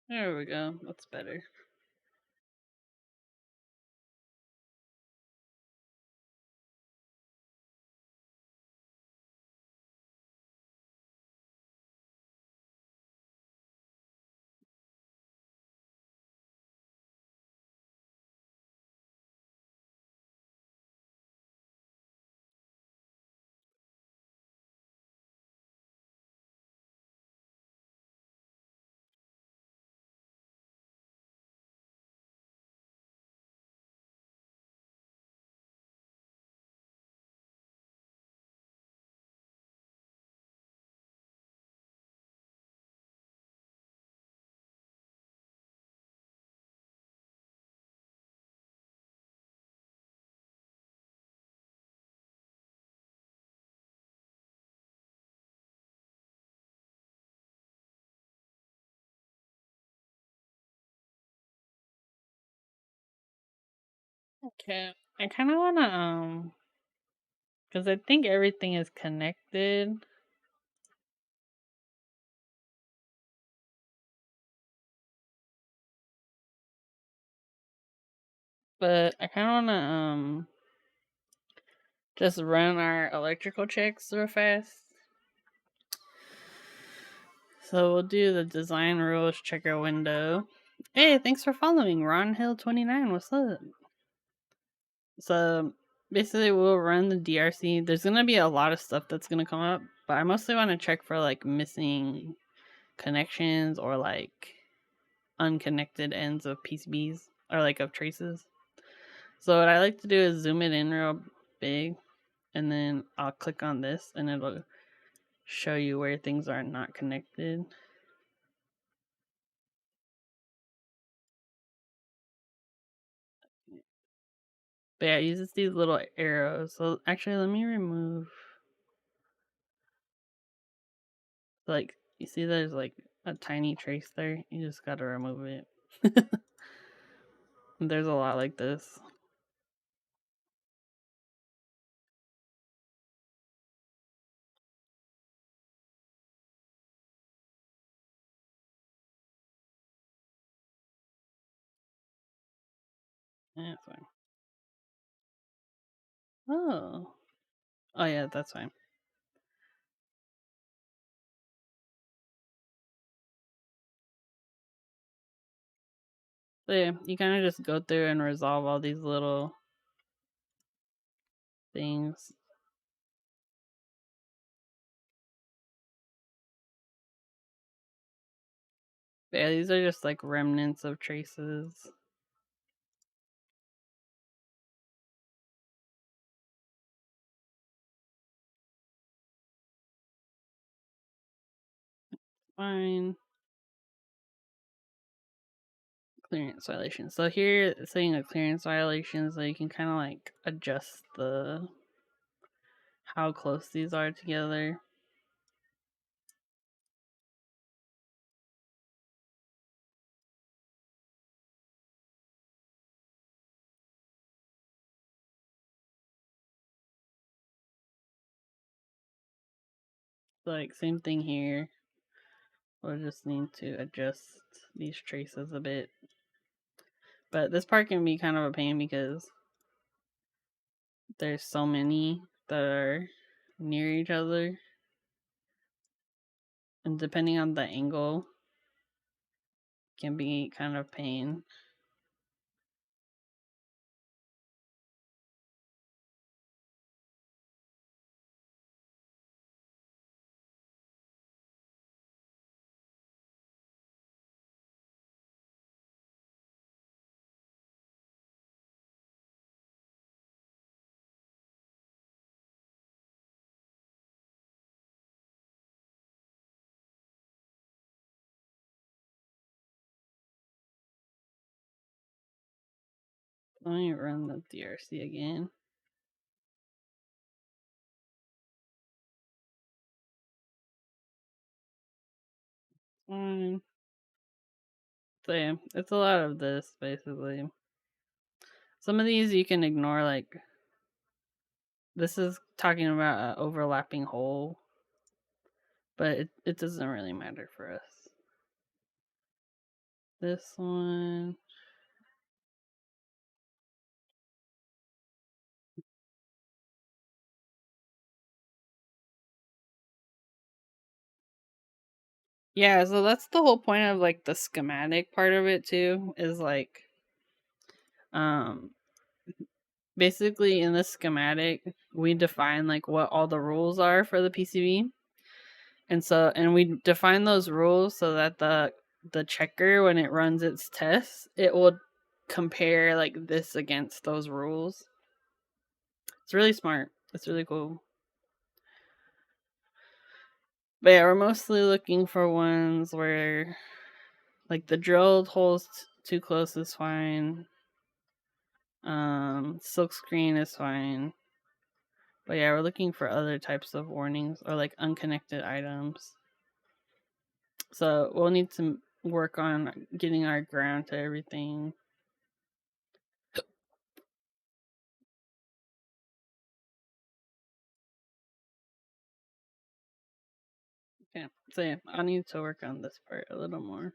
There we go. That's better. Okay. I kind of want to cuz I think everything is connected. But I kind of want to just run our electrical checks real fast. So we'll do the design rules checker window. Hey, thanks for following Ron Hill 29. What's up? So basically we'll run the DRC. There's gonna be a lot of stuff that's gonna come up, but I mostly want to check for like missing connections or like unconnected ends of PCBs or like of traces. So what I like to do is zoom it in real big, and then I'll click on this and it'll show you where things are not connected. But yeah, it uses these little arrows. So actually, let me remove. Like, you see, there's like a tiny trace there. You just gotta remove it. There's a lot like this. Yeah, that's fine. Oh. Oh, yeah, that's fine. So yeah, you kind of just go through and resolve all these little things. But yeah, these are just like remnants of traces. Fine. Clearance violation. So here it's saying a clearance violation, so you can kind of like adjust the how close these are together. Like same thing here. We'll just need to adjust these traces a bit. But this part can be kind of a pain because there's so many that are near each other. And depending on the angle, can be kind of pain. Let me run the DRC again. Fine. So yeah, it's a lot of this basically. Some of these you can ignore, like this is talking about an overlapping hole, but it doesn't really matter for us. This one. Yeah, so that's the whole point of like the schematic part of it too, is like um basically in the schematic we define like what all the rules are for the PCB. And we define those rules so that the checker, when it runs its tests, it will compare like this against those rules. It's really smart. It's really cool. But yeah, we're mostly looking for ones where like the drilled holes too close is fine. Silk screen is fine. But yeah, we're looking for other types of warnings or like unconnected items. So we'll need to work on getting our ground to everything. Okay, so yeah, I need to work on this part a little more.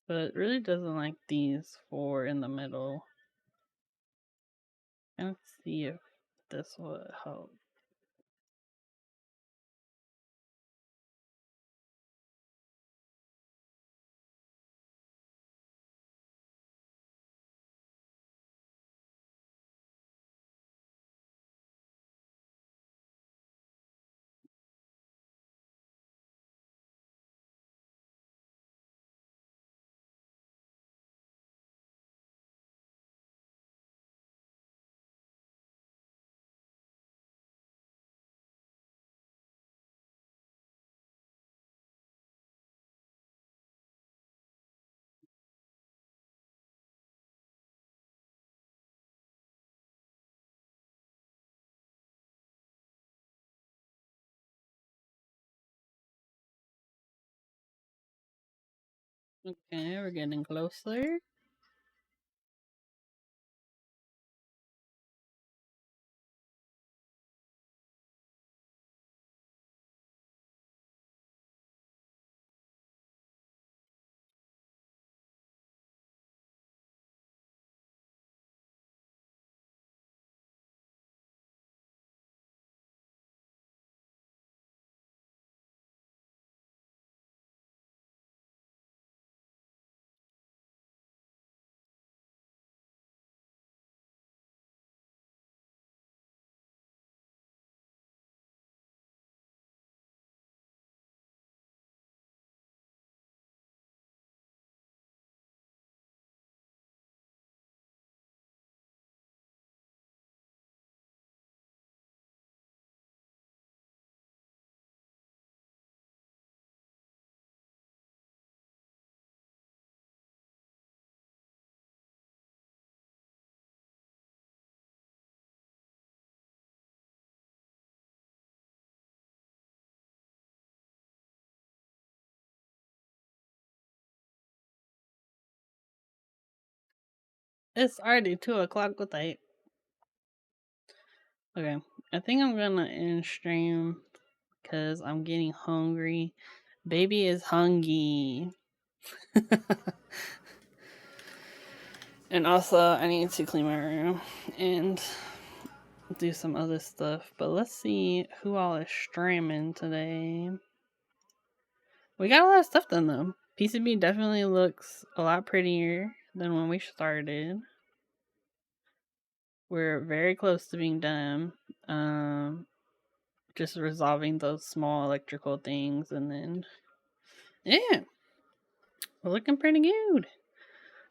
But it really doesn't like these four in the middle. Let's see if this will help. Okay, we're getting closer. It's already 2 o'clock. What the heck? Okay, I think I'm gonna end stream because I'm getting hungry. Baby is hungry. And also, I need to clean my room and do some other stuff. But let's see who all is streaming today. We got a lot of stuff done though. PCB definitely looks a lot prettier than when we started. We're very close to being done. Just resolving those small electrical things, and then yeah, we're looking pretty good.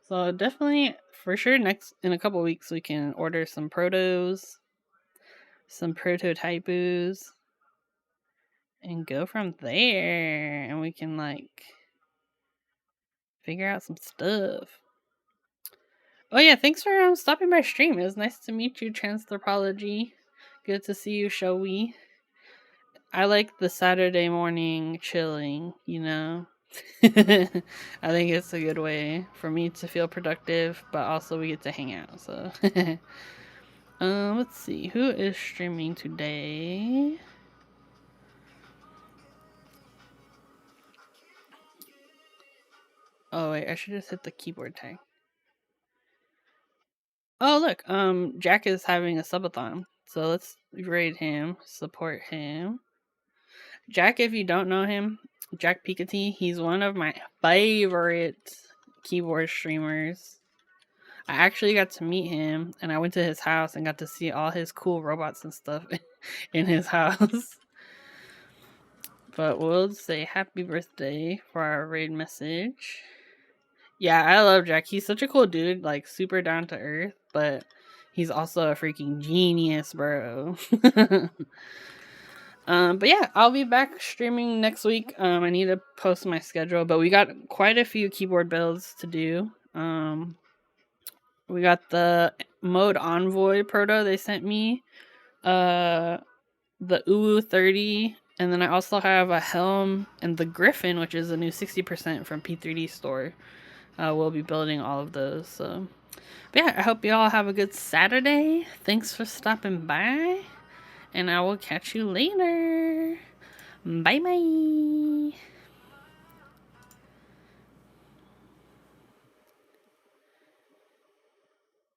So definitely, for sure, next in a couple weeks we can order some protos, some prototypes, and go from there. And we can like figure out some stuff. Oh yeah, thanks for stopping by stream. It was nice to meet you, Transthropology. Good to see you, Showy. I like the Saturday morning chilling, you know. I think it's a good way for me to feel productive, but also we get to hang out. So, let's see who is streaming today. Oh wait, I should just hit the keyboard tag. Oh look, Jack is having a subathon, so let's raid him, support him. Jack, if you don't know him, Jack Piketty, he's one of my favorite keyboard streamers. I actually got to meet him, and I went to his house and got to see all his cool robots and stuff in his house. But we'll say happy birthday for our raid message. Yeah, I love Jack. He's such a cool dude, like super down to earth, but he's also a freaking genius, bro. But yeah, I'll be back streaming next week. I need to post my schedule, but we got quite a few keyboard builds to do. We got the Mode Envoy Proto they sent me, the UWU 30, and then I also have a Helm and the Griffin, which is a new 60% from P3D store. We'll be building all of those. So, but yeah, I hope you all have a good Saturday. Thanks for stopping by, and I will catch you later. Bye bye.